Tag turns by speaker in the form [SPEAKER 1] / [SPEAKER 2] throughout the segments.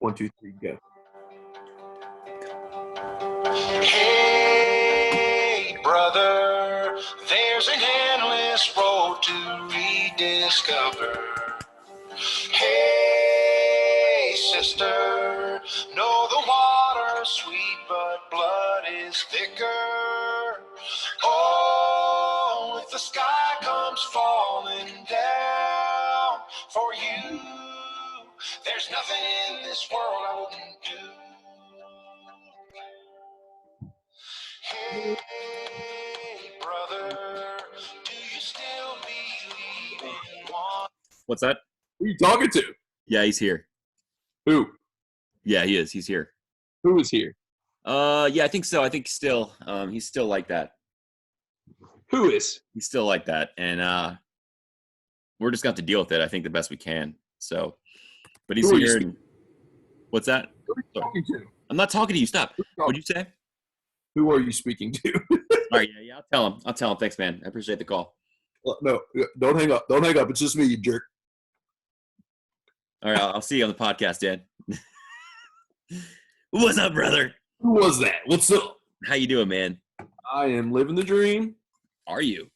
[SPEAKER 1] 1, 2, 3, go.
[SPEAKER 2] Hey, brother, there's an endless road to rediscover. Hey, sister, know the water's sweet, but blood is thicker. Oh, if the sky comes falling down for you, there's nothing in this world I wouldn't do. Hey, brother, do you still believe in one?
[SPEAKER 3] What's that?
[SPEAKER 1] Who are you talking to?
[SPEAKER 3] Yeah, he's here.
[SPEAKER 1] Who?
[SPEAKER 3] Yeah, he is. He's here.
[SPEAKER 1] Who is here?
[SPEAKER 3] Yeah, I think so. I think still, he's still like that.
[SPEAKER 1] Who is?
[SPEAKER 3] He's still like that, and we're just going to have to deal with it. I think the best we can. So, but he's
[SPEAKER 1] Who are you
[SPEAKER 3] here.
[SPEAKER 1] speaking-
[SPEAKER 3] And, what's that?
[SPEAKER 1] Who are you talking to?
[SPEAKER 3] I'm not talking to you. Stop. What'd you say?
[SPEAKER 1] Who are you speaking to?
[SPEAKER 3] All right. Yeah. I'll tell him. I'll tell him. Thanks, man. I appreciate the call.
[SPEAKER 1] No, don't hang up. Don't hang up. It's just me, you jerk.
[SPEAKER 3] All right. I'll see you on the podcast, Dan. What's up, brother?
[SPEAKER 1] Who was that? What's up?
[SPEAKER 3] How you doing, man?
[SPEAKER 1] I am living the dream,
[SPEAKER 3] Are you?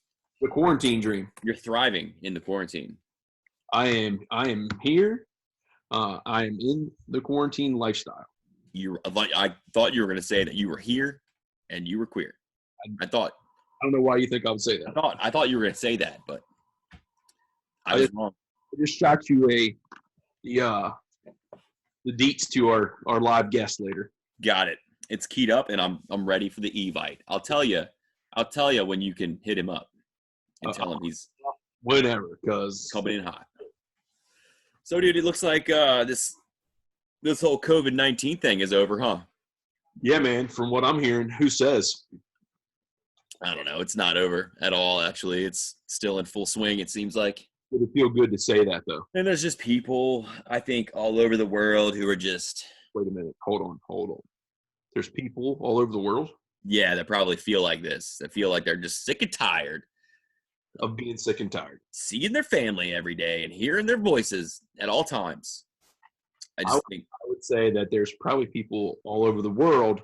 [SPEAKER 1] the quarantine dream.
[SPEAKER 3] You're thriving in the quarantine.
[SPEAKER 1] I am here. I am in the quarantine lifestyle.
[SPEAKER 3] I thought you were going to say that you were here and you were queer. I thought
[SPEAKER 1] I don't know why you think I would say that.
[SPEAKER 3] I thought you were going to say that, but I was wrong.
[SPEAKER 1] I just shot you the deets to our live guest later.
[SPEAKER 3] Got it. It's keyed up, and I'm ready for the Evite. I'll tell you when you can hit him up and tell him he's
[SPEAKER 1] Whenever, because
[SPEAKER 3] coming in hot. So, dude, it looks like this whole COVID-19 thing is over, huh?
[SPEAKER 1] yeah, man. From what I'm hearing, who says?
[SPEAKER 3] I don't know. It's not over at all. Actually, it's still in full swing. It seems like.
[SPEAKER 1] Would it feel good to say that though?
[SPEAKER 3] And there's just people, I think, all over the world who are just.
[SPEAKER 1] Wait a minute. Hold on. There's people all over the world
[SPEAKER 3] Yeah, that probably feel like this. That feel like they're just sick and tired
[SPEAKER 1] of being sick and tired.
[SPEAKER 3] seeing their family every day and hearing their voices at all times. I
[SPEAKER 1] would say that there's probably people all over the world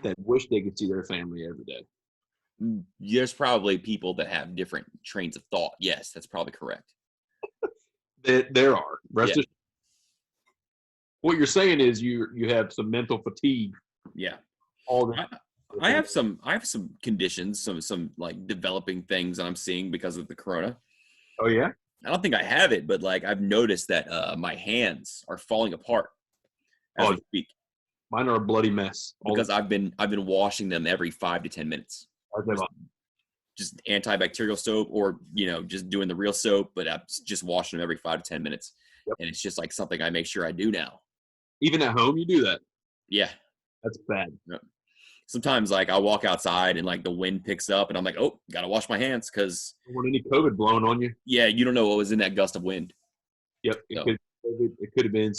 [SPEAKER 1] that wish they could see their family every day.
[SPEAKER 3] there's probably people that have different trains of thought. Yes, that's probably correct.
[SPEAKER 1] There are.
[SPEAKER 3] Yeah.
[SPEAKER 1] What you're saying is you have some mental fatigue.
[SPEAKER 3] Yeah.
[SPEAKER 1] All the
[SPEAKER 3] I have some conditions, some like developing things that I'm seeing because of the corona.
[SPEAKER 1] Oh yeah?
[SPEAKER 3] I don't think I have it, but like I've noticed that my hands are falling apart as we speak
[SPEAKER 1] Mine are a bloody mess.
[SPEAKER 3] because I've been washing them every 5 to 10 minutes. Just antibacterial soap, or just doing the real soap, but I'm just washing them every 5 to 10 minutes.
[SPEAKER 1] Yep.
[SPEAKER 3] And it's just like something I make sure I do now.
[SPEAKER 1] Even at home, you do that.
[SPEAKER 3] Yeah.
[SPEAKER 1] That's bad.
[SPEAKER 3] Sometimes like I walk outside and like the wind picks up and I'm like, oh, gotta wash my hands because
[SPEAKER 1] Don't want any COVID blowing on you.
[SPEAKER 3] yeah, you don't know what was in that gust of wind.
[SPEAKER 1] Yep. It could have been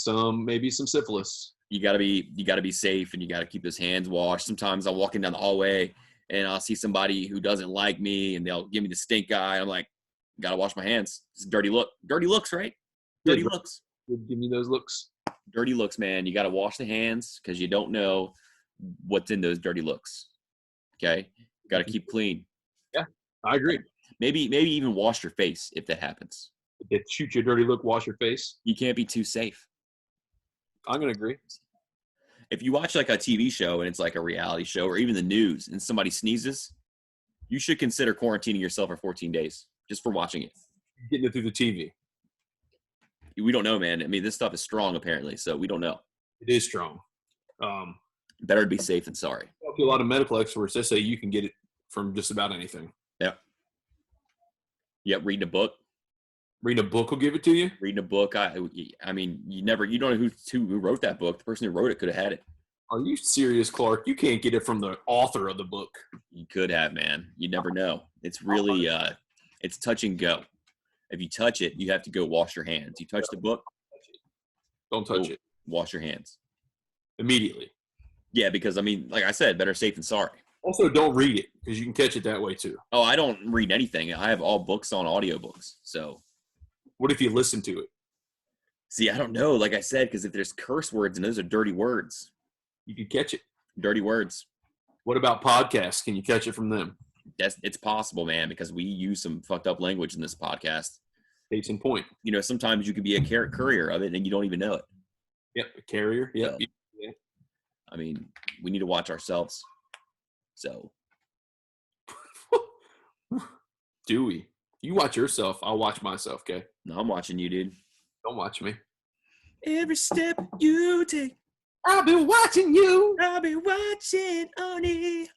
[SPEAKER 1] maybe some syphilis.
[SPEAKER 3] You gotta be safe, and you gotta keep those hands washed. Sometimes I'm walking down the hallway and I'll see somebody who doesn't like me and they'll give me the stink eye. I'm like, gotta wash my hands. It's a dirty look. Dirty looks, right? Dirty looks.
[SPEAKER 1] Give me those looks.
[SPEAKER 3] Dirty looks, man. You gotta wash the hands because you don't know what's in those dirty looks. Okay? You gotta keep clean.
[SPEAKER 1] I agree.
[SPEAKER 3] Maybe even wash your face if that happens.
[SPEAKER 1] If shoot you a dirty look, wash your face.
[SPEAKER 3] You can't be too safe.
[SPEAKER 1] I'm gonna agree.
[SPEAKER 3] If you watch like a TV show and it's like a reality show or even the news and somebody sneezes, you should consider quarantining yourself for 14 days just for watching it.
[SPEAKER 1] Getting it through the TV.
[SPEAKER 3] We don't know, man. I mean, this stuff is strong apparently, so we don't know.
[SPEAKER 1] It is strong.
[SPEAKER 3] Better to be safe than sorry.
[SPEAKER 1] Talk to a lot of medical experts. They say you can get it from just about anything.
[SPEAKER 3] Yeah. Yeah, reading a book.
[SPEAKER 1] Reading a book will give it to you.
[SPEAKER 3] Reading a book. I mean, you don't know who wrote that book. The person who wrote it could have had it.
[SPEAKER 1] Are you serious, Clark? You can't get it from the author of the book.
[SPEAKER 3] You could have, man. You never know. It's really it's touch and go. If you touch it, you have to go wash your hands. You touch the book,
[SPEAKER 1] Don't touch it
[SPEAKER 3] wash your hands
[SPEAKER 1] immediately.
[SPEAKER 3] Yeah, because I mean, like I said, better safe than sorry.
[SPEAKER 1] Also, don't read it because you can catch it that way too.
[SPEAKER 3] Oh, I don't read anything. I have all books on audiobooks. So
[SPEAKER 1] What if you listen to it?
[SPEAKER 3] See, I don't know. Like I said, because if there's curse words and those are dirty words,
[SPEAKER 1] You could catch it.
[SPEAKER 3] dirty words.
[SPEAKER 1] What about podcasts? Can you catch it from them?
[SPEAKER 3] It's possible, man, because we use some fucked up language in this podcast.
[SPEAKER 1] Case in point.
[SPEAKER 3] You know, sometimes you could be a courier of it and you don't even know it.
[SPEAKER 1] Yep, a carrier. Yep.
[SPEAKER 3] So,
[SPEAKER 1] Yeah.
[SPEAKER 3] I mean, we need to watch ourselves. So,
[SPEAKER 1] Do we? You watch yourself. I'll watch myself, okay?
[SPEAKER 3] no, I'm watching you, dude.
[SPEAKER 1] Don't watch me.
[SPEAKER 3] Every step you take,
[SPEAKER 1] I'll be watching you.
[SPEAKER 3] I'll be watching Oni.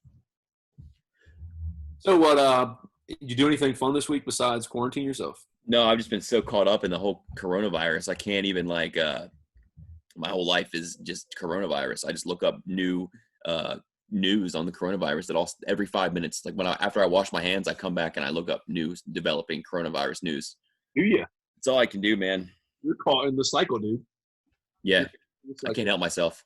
[SPEAKER 1] So what, you do anything fun this week besides quarantine yourself?
[SPEAKER 3] No, I've just been so caught up in the whole coronavirus. I can't even my whole life is just coronavirus. I just look up new news on the coronavirus every 5 minutes. Like after I wash my hands, I come back and I look up news, developing coronavirus news.
[SPEAKER 1] Do you?
[SPEAKER 3] That's all I can do, man.
[SPEAKER 1] You're caught in the cycle, dude.
[SPEAKER 3] Yeah, I can't help myself.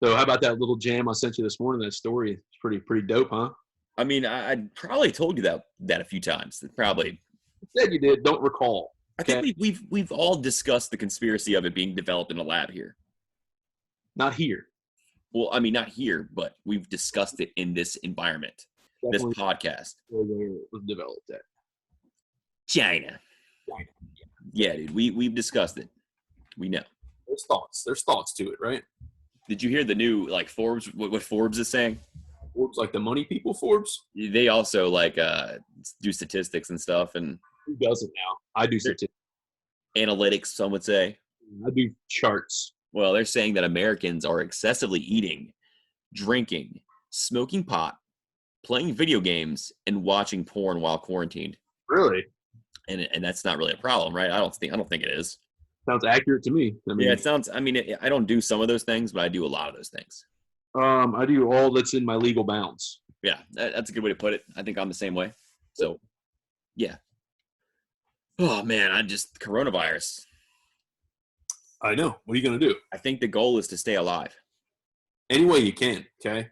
[SPEAKER 1] So how about that little jam I sent you this morning? That story. It's pretty dope, huh?
[SPEAKER 3] I mean, I probably told you that a few times. Probably.
[SPEAKER 1] You said you did. Don't recall.
[SPEAKER 3] I think we've all discussed the conspiracy of it being developed in a lab here.
[SPEAKER 1] Not here.
[SPEAKER 3] Well, I mean, not here, but we've discussed it in this environment,
[SPEAKER 1] Definitely
[SPEAKER 3] this podcast.
[SPEAKER 1] where it was developed at.
[SPEAKER 3] China. Yeah, dude, we've discussed it. We know.
[SPEAKER 1] There's thoughts to it, right?
[SPEAKER 3] Did you hear the new Forbes? What Forbes is saying?
[SPEAKER 1] Forbes, like the money people, Forbes.
[SPEAKER 3] They also do statistics and stuff and
[SPEAKER 1] Who doesn't now? I do statistics.
[SPEAKER 3] analytics. Some would say.
[SPEAKER 1] I do charts.
[SPEAKER 3] Well, they're saying that Americans are excessively eating, drinking, smoking pot, playing video games, and watching porn while quarantined.
[SPEAKER 1] Really?
[SPEAKER 3] And that's not really a problem, right? I don't think it is.
[SPEAKER 1] Sounds accurate to me. I mean,
[SPEAKER 3] Yeah, it sounds. I mean, I don't do some of those things, but I do a lot of those things.
[SPEAKER 1] I do all that's in my legal bounds.
[SPEAKER 3] Yeah, that's a good way to put it. I think I'm the same way. So, yeah. Oh man, coronavirus.
[SPEAKER 1] I know. What are you going to do?
[SPEAKER 3] I think the goal is to stay alive.
[SPEAKER 1] Any way you can, okay?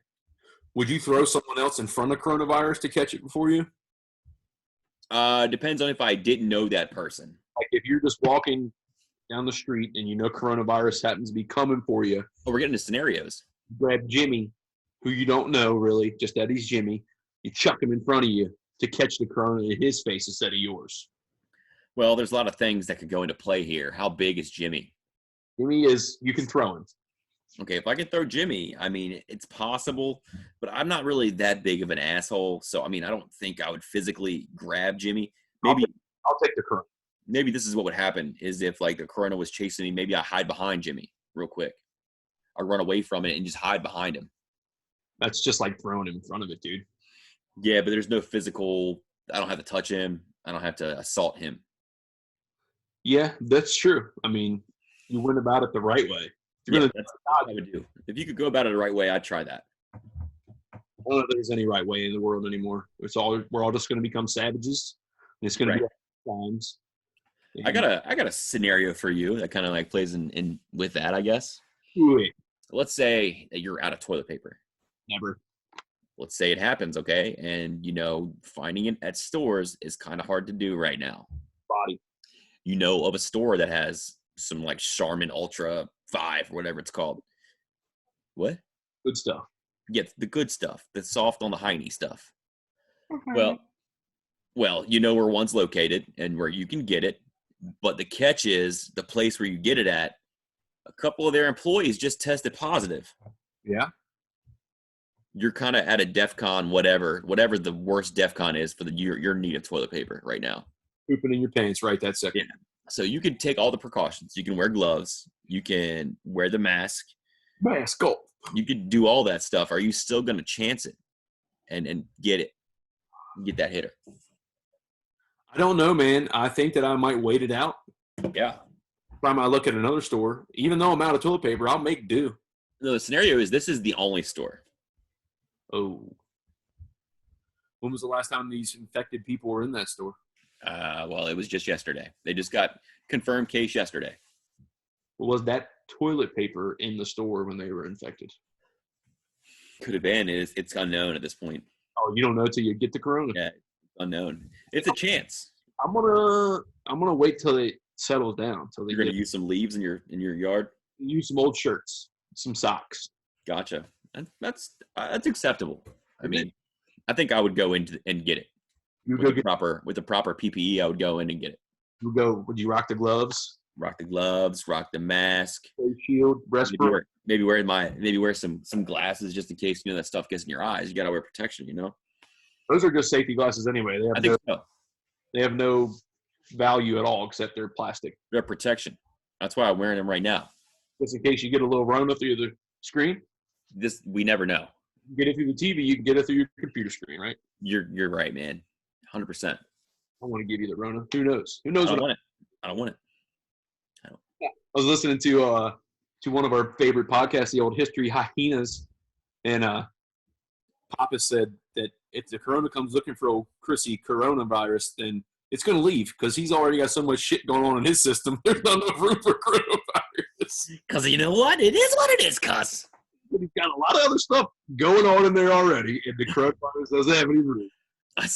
[SPEAKER 1] Would you throw someone else in front of coronavirus to catch it before you?
[SPEAKER 3] Depends on if I didn't know that person.
[SPEAKER 1] Like if you're just walking down the street and you know coronavirus happens to be coming for you,
[SPEAKER 3] Oh, we're getting into scenarios.
[SPEAKER 1] grab Jimmy, who you don't know really, just that he's Jimmy, you chuck him in front of you to catch the corona in his face instead of yours.
[SPEAKER 3] Well, there's a lot of things that could go into play here. How big is Jimmy?
[SPEAKER 1] Jimmy is, you can throw him.
[SPEAKER 3] Okay, if I can throw Jimmy, I mean, it's possible, but I'm not really that big of an asshole. So, I mean, I don't think I would physically grab Jimmy. Maybe
[SPEAKER 1] I'll take the corona.
[SPEAKER 3] maybe this is what would happen is if the corona was chasing me, maybe I hide behind Jimmy real quick. I run away from it and just hide behind him.
[SPEAKER 1] That's just like throwing him in front of it, dude.
[SPEAKER 3] Yeah, but there's no physical. I don't have to touch him. I don't have to assault him.
[SPEAKER 1] Yeah, that's true. I mean, you went about it the right way.
[SPEAKER 3] Yeah, that's what I would do. If you could go about it the right way, I'd try that.
[SPEAKER 1] I don't know if there's any right way in the world anymore. We're all just going to become savages. And it's going to be times.
[SPEAKER 3] I got a scenario for you that kind of plays in with that, I guess.
[SPEAKER 1] Wait,
[SPEAKER 3] Let's say that you're out of toilet paper.
[SPEAKER 1] never.
[SPEAKER 3] Let's say it happens, okay? And finding it at stores is kind of hard to do right now.
[SPEAKER 1] Body.
[SPEAKER 3] You know of a store that has some Charmin Ultra 5 or whatever it's called. What?
[SPEAKER 1] Good stuff.
[SPEAKER 3] Yeah, the good stuff, the soft on the hiney stuff. Well, you know where one's located and where you can get it, but the catch is the place where you get it at, a couple of their employees just tested positive.
[SPEAKER 1] Yeah.
[SPEAKER 3] You're kind of at a DEFCON, whatever the worst DEFCON is for your need of toilet paper right now.
[SPEAKER 1] Pooping in your pants right that second.
[SPEAKER 3] Yeah. So you can take all the precautions. You can wear gloves. You can wear the mask.
[SPEAKER 1] Mask off.
[SPEAKER 3] You could do all that stuff. Are you still going to chance it and get it? Get that hitter?
[SPEAKER 1] I don't know, man. I think that I might wait it out.
[SPEAKER 3] Yeah.
[SPEAKER 1] If I might look at another store, even though I'm out of toilet paper, I'll make do.
[SPEAKER 3] No, the scenario is this is the only store.
[SPEAKER 1] Oh. When was the last time these infected people were in that store?
[SPEAKER 3] Well, it was just yesterday. They just got confirmed case yesterday.
[SPEAKER 1] Was that toilet paper in the store when they were infected?
[SPEAKER 3] Could have been. It's unknown at this point.
[SPEAKER 1] Oh, you don't know till you get the corona.
[SPEAKER 3] Yeah, unknown. It's a chance.
[SPEAKER 1] I'm gonna wait till settles down. So they
[SPEAKER 3] You're gonna use some leaves in your yard.
[SPEAKER 1] use some old shirts, some socks.
[SPEAKER 3] Gotcha. That's acceptable. I mean, I think I would go in and get it
[SPEAKER 1] You
[SPEAKER 3] with
[SPEAKER 1] go
[SPEAKER 3] the proper PPE. I would go in and get it.
[SPEAKER 1] would you rock the gloves,
[SPEAKER 3] Rock the gloves, rock the mask,
[SPEAKER 1] face shield, breastplate?
[SPEAKER 3] maybe wear some glasses just in case that stuff gets in your eyes. You gotta wear protection.
[SPEAKER 1] Those are just safety glasses anyway.
[SPEAKER 3] I think so.
[SPEAKER 1] They have no value at all except they're plastic.
[SPEAKER 3] They're protection. That's why I'm wearing them right now.
[SPEAKER 1] Just in case you get a little Rona through the screen.
[SPEAKER 3] We never know.
[SPEAKER 1] You get it through the TV, you can get it through your computer screen, right?
[SPEAKER 3] You're right, man. 100%.
[SPEAKER 1] I want to give you the Rona. Who knows? Who knows?
[SPEAKER 3] I don't want it. I don't want it.
[SPEAKER 1] I was listening to one of our favorite podcasts, the old History Hyenas, and Papa said that if the Corona comes looking for old Chrissy coronavirus, then it's going to leave because he's already got so much shit going on in his system. There's not enough room for coronavirus.
[SPEAKER 3] Because you know what? It is what it is, cuss.
[SPEAKER 1] He's got a lot of other stuff going on in there already, and the coronavirus doesn't have any room.
[SPEAKER 3] I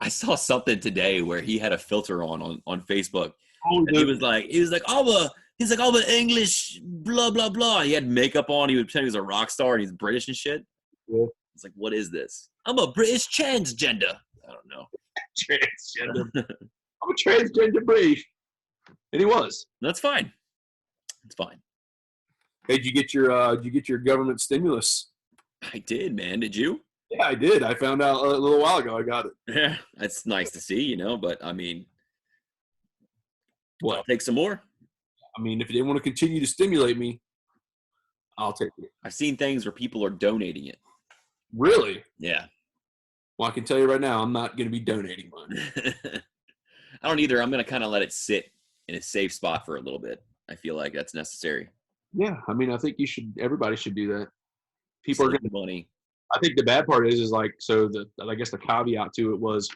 [SPEAKER 3] saw something today where he had a filter on Facebook.
[SPEAKER 1] Oh,
[SPEAKER 3] and he was like, I'm an English, blah, blah, blah. He had makeup on. He would pretend he was a rock star and he's British and shit.
[SPEAKER 1] Yeah.
[SPEAKER 3] It's like, what is this? I'm a British transgender. I don't know.
[SPEAKER 1] Transgender. I'm a transgender British. And he was.
[SPEAKER 3] That's fine. It's fine.
[SPEAKER 1] Hey, did you get your government stimulus?
[SPEAKER 3] I did, man. Did you?
[SPEAKER 1] Yeah, I did. I found out a little while ago I got it.
[SPEAKER 3] Yeah. That's nice to see, but I mean,
[SPEAKER 1] What?
[SPEAKER 3] I'll take some more.
[SPEAKER 1] I mean, if they want to continue to stimulate me, I'll take it.
[SPEAKER 3] I've seen things where people are donating it.
[SPEAKER 1] Really?
[SPEAKER 3] Yeah.
[SPEAKER 1] Well, I can tell you right now, I'm not going to be donating mine.
[SPEAKER 3] I don't either. I'm going to kind of let it sit in a safe spot for a little bit. I feel like that's necessary.
[SPEAKER 1] Yeah, I mean, I think everybody should do that. People are
[SPEAKER 3] Save
[SPEAKER 1] going
[SPEAKER 3] the money.
[SPEAKER 1] I think the bad part is like, so I guess the caveat to it was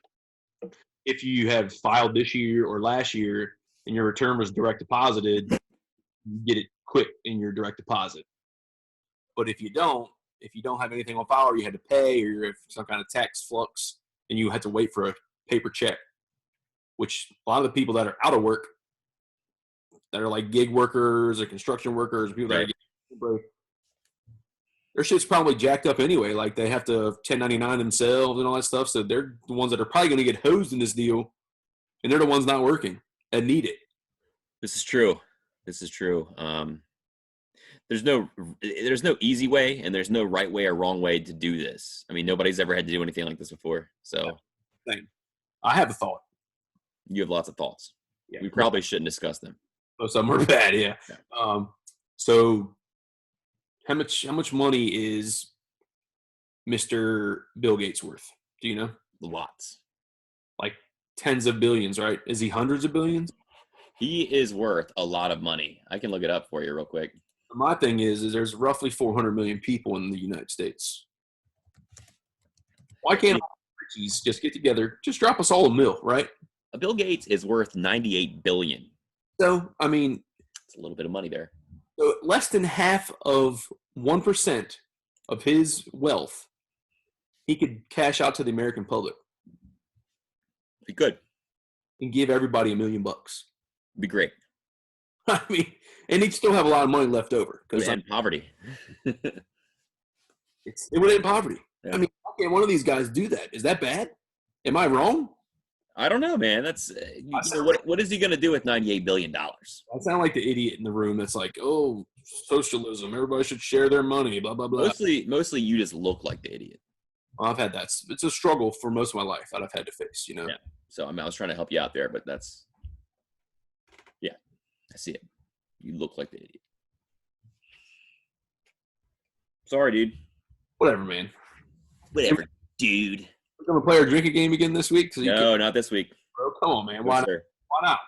[SPEAKER 1] if you have filed this year or last year and your return was direct deposited, you get it quick in your direct deposit. But if you don't have anything on file, or you had to pay, or you're some kind of tax flux, and you had to wait for a paper check, which a lot of the people that are out of work, that are like gig workers or construction workers, people that are their shit's probably jacked up anyway. Like they have to 1099 themselves and all that stuff. So they're the ones that are probably going to get hosed in this deal, and they're the ones not working and need it.
[SPEAKER 3] This is true. There's no easy way, and there's no right way or wrong way to do this. I mean, nobody's ever had to do anything like this before. So,
[SPEAKER 1] Same. I have a thought.
[SPEAKER 3] You have lots of thoughts.
[SPEAKER 1] Yeah.
[SPEAKER 3] We probably shouldn't discuss them.
[SPEAKER 1] Most of them are bad. Yeah. So how much money is Mr. Bill Gates worth? Do you know?
[SPEAKER 3] Lots.
[SPEAKER 1] Like tens of billions, right? Is he hundreds of billions?
[SPEAKER 3] He is worth a lot of money. I can look it up for you real quick.
[SPEAKER 1] My thing is there's roughly 400 million people in the United States. Why can't all the richies just get together, just drop us all a mill, right?
[SPEAKER 3] Bill Gates is worth $98 billion.
[SPEAKER 1] So, I mean,
[SPEAKER 3] it's a little bit of money there.
[SPEAKER 1] So less than half of 1% of his wealth, he could cash out to the American public.
[SPEAKER 3] Be good.
[SPEAKER 1] And give everybody $1 million.
[SPEAKER 3] Be great.
[SPEAKER 1] I mean, and he'd still have a lot of money left over.
[SPEAKER 3] Because poverty.
[SPEAKER 1] It would end poverty.
[SPEAKER 3] Yeah.
[SPEAKER 1] I mean, how can one of these guys do that? Is that bad? Am I wrong?
[SPEAKER 3] I don't know, man. That's what is he going to do with $98 billion?
[SPEAKER 1] I sound like the idiot in the room that's like, oh, socialism. Everybody should share their money, blah, blah, blah.
[SPEAKER 3] Mostly you just look like the idiot.
[SPEAKER 1] Well, I've had that. It's a struggle for most of my life that I've had to face,
[SPEAKER 3] Yeah. So, I was trying to help you out there, but I see it. You look like the idiot. Sorry, dude.
[SPEAKER 1] Whatever, man.
[SPEAKER 3] Whatever, dude.
[SPEAKER 1] We're going to play our drinking game again this week?
[SPEAKER 3] No, not this week.
[SPEAKER 1] Bro, come on, man. Why not? Why not?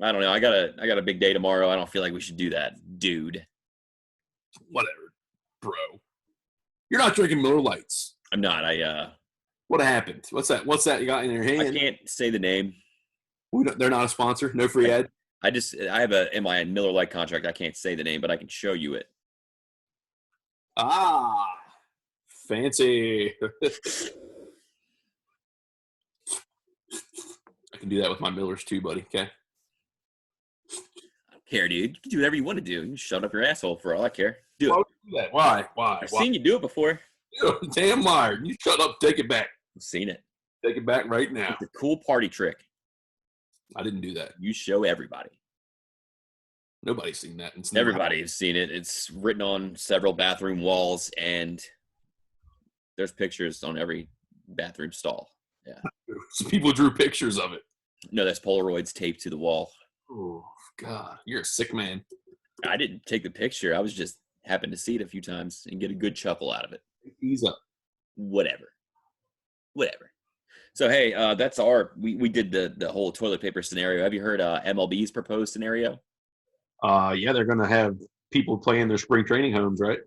[SPEAKER 3] I don't know. I got a big day tomorrow. I don't feel like we should do that, dude.
[SPEAKER 1] Whatever, bro. You're not drinking Miller Lights.
[SPEAKER 3] I'm not.
[SPEAKER 1] What happened? What's that you got in your hand?
[SPEAKER 3] I can't say the name.
[SPEAKER 1] They're not a sponsor. No free ad.
[SPEAKER 3] I have in my Miller Lite contract. I can't say the name, but I can show you it.
[SPEAKER 1] Ah, fancy. I can do that with my Millers too, buddy. Okay.
[SPEAKER 3] care, dude. You can do whatever you want to do. You can shut up your asshole for all I care. Do
[SPEAKER 1] Why
[SPEAKER 3] it.
[SPEAKER 1] would you do that? Why?
[SPEAKER 3] I've seen you do it before.
[SPEAKER 1] You're a damn liar. You shut up. Take it back.
[SPEAKER 3] I've seen it.
[SPEAKER 1] Take it back right now.
[SPEAKER 3] It's a cool party trick.
[SPEAKER 1] I didn't do that.
[SPEAKER 3] You show everybody.
[SPEAKER 1] Nobody's seen that.
[SPEAKER 3] Everybody has seen it. It's written on several bathroom walls, and there's pictures on every bathroom stall. Yeah.
[SPEAKER 1] People drew pictures of it.
[SPEAKER 3] No, that's Polaroids taped to the wall.
[SPEAKER 1] Oh, God. You're a sick man.
[SPEAKER 3] I didn't take the picture. I was just happened to see it a few times and get a good chuckle out of it.
[SPEAKER 1] Ease up.
[SPEAKER 3] Whatever. So, hey, that's we did the whole toilet paper scenario. Have you heard MLB's proposed scenario?
[SPEAKER 1] Yeah, they're going to have people play in their spring training homes, right?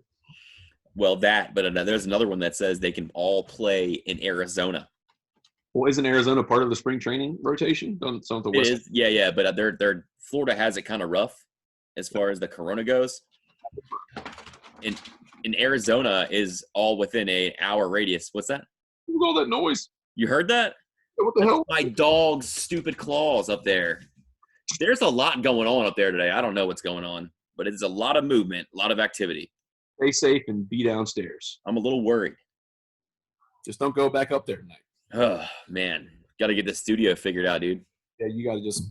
[SPEAKER 3] Well, but there's another one that says they can all play in Arizona.
[SPEAKER 1] Well, isn't Arizona part of the spring training rotation? Don't the
[SPEAKER 3] It
[SPEAKER 1] West.
[SPEAKER 3] is, yeah, but they're Florida has it kind of rough as far as the corona goes. In Arizona is all within an hour radius. What's that?
[SPEAKER 1] What's all that noise?
[SPEAKER 3] You heard that?
[SPEAKER 1] What the hell?
[SPEAKER 3] My dog's stupid claws up there. There's a lot going on up there today. I don't know what's going on, but it's a lot of movement, a lot of activity.
[SPEAKER 1] Stay safe and be downstairs.
[SPEAKER 3] I'm a little worried.
[SPEAKER 1] Just don't go back up there tonight.
[SPEAKER 3] Oh, man. Got to get the studio figured out, dude.
[SPEAKER 1] Yeah, you got to just,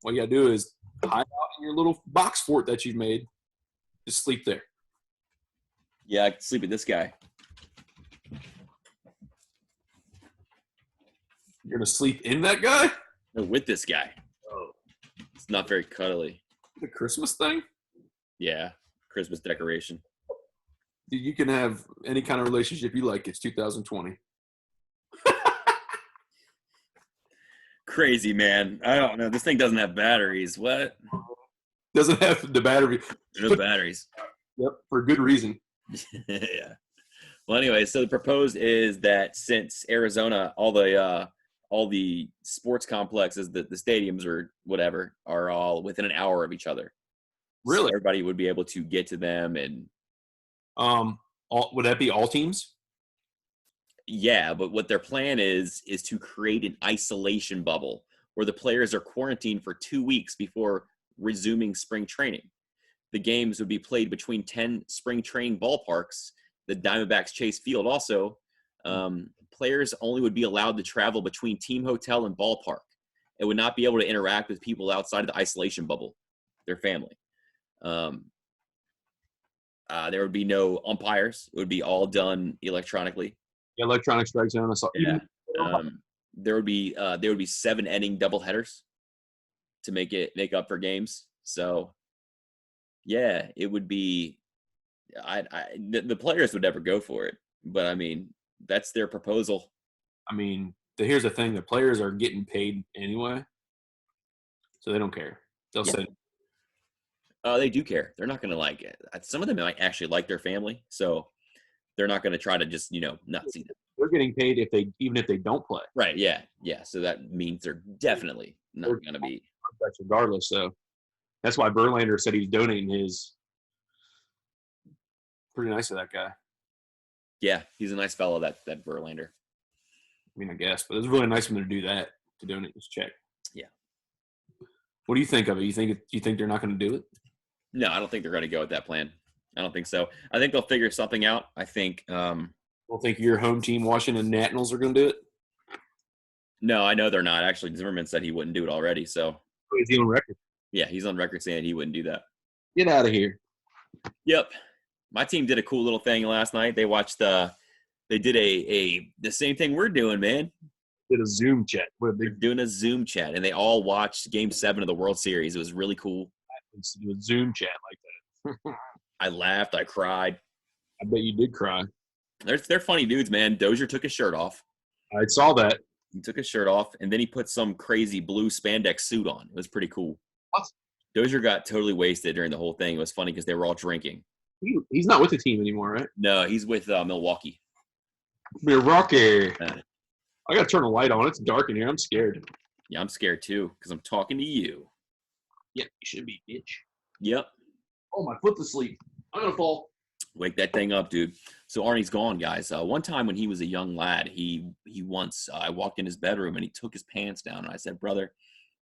[SPEAKER 1] what you got to do is hide out in your little box fort that you've made. Just sleep there.
[SPEAKER 3] Yeah, I can sleep with this guy.
[SPEAKER 1] You're going to sleep in that guy?
[SPEAKER 3] No, with this guy.
[SPEAKER 1] Oh.
[SPEAKER 3] It's not very cuddly.
[SPEAKER 1] The Christmas thing?
[SPEAKER 3] Yeah, Christmas decoration.
[SPEAKER 1] You can have any kind of relationship you like. It's 2020.
[SPEAKER 3] Crazy, man. I don't know. This thing doesn't have batteries. What?
[SPEAKER 1] Doesn't have the battery.
[SPEAKER 3] There's no batteries.
[SPEAKER 1] Yep, for good reason.
[SPEAKER 3] Yeah. Well, anyway, so the proposed is that since Arizona, all the sports complexes, the stadiums or whatever, are all within an hour of each other.
[SPEAKER 1] Really?
[SPEAKER 3] So everybody would be able to get to them, and
[SPEAKER 1] would that be all teams?
[SPEAKER 3] yeah, but what their plan is to create an isolation bubble where the players are quarantined for 2 weeks before resuming spring training. The games would be played between 10 spring training ballparks. The Diamondbacks Chase Field also. Players only would be allowed to travel between team hotel and ballpark. It would not be able to interact with people outside of the isolation bubble, their family. There would be no umpires. It would be all done electronically.
[SPEAKER 1] Electronic strike zone. I saw.
[SPEAKER 3] Yeah. There would be 7-inning doubleheaders to make up for games. So, yeah, it would be. The players would never go for it, but I mean that's their proposal.
[SPEAKER 1] I mean, here's the thing: the players are getting paid anyway, so they don't care. They'll say.
[SPEAKER 3] They do care. They're not going to like it. Some of them might actually like their family, so they're not going to try to just not see them.
[SPEAKER 1] They're getting paid even if they don't play.
[SPEAKER 3] Right? Yeah. So that means they're definitely not going to be.
[SPEAKER 1] Regardless, so that's why Verlander said he's donating his. Pretty nice of that guy.
[SPEAKER 3] Yeah, he's a nice fellow, that Verlander.
[SPEAKER 1] I mean, I guess, but it was really nice of him to do that, to donate his check.
[SPEAKER 3] Yeah.
[SPEAKER 1] What do you think of it? You think they're not going to do it?
[SPEAKER 3] No, I don't think they're going to go with that plan. I don't think so. I think they'll figure something out. I think.
[SPEAKER 1] Don't think your home team, Washington Nationals, are going to do it?
[SPEAKER 3] No, I know they're not. Actually, Zimmerman said he wouldn't do it already. So.
[SPEAKER 1] Is he on record?
[SPEAKER 3] Yeah, he's on record saying he wouldn't do that.
[SPEAKER 1] Get out of here.
[SPEAKER 3] Yep. My team did a cool little thing last night. They watched they did the same thing we're doing, man.
[SPEAKER 1] Did a Zoom chat.
[SPEAKER 3] They're doing a Zoom chat, and they all watched Game 7 of the World Series. It was really cool.
[SPEAKER 1] Do a Zoom chat like that.
[SPEAKER 3] I laughed. I cried.
[SPEAKER 1] I bet you did cry.
[SPEAKER 3] They're funny dudes, man. Dozier took his shirt off.
[SPEAKER 1] I saw that.
[SPEAKER 3] He took his shirt off, and then he put some crazy blue spandex suit on. It was pretty cool.
[SPEAKER 1] What?
[SPEAKER 3] Dozier got totally wasted during the whole thing. It was funny because they were all drinking.
[SPEAKER 1] He's not with the team anymore, right?
[SPEAKER 3] No, he's with Milwaukee.
[SPEAKER 1] Milwaukee. I got to turn the light on. It's dark in here. I'm scared.
[SPEAKER 3] Yeah, I'm scared too because I'm talking to you.
[SPEAKER 1] Yeah, you should be, bitch.
[SPEAKER 3] Yep.
[SPEAKER 1] Oh, my foot's asleep. I'm going to fall.
[SPEAKER 3] Wake that thing up, dude. So Arnie's gone, guys. One time when he was a young lad, I walked in his bedroom and he took his pants down. And I said, brother,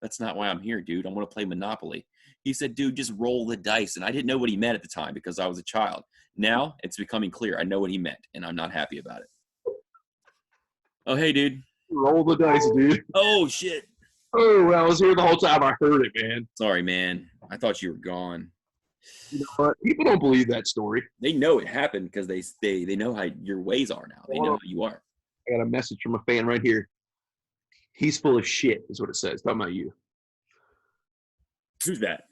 [SPEAKER 3] that's not why I'm here, dude. I want to play Monopoly. He said, dude, just roll the dice. And I didn't know what he meant at the time because I was a child. Now it's becoming clear. I know what he meant, and I'm not happy about it. Oh, hey, dude.
[SPEAKER 1] Roll the dice, dude.
[SPEAKER 3] Oh, shit.
[SPEAKER 1] Oh, well, I was here the whole time. I heard it, man.
[SPEAKER 3] Sorry, man. I thought you were gone.
[SPEAKER 1] You know what? People don't believe that story.
[SPEAKER 3] They know it happened because they know how your ways are now. They know how you are.
[SPEAKER 1] I got a message from a fan right here. He's full of shit, is what it says. Talking about you.
[SPEAKER 3] Who's that?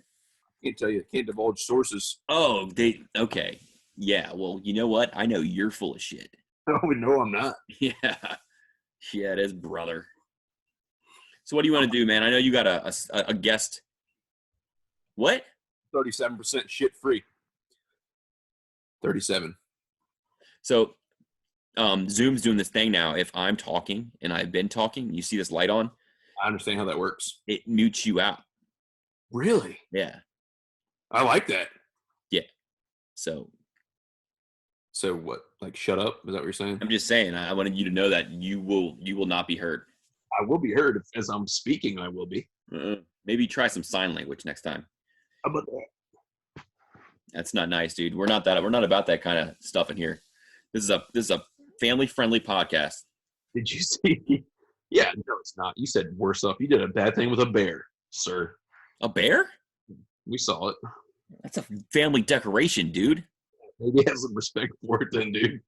[SPEAKER 1] Can't tell you. Can't divulge sources.
[SPEAKER 3] Oh, okay. Yeah, well, you know what? I know you're full of shit.
[SPEAKER 1] Oh, no, I'm not.
[SPEAKER 3] Yeah. Yeah, it is, brother. So what do you want to do, man? I know you got a guest. What?
[SPEAKER 1] 37% shit free. 37.
[SPEAKER 3] So Zoom's doing this thing now. If I'm talking and I've been talking, you see this light on,
[SPEAKER 1] I understand how that works.
[SPEAKER 3] it mutes you out.
[SPEAKER 1] Really?
[SPEAKER 3] Yeah.
[SPEAKER 1] I like that.
[SPEAKER 3] Yeah. So
[SPEAKER 1] what? Like, shut up? Is that what you're saying?
[SPEAKER 3] I'm just saying, I wanted you to know that you will not be heard.
[SPEAKER 1] I will be heard as I'm speaking. I will be.
[SPEAKER 3] Maybe try some sign language next time.
[SPEAKER 1] How about that?
[SPEAKER 3] That's not nice, dude. We're not about that kind of stuff in here. This is a family friendly podcast.
[SPEAKER 1] Did you see? Yeah, no, it's not. You said worse stuff. You did a bad thing with a bear, sir.
[SPEAKER 3] A bear?
[SPEAKER 1] We saw it.
[SPEAKER 3] That's a family decoration, dude.
[SPEAKER 1] Maybe have some respect for it then, dude.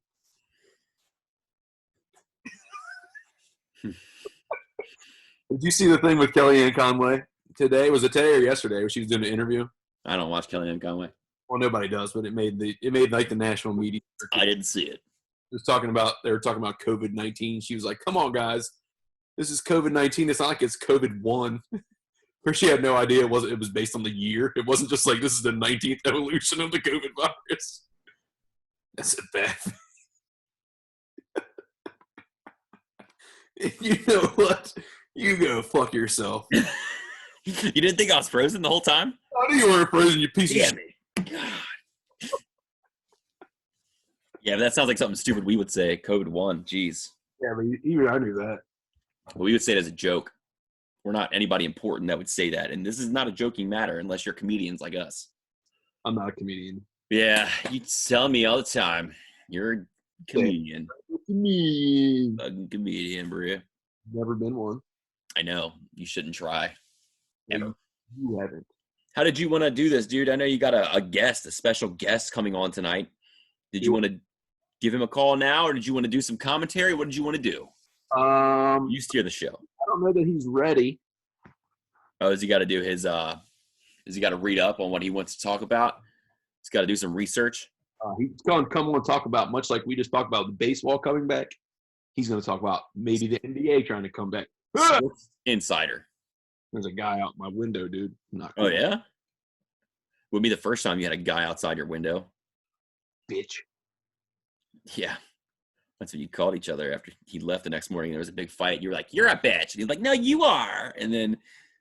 [SPEAKER 1] Did you see the thing with Kellyanne Conway today? Was it today or yesterday where she was doing an interview?
[SPEAKER 3] I don't watch Kellyanne Conway.
[SPEAKER 1] Well, nobody does, but it made like the national media.
[SPEAKER 3] I didn't see it.
[SPEAKER 1] They were talking about COVID-19. She was like, "Come on, guys, this is COVID-19. It's not like it's COVID-1." Where she had no idea it was based on the year. It wasn't just like this is the 19th evolution of the COVID virus. That's a bad thing. You know what? You go fuck yourself.
[SPEAKER 3] You didn't think I was frozen the whole time?
[SPEAKER 1] How do you weren't frozen, you piece of
[SPEAKER 3] Damn
[SPEAKER 1] shit?
[SPEAKER 3] it. God. Yeah, but that sounds like something stupid we would say. COVID-1. Jeez.
[SPEAKER 1] Yeah, but even I knew that.
[SPEAKER 3] Well, we would say it as a joke. We're not anybody important that would say that. And this is not a joking matter unless you're comedians like us.
[SPEAKER 1] I'm not a comedian.
[SPEAKER 3] Yeah, you tell me all the time. You're a comedian. Fucking comedian, bro.
[SPEAKER 1] Never been one.
[SPEAKER 3] I know. You shouldn't try. Ever.
[SPEAKER 1] You haven't.
[SPEAKER 3] How did you want to do this, dude? I know you got a special guest coming on tonight. Did you want to give him a call now, or did you want to do some commentary? What did you want to do? You steer the show.
[SPEAKER 1] I don't know that he's ready.
[SPEAKER 3] Oh, has he got to do his has he got to read up on what he wants to talk about? He's got to do some research.
[SPEAKER 1] He's going to come on and talk about, much like we just talked about the baseball coming back, he's going to talk about maybe the NBA trying to come back.
[SPEAKER 3] Insider.
[SPEAKER 1] There's a guy out my window, dude. Not
[SPEAKER 3] cool. Oh, yeah? Would be the first time you had a guy outside your window.
[SPEAKER 1] Bitch.
[SPEAKER 3] Yeah. That's what you called each other after he left the next morning. There was a big fight. You were like, "You're a bitch." And he's like, "No, you are." And then,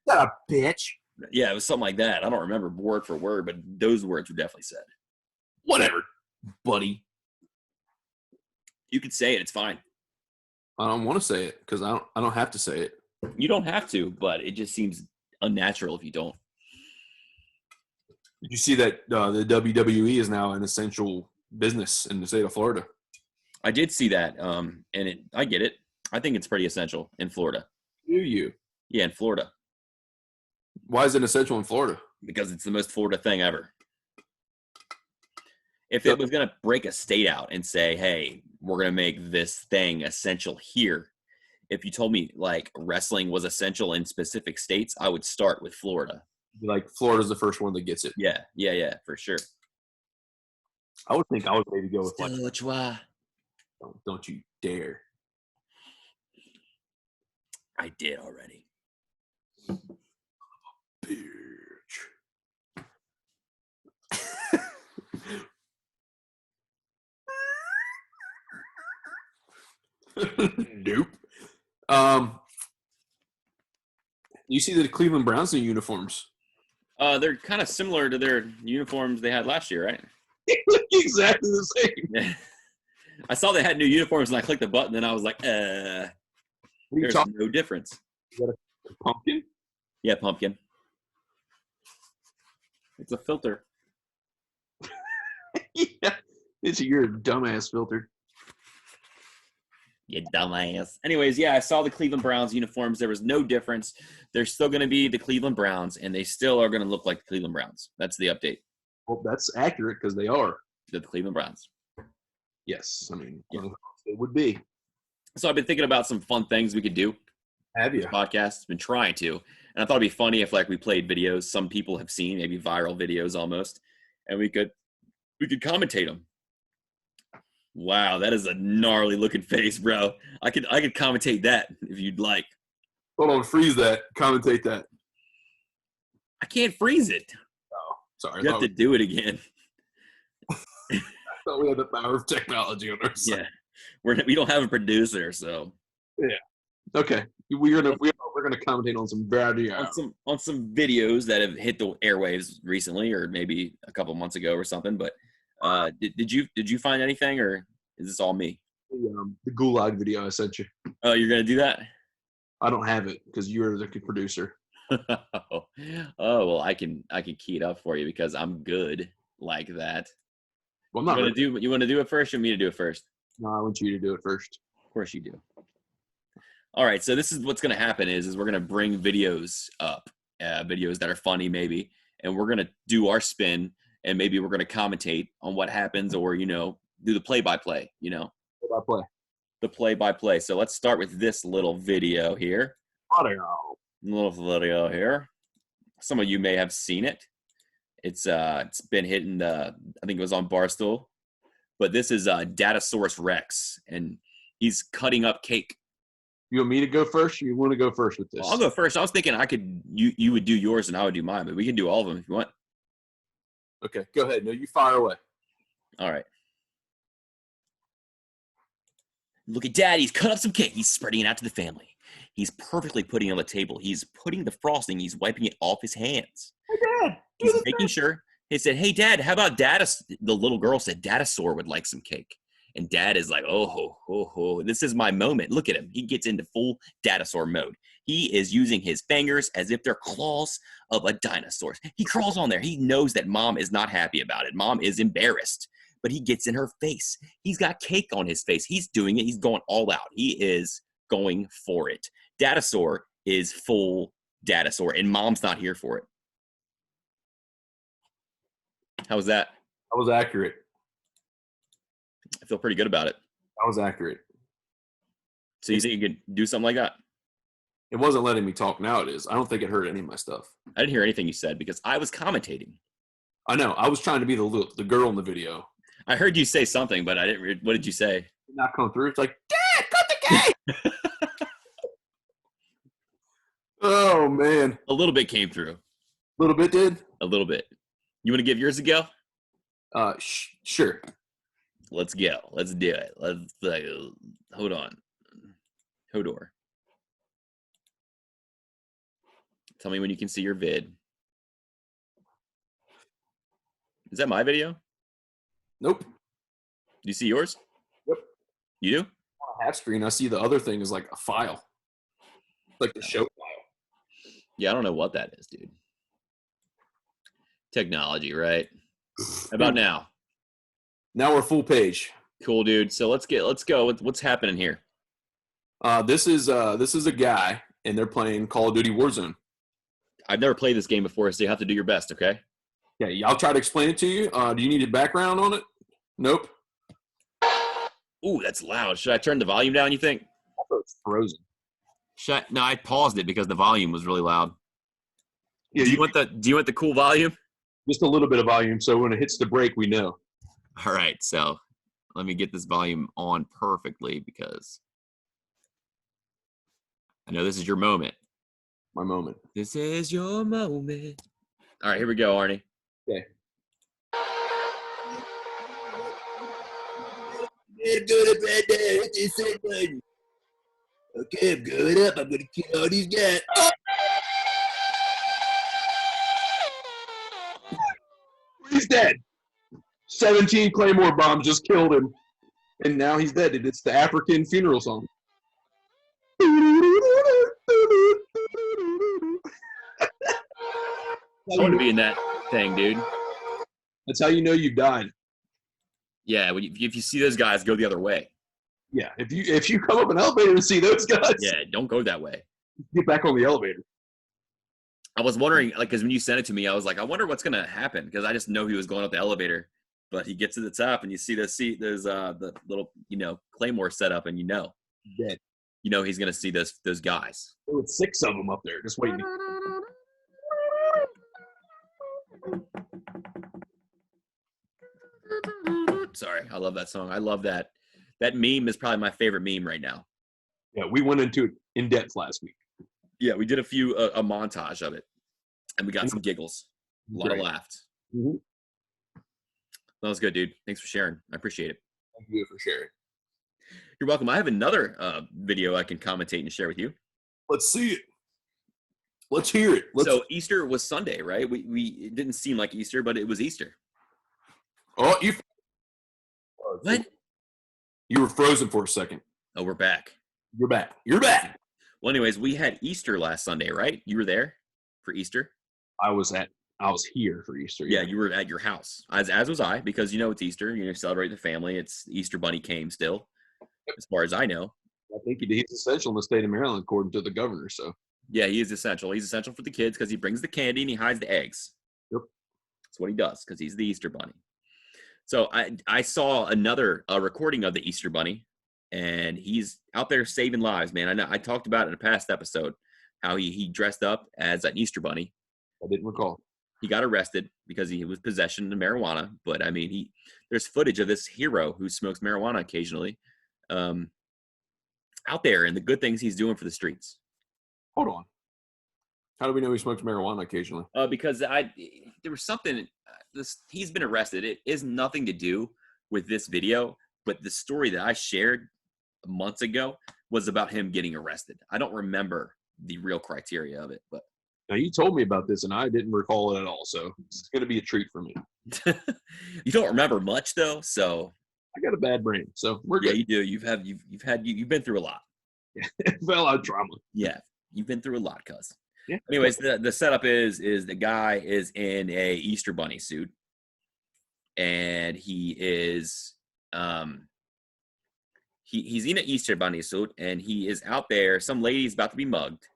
[SPEAKER 1] "Not a bitch."
[SPEAKER 3] Yeah, it was something like that. I don't remember word for word, but those words were definitely said.
[SPEAKER 1] Whatever, buddy.
[SPEAKER 3] You could say it. It's fine.
[SPEAKER 1] I don't want to say it because I don't have to say it.
[SPEAKER 3] You don't have to, but it just seems unnatural if you don't.
[SPEAKER 1] Did you see that the WWE is now an essential business in the state of Florida?
[SPEAKER 3] I did see that, and I get it. I think it's pretty essential in Florida.
[SPEAKER 1] Do you?
[SPEAKER 3] Yeah, in Florida.
[SPEAKER 1] Why is it essential in Florida?
[SPEAKER 3] Because it's the most Florida thing ever. If it was going to break a state out and say, hey, we're going to make this thing essential here, if you told me, like, wrestling was essential in specific states, I would start with Florida.
[SPEAKER 1] Like, Florida's the first one that gets it.
[SPEAKER 3] Yeah, for sure.
[SPEAKER 1] I would think I would maybe go with
[SPEAKER 3] like...
[SPEAKER 1] Don't you dare.
[SPEAKER 3] I did already.
[SPEAKER 1] Bitch. Nope. You see the Cleveland Browns new uniforms?
[SPEAKER 3] They're kind of similar to their uniforms they had last year, right?
[SPEAKER 1] They look exactly the same.
[SPEAKER 3] Yeah. I saw they had new uniforms and I clicked the button and I was like, there's no difference.
[SPEAKER 1] You got a pumpkin?
[SPEAKER 3] Yeah, pumpkin. It's a filter.
[SPEAKER 1] Yeah, it's your dumbass filter.
[SPEAKER 3] You dumbass. Anyways, yeah, I saw the Cleveland Browns uniforms. There was no difference. They're still going to be the Cleveland Browns, and they still are going to look like the Cleveland Browns. That's the update.
[SPEAKER 1] Well, that's accurate because they are.
[SPEAKER 3] They're the Cleveland Browns.
[SPEAKER 1] Yes, I mean,
[SPEAKER 3] Yeah.
[SPEAKER 1] it would be.
[SPEAKER 3] So I've been thinking about some fun things we could do.
[SPEAKER 1] Have you?
[SPEAKER 3] This podcast. Been trying to, and I thought it'd be funny if like we played videos some people have seen, maybe viral videos almost, and we could commentate them. Wow, that is a gnarly looking face, bro. I could commentate that if you'd like.
[SPEAKER 1] Hold on, freeze that. Commentate that.
[SPEAKER 3] I can't freeze it.
[SPEAKER 1] Oh, sorry.
[SPEAKER 3] You have to do it again.
[SPEAKER 1] I thought we had the power of technology on our side.
[SPEAKER 3] Yeah, we don't have a producer, so
[SPEAKER 1] Yeah. Okay, we're gonna commentate on some video.
[SPEAKER 3] on some videos that have hit the airwaves recently, or maybe a couple months ago or something. But did you find anything, or is this all me?
[SPEAKER 1] The Gulag video I sent you.
[SPEAKER 3] Oh, you're gonna do that?
[SPEAKER 1] I don't have it because you're the producer.
[SPEAKER 3] Oh well, I can key it up for you because I'm good like that.
[SPEAKER 1] Well, I'm not.
[SPEAKER 3] You want to do it first, or me to do it first?
[SPEAKER 1] No, I want you to do it first.
[SPEAKER 3] Of course you do. All right, so this is what's going to happen is we're going to bring videos up, videos that are funny maybe, and we're going to do our spin, and maybe we're going to commentate on what happens, or do the play-by-play.
[SPEAKER 1] Play-by-play.
[SPEAKER 3] The play-by-play. So let's start with this little video here. Little video here. Some of you may have seen it. It's been hitting I think it was on Barstool, but this is Datasaurus Rex, and he's cutting up cake.
[SPEAKER 1] You want me to go first, or you want to go first with this?
[SPEAKER 3] Well, I'll go first. I was thinking you would do yours and I would do mine, but we can do all of them if you want.
[SPEAKER 1] Okay, go ahead. No, you fire away.
[SPEAKER 3] All right. Look at Dad. He's cut up some cake. He's spreading it out to the family. He's perfectly putting it on the table. He's putting the frosting. He's wiping it off his hands.
[SPEAKER 1] Hey, Dad.
[SPEAKER 3] He's making sure. He said, "Hey, Dad, how about the little girl said Datasaur would like some cake." And Dad is like, oh, this is my moment. Look at him. He gets into full dinosaur mode. He is using his fingers as if they're claws of a dinosaur. He crawls on there. He knows that Mom is not happy about it. Mom is embarrassed, but he gets in her face. He's got cake on his face. He's doing it. He's going all out. He is going for it. Datasaur is full Datasaur, and Mom's not here for it. How was that?
[SPEAKER 1] That was accurate.
[SPEAKER 3] I feel pretty good about it.
[SPEAKER 1] That was accurate.
[SPEAKER 3] So you think you could do something like that?
[SPEAKER 1] It wasn't letting me talk. Now it is. I don't think it hurt any of my stuff.
[SPEAKER 3] I didn't hear anything you said because I was commentating.
[SPEAKER 1] I know. I was trying to be the girl in the video.
[SPEAKER 3] I heard you say something, but I didn't. What did you say?
[SPEAKER 1] Did not come through. It's like, Dad, cut the cake. Oh man.
[SPEAKER 3] A little bit came through.
[SPEAKER 1] A little bit did.
[SPEAKER 3] A little bit. You want to give yours a go?
[SPEAKER 1] Sure.
[SPEAKER 3] Let's go. Let's do it. Hold on. Hodor. Tell me when you can see your vid. Is that my video?
[SPEAKER 1] Nope.
[SPEAKER 3] Do you see yours?
[SPEAKER 1] Yep.
[SPEAKER 3] You do?
[SPEAKER 1] On a half screen, I see the other thing is like a file. Like the show file.
[SPEAKER 3] Yeah, I don't know what that is, dude. Technology, right? How about now?
[SPEAKER 1] Now we're full page.
[SPEAKER 3] Cool, dude. So let's go. What's happening here?
[SPEAKER 1] This is a guy, and they're playing Call of Duty Warzone.
[SPEAKER 3] I've never played this game before, so you have to do your best, okay?
[SPEAKER 1] Yeah, I'll try to explain it to you. Do you need a background on it? Nope.
[SPEAKER 3] Ooh, that's loud. Should I turn the volume down, you think?
[SPEAKER 1] I thought it's frozen.
[SPEAKER 3] No, I paused it because the volume was really loud.
[SPEAKER 1] Yeah,
[SPEAKER 3] do you want the cool volume?
[SPEAKER 1] Just a little bit of volume, so when it hits the break, we know.
[SPEAKER 3] All right, so let me get this volume on perfectly because I know this is your moment.
[SPEAKER 1] My moment.
[SPEAKER 3] This is your moment. All right, here we go, Arnie.
[SPEAKER 1] Okay.
[SPEAKER 4] Go to bed there. Hit this same button. Okay, I'm going up. I'm going to kill all these guys. Oh!
[SPEAKER 1] He's dead. 17 Claymore bombs just killed him. And now he's dead. It's the African funeral song.
[SPEAKER 3] I want to be in that. thing, dude.
[SPEAKER 1] That's how you know you've died.
[SPEAKER 3] Yeah, if you see those guys, go the other way.
[SPEAKER 1] Yeah, if you come up an elevator and see those guys,
[SPEAKER 3] Yeah, don't go that way.
[SPEAKER 1] get back on the elevator.
[SPEAKER 3] I was wondering, like, because when you sent it to me, I was like, I wonder what's gonna happen, because I just know he was going up the elevator, but he gets to the top and you see there's the little claymore set up, and
[SPEAKER 1] Dead.
[SPEAKER 3] He's gonna see those guys.
[SPEAKER 1] There were 6 of them up there just waiting.
[SPEAKER 3] Sorry, I love that song. I love that. That meme is probably my favorite meme right now.
[SPEAKER 1] Yeah, we went into it in depth last week.
[SPEAKER 3] Yeah, we did a montage of it, and we got some giggles, a lot of laughs.
[SPEAKER 1] Mm-hmm.
[SPEAKER 3] That was good, dude. Thanks for sharing. I appreciate it.
[SPEAKER 1] Thank you for sharing.
[SPEAKER 3] You're welcome. I have another video I can commentate and share with you.
[SPEAKER 1] Let's see it. Let's hear it.
[SPEAKER 3] So Easter was Sunday, right? It didn't seem like Easter, but it was Easter.
[SPEAKER 1] Oh,
[SPEAKER 3] What?
[SPEAKER 1] You were frozen for a second.
[SPEAKER 3] Oh, we're back.
[SPEAKER 1] You're back. You're back.
[SPEAKER 3] Well, anyways, we had Easter last Sunday, right? You were there for Easter?
[SPEAKER 1] I was here for Easter.
[SPEAKER 3] Yeah, you were at your house, as was I, because it's Easter. Celebrate the family. It's Easter Bunny came still, as far as I know.
[SPEAKER 1] I think he's essential in the state of Maryland, according to the governor. So
[SPEAKER 3] yeah, he is essential. He's essential for the kids because he brings the candy and he hides the eggs.
[SPEAKER 1] Yep,
[SPEAKER 3] that's what he does because he's the Easter Bunny. So I saw another recording of the Easter Bunny, and he's out there saving lives, man. I know I talked about it in a past episode how he dressed up as an Easter Bunny.
[SPEAKER 1] I didn't recall.
[SPEAKER 3] He got arrested because he was possession of marijuana. But I mean, there's footage of this hero who smokes marijuana occasionally out there, and the good things he's doing for the streets.
[SPEAKER 1] Hold on. How do we know he smokes marijuana occasionally?
[SPEAKER 3] Because there was something. He's been arrested. It has nothing to do with this video, but the story that I shared months ago was about him getting arrested. I don't remember the real criteria of it, but
[SPEAKER 1] now you told me about this and I didn't recall it at all. So it's going to be a treat for me.
[SPEAKER 3] You don't remember much though, so
[SPEAKER 1] I got a bad brain, so we're good.
[SPEAKER 3] Yeah, you do. You've been through a lot.
[SPEAKER 1] Yeah, felt a lot of trauma.
[SPEAKER 3] Yeah, you've been through a lot, cuz.
[SPEAKER 1] Yeah.
[SPEAKER 3] Anyways, the setup is the guy is in a Easter Bunny suit, and he is he's in an Easter Bunny suit, and he is out there. Some lady's about to be mugged.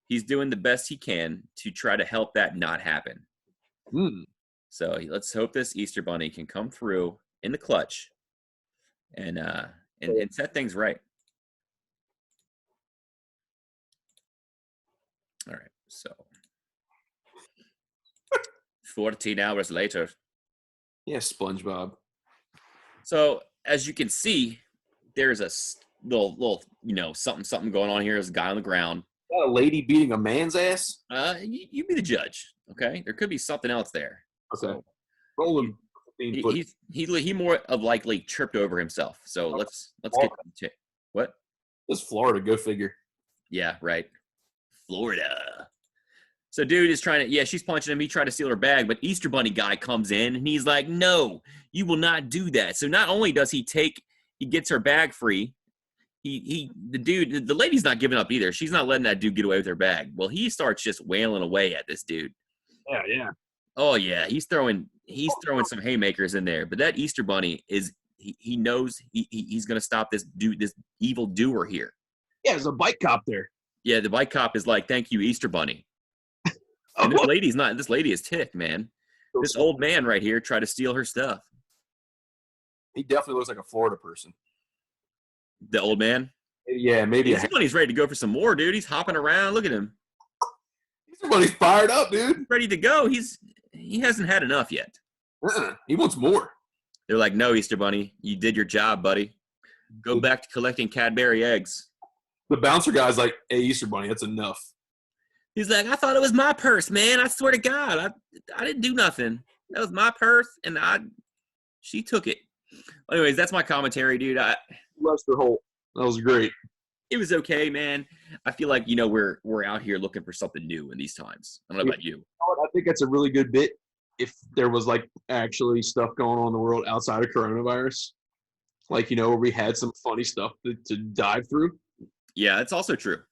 [SPEAKER 3] He's doing the best he can to try to help that not happen. So let's hope this Easter Bunny can come through in the clutch and set things right. All right, so 14 hours later.
[SPEAKER 1] Yeah, SpongeBob. So
[SPEAKER 3] as you can see, there's a little something going on here. There's a guy on the ground.
[SPEAKER 1] Got a lady beating a man's ass?
[SPEAKER 3] You be the judge, okay? There could be something else there.
[SPEAKER 1] Okay.
[SPEAKER 3] So,
[SPEAKER 1] roll him.
[SPEAKER 3] He more of likely tripped over himself. So let's get what?
[SPEAKER 1] This Florida, go figure.
[SPEAKER 3] Yeah, right. Florida. So dude is trying to, she's punching him. He tried to steal her bag, but Easter Bunny guy comes in and he's like, no, you will not do that. So not only does he gets her bag free. The lady's not giving up either. She's not letting that dude get away with her bag. Well, he starts just wailing away at this dude.
[SPEAKER 1] Yeah.
[SPEAKER 3] Oh yeah, he's throwing some haymakers in there. But that Easter Bunny he knows he's gonna stop this evil doer here.
[SPEAKER 1] Yeah, there's a bike cop there.
[SPEAKER 3] Yeah, the bike cop is like, thank you, Easter Bunny. And this lady is ticked, man. This old man right here tried to steal her stuff.
[SPEAKER 1] He definitely looks like a Florida person.
[SPEAKER 3] The old man?
[SPEAKER 1] Yeah, maybe.
[SPEAKER 3] Easter Bunny's ready to go for some more, dude. He's hopping around. Look at him.
[SPEAKER 1] Easter Bunny's fired up, dude.
[SPEAKER 3] He's ready to go. He hasn't had enough yet.
[SPEAKER 1] He wants more.
[SPEAKER 3] They're like, no, Easter Bunny, you did your job, buddy. Go back to collecting Cadbury eggs.
[SPEAKER 1] The bouncer guy's like, hey, Easter Bunny, that's enough.
[SPEAKER 3] He's like, I thought it was my purse, man. I swear to God, I didn't do nothing. That was my purse, and she took it. Anyways, that's my commentary, dude.
[SPEAKER 1] Lester Holt. That was great.
[SPEAKER 3] It was okay, man. I feel like, we're out here looking for something new in these times. I don't know about you.
[SPEAKER 1] I think that's a really good bit if there was, actually stuff going on in the world outside of coronavirus. Where we had some funny stuff to dive through.
[SPEAKER 3] Yeah, it's also true.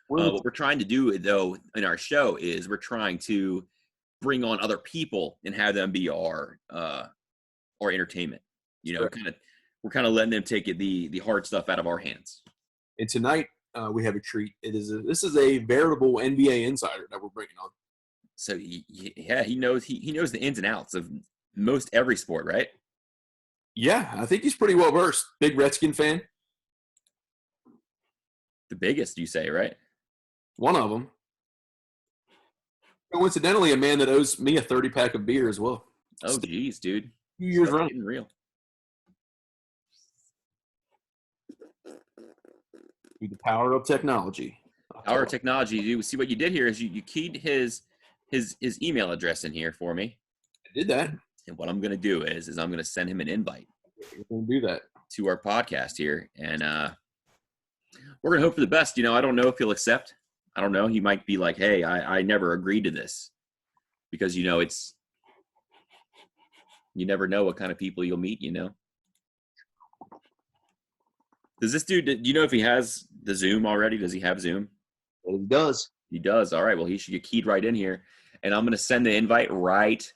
[SPEAKER 3] What we're trying to do, though, in our show is we're trying to bring on other people and have them be our entertainment. You know, we're kind of letting them take the hard stuff out of our hands.
[SPEAKER 1] And tonight we have a treat. This is a veritable NBA insider that we're bringing on.
[SPEAKER 3] So he knows he knows the ins and outs of most every sport, right?
[SPEAKER 1] Yeah, I think he's pretty well versed. Big Redskin fan.
[SPEAKER 3] The biggest, you say, right?
[SPEAKER 1] One of them. Coincidentally, a man that owes me a 30-pack of beer as well.
[SPEAKER 3] Oh, geez, dude.
[SPEAKER 1] 2 years running.
[SPEAKER 3] Getting real.
[SPEAKER 1] Through the power of technology.
[SPEAKER 3] Power of technology. You see what you did here is you keyed his email address in here for me.
[SPEAKER 1] I did that.
[SPEAKER 3] And what I'm going to do is I'm going to send him an invite.
[SPEAKER 1] We're going to do that.
[SPEAKER 3] To our podcast here. And we're going to hope for the best. You know, I don't know if he'll accept. I don't know. He might be like, hey, I never agreed to this. Because, you know, you never know what kind of people you'll meet, you know. Does this dude, do you know if he has the Zoom already? Does he have Zoom?
[SPEAKER 1] Well, he does.
[SPEAKER 3] He does. All right. Well, he should get keyed right in here. And I'm going to send the invite right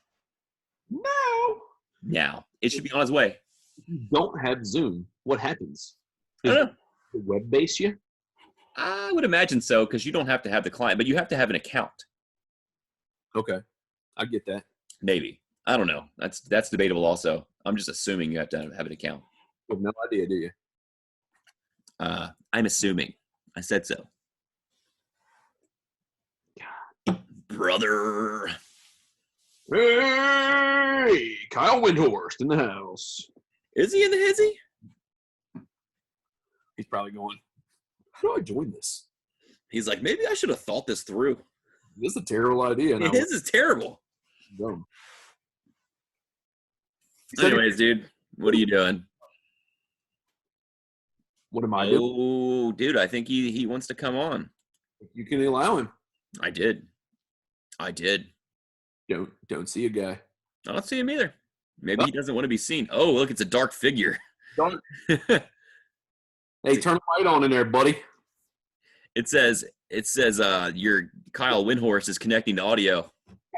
[SPEAKER 3] now. It should be on his way.
[SPEAKER 1] If you don't have Zoom, what happens?
[SPEAKER 3] I don't know.
[SPEAKER 1] The web base you?
[SPEAKER 3] I would imagine so, because you don't have to have the client, but you have to have an account.
[SPEAKER 1] Okay. I get that.
[SPEAKER 3] Maybe. I don't know. That's debatable also. I'm just assuming you have to have an account.
[SPEAKER 1] You have no idea, do you?
[SPEAKER 3] I'm assuming. I said so. Brother.
[SPEAKER 1] Hey, Kyle Windhorst in the house.
[SPEAKER 3] Is he in the hizzy?
[SPEAKER 1] He's probably going, how do I join this?
[SPEAKER 3] He's like, maybe I should have thought this through.
[SPEAKER 1] This is a terrible idea.
[SPEAKER 3] His is terrible.
[SPEAKER 1] Dumb.
[SPEAKER 3] Anyways, dude, what are you doing?
[SPEAKER 1] What am I doing?
[SPEAKER 3] Oh, dude, I think he wants to come on.
[SPEAKER 1] You can allow him.
[SPEAKER 3] I did.
[SPEAKER 1] Don't see a guy.
[SPEAKER 3] I don't see him either. Maybe he doesn't want to be seen. Oh, look, it's a dark figure.
[SPEAKER 1] Don't. Hey, turn the light on in there, buddy.
[SPEAKER 3] It says your Kyle Windhorst is connecting to audio.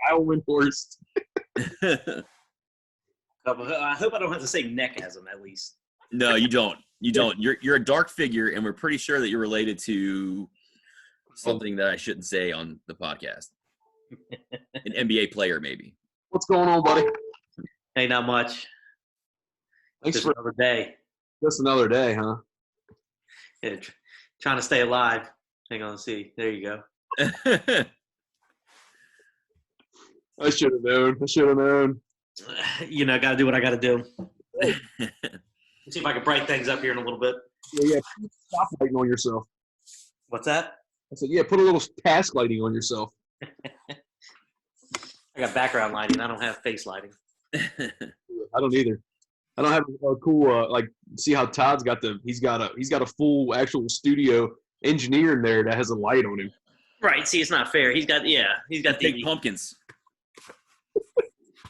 [SPEAKER 1] Kyle Windhorst.
[SPEAKER 5] I hope I don't have to say neckasm at least.
[SPEAKER 3] No, you don't. You don't. You're a dark figure, and we're pretty sure that you're related to something that I shouldn't say on the podcast. An NBA player, maybe.
[SPEAKER 1] What's going on, buddy?
[SPEAKER 5] Hey, not much.
[SPEAKER 1] Thanks
[SPEAKER 5] Just
[SPEAKER 1] for
[SPEAKER 5] another day.
[SPEAKER 1] just another day, huh?
[SPEAKER 5] Yeah, trying to stay alive. Hang on, see. There you go.
[SPEAKER 1] I should have known.
[SPEAKER 5] You know, got to do what I got to do. See if I can brighten things up here in a little bit.
[SPEAKER 1] Yeah. Stop lighting on yourself.
[SPEAKER 5] What's that?
[SPEAKER 1] I said, yeah, put a little task lighting on yourself.
[SPEAKER 5] I got background lighting. I don't have face lighting.
[SPEAKER 1] I don't either. I don't have a cool like. See how Todd's got he's got a full actual studio engineer in there that has a light on him.
[SPEAKER 5] Right. See, it's not fair. He's got
[SPEAKER 3] fake pumpkins.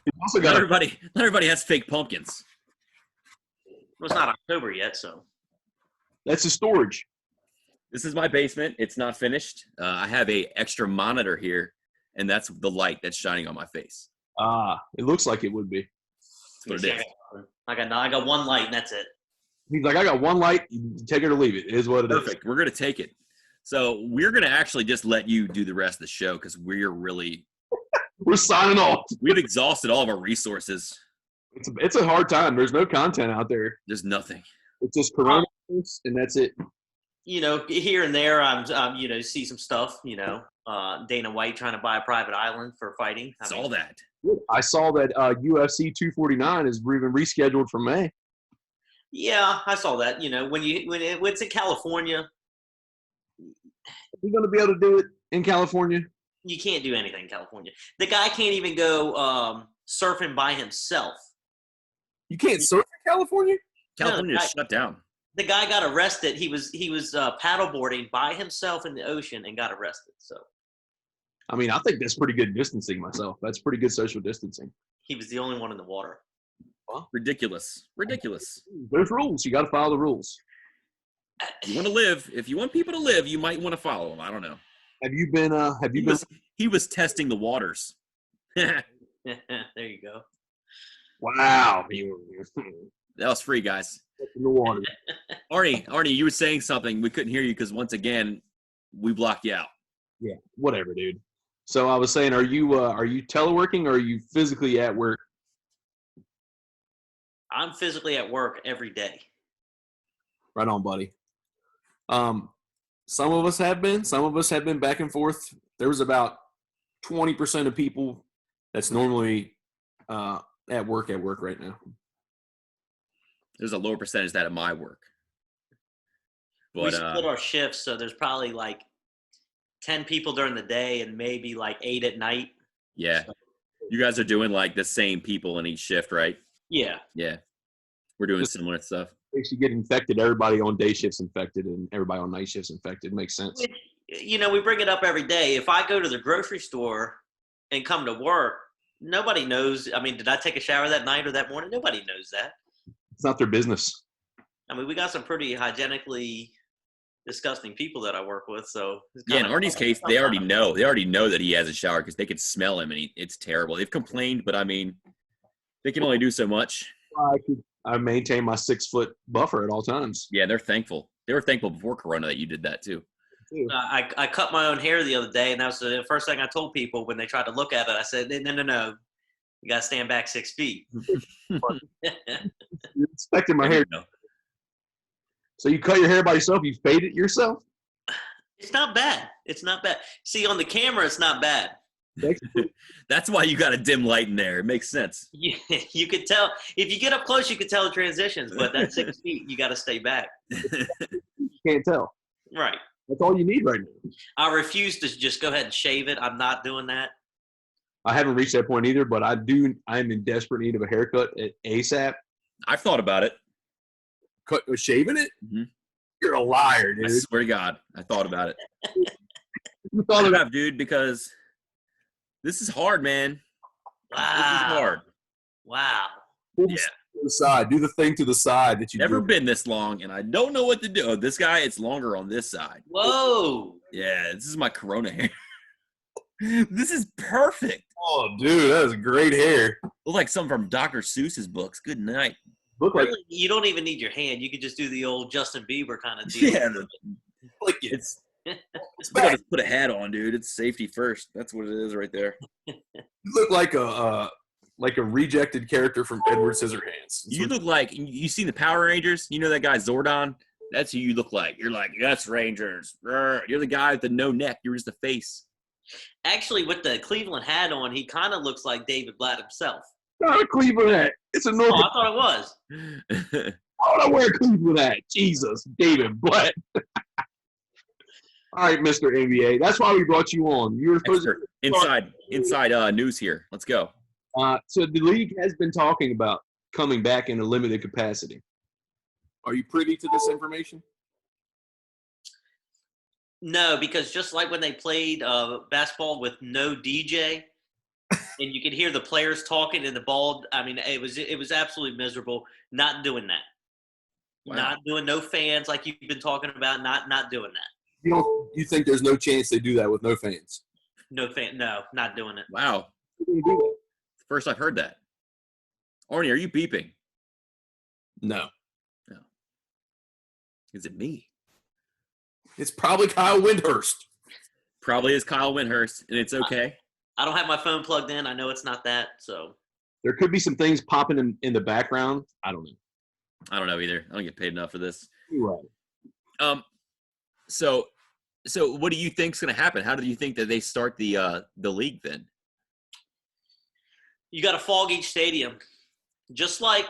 [SPEAKER 1] He's also
[SPEAKER 3] Not
[SPEAKER 1] got
[SPEAKER 3] everybody has fake pumpkins.
[SPEAKER 5] Well, it's not October yet, so.
[SPEAKER 1] that's his storage.
[SPEAKER 3] This is my basement. It's not finished. I have a extra monitor here, and that's the light that's shining on my face.
[SPEAKER 1] It looks like it would be.
[SPEAKER 3] That's what it is.
[SPEAKER 5] I got one light, and that's it.
[SPEAKER 1] He's like, I got one light. You take it or leave it. It is what it is.
[SPEAKER 3] Perfect. We're going to take it. So we're going to actually just let you do the rest of the show because we're
[SPEAKER 1] signing off.
[SPEAKER 3] We've exhausted all of our resources.
[SPEAKER 1] It's a hard time. There's no content out there.
[SPEAKER 3] There's nothing.
[SPEAKER 1] It's just coronavirus, and that's it.
[SPEAKER 5] You know, here and there, I'm you know, see some stuff. You know, Dana White trying to buy a private island for fighting.
[SPEAKER 3] All that.
[SPEAKER 1] I saw that UFC 249 is even rescheduled for May.
[SPEAKER 5] Yeah, I saw that. You know, when it's in California,
[SPEAKER 1] Are we going to be able to do it in California?
[SPEAKER 5] you can't do anything in California. The guy can't even go surfing by himself.
[SPEAKER 1] You can't surf in California?
[SPEAKER 3] California is shut down.
[SPEAKER 5] The guy got arrested. He was paddleboarding by himself in the ocean and got arrested. So.
[SPEAKER 1] I mean, I think that's pretty good distancing myself. That's pretty good social distancing.
[SPEAKER 5] He was the only one in the water.
[SPEAKER 1] Well,
[SPEAKER 3] Ridiculous.
[SPEAKER 1] there's rules. You got to follow the rules.
[SPEAKER 3] You want to live. If you want people to live, you might want to follow them. I don't know.
[SPEAKER 1] Have you been?
[SPEAKER 3] He was testing the waters.
[SPEAKER 5] There you go.
[SPEAKER 1] Wow.
[SPEAKER 3] That was free, guys.
[SPEAKER 1] In the water.
[SPEAKER 3] Arnie, you were saying something. We couldn't hear you because once again, we blocked you out.
[SPEAKER 1] Yeah, whatever, dude. So I was saying, are you teleworking or are you physically at work?
[SPEAKER 5] I'm physically at work every day.
[SPEAKER 1] Right on, buddy. Some of us have been. Some of us have been back and forth. There was about 20% of people that's normally at work right now.
[SPEAKER 3] There's a lower percentage that at my work. But
[SPEAKER 5] We split our shifts, so there's probably like 10 people during the day and maybe like 8 at night.
[SPEAKER 3] yeah,
[SPEAKER 5] So,
[SPEAKER 3] you guys are doing like the same people in each shift, right?
[SPEAKER 5] yeah.
[SPEAKER 3] Yeah, we're doing similar stuff.
[SPEAKER 1] If you get infected, everybody on day shifts infected and everybody on night shifts infected. Makes sense.
[SPEAKER 5] You know, we bring it up every day. If I go to the grocery store and come to work, nobody knows. I mean, did I take a shower that night or that morning? Nobody knows that.
[SPEAKER 1] It's not their business.
[SPEAKER 5] I mean, we got some pretty hygienically disgusting people that I work with. So
[SPEAKER 3] Yeah, in Arnie's case, they already know. They already know that he has a shower because they can smell him, and it's terrible. They've complained, but I mean, they can only do so much.
[SPEAKER 1] I maintain my 6-foot buffer at all times.
[SPEAKER 3] Yeah, they're thankful. They were thankful before Corona that you did that too.
[SPEAKER 5] I cut my own hair the other day, and that was the first thing I told people when they tried to look at it. I said, no. You got to stand back 6 feet.
[SPEAKER 1] You're expecting my hair.
[SPEAKER 3] No.
[SPEAKER 1] So you cut your hair by yourself? You fade it yourself?
[SPEAKER 5] It's not bad. It's not bad. See, on the camera, it's not bad.
[SPEAKER 3] That's why you got a dim light in there. It makes sense.
[SPEAKER 5] You could tell. If you get up close, you could tell the transitions, but that 6 feet, you got to stay back.
[SPEAKER 1] You can't tell.
[SPEAKER 5] Right.
[SPEAKER 1] That's all you need right now.
[SPEAKER 5] I refuse to just go ahead and shave it. I'm not doing that.
[SPEAKER 1] I haven't reached that point either, but I'm in desperate need of a haircut at ASAP.
[SPEAKER 3] I've thought about it.
[SPEAKER 1] Shaving it?
[SPEAKER 3] Mm-hmm.
[SPEAKER 1] You're a liar, dude.
[SPEAKER 3] I swear to God, I thought about it.
[SPEAKER 1] You thought
[SPEAKER 3] I
[SPEAKER 1] about
[SPEAKER 3] have, dude, because this is hard, man.
[SPEAKER 5] Wow.
[SPEAKER 3] This is hard.
[SPEAKER 5] Wow.
[SPEAKER 1] pull
[SPEAKER 3] Yeah.
[SPEAKER 1] to the side. Do the thing to the side that you
[SPEAKER 3] Never
[SPEAKER 1] do.
[SPEAKER 3] been this long, and I don't know what to do. Oh, this guy, it's longer on this side.
[SPEAKER 5] Whoa.
[SPEAKER 3] Yeah, this is my Corona hair. This is perfect.
[SPEAKER 1] Oh, dude, that is great hair.
[SPEAKER 3] Look like something from Dr. Seuss's books. Good night.
[SPEAKER 1] Look like
[SPEAKER 5] Really, you don't even need your hand. You could just do the old Justin Bieber kind of deal.
[SPEAKER 3] Yeah,
[SPEAKER 1] flick it.
[SPEAKER 3] it's
[SPEAKER 1] It's
[SPEAKER 3] you gotta
[SPEAKER 1] back.
[SPEAKER 3] just put a hat on, dude. It's safety first. That's what it is right there.
[SPEAKER 1] You look like a rejected character from Edward Scissorhands.
[SPEAKER 3] You look like you seen the Power Rangers. You know that guy Zordon. That's who you look like. You're like, yes, Rangers. You're the guy with the no neck. You're just the face.
[SPEAKER 5] Actually, with the Cleveland hat on, he kind of looks like David Blatt himself.
[SPEAKER 1] not a Cleveland hat. It's a North.
[SPEAKER 5] Oh, I thought it was.
[SPEAKER 1] Why would I wear a Cleveland hat? Jesus, David Blatt. All right, Mr. NBA. That's why we brought you on. You were supposed to.
[SPEAKER 3] inside news here. Let's go.
[SPEAKER 1] So the league has been talking about coming back in a limited capacity. Are you privy to this information?
[SPEAKER 5] No, because just like when they played basketball with no DJ, and you could hear the players talking and the ball. I mean, it was absolutely miserable. Not doing that.
[SPEAKER 3] Wow.
[SPEAKER 5] Not doing no fans like you've been talking about. Not doing that.
[SPEAKER 1] You think there's no chance they do that with no fans?
[SPEAKER 5] No fan. No, not doing it.
[SPEAKER 3] Wow.
[SPEAKER 1] They're gonna do that.
[SPEAKER 3] First I've heard that. Arnie, are you beeping?
[SPEAKER 1] No.
[SPEAKER 3] Is it me?
[SPEAKER 1] It's probably Kyle Windhurst.
[SPEAKER 3] Probably is Kyle Windhurst, and it's okay.
[SPEAKER 5] I don't have my phone plugged in. I know it's not that. So
[SPEAKER 1] There could be some things popping in the background. I don't know.
[SPEAKER 3] I don't know either. I don't get paid enough for this.
[SPEAKER 1] You're right.
[SPEAKER 3] So what do you think's going to happen? How do you think that they start the league then?
[SPEAKER 5] you got to fog each stadium, just like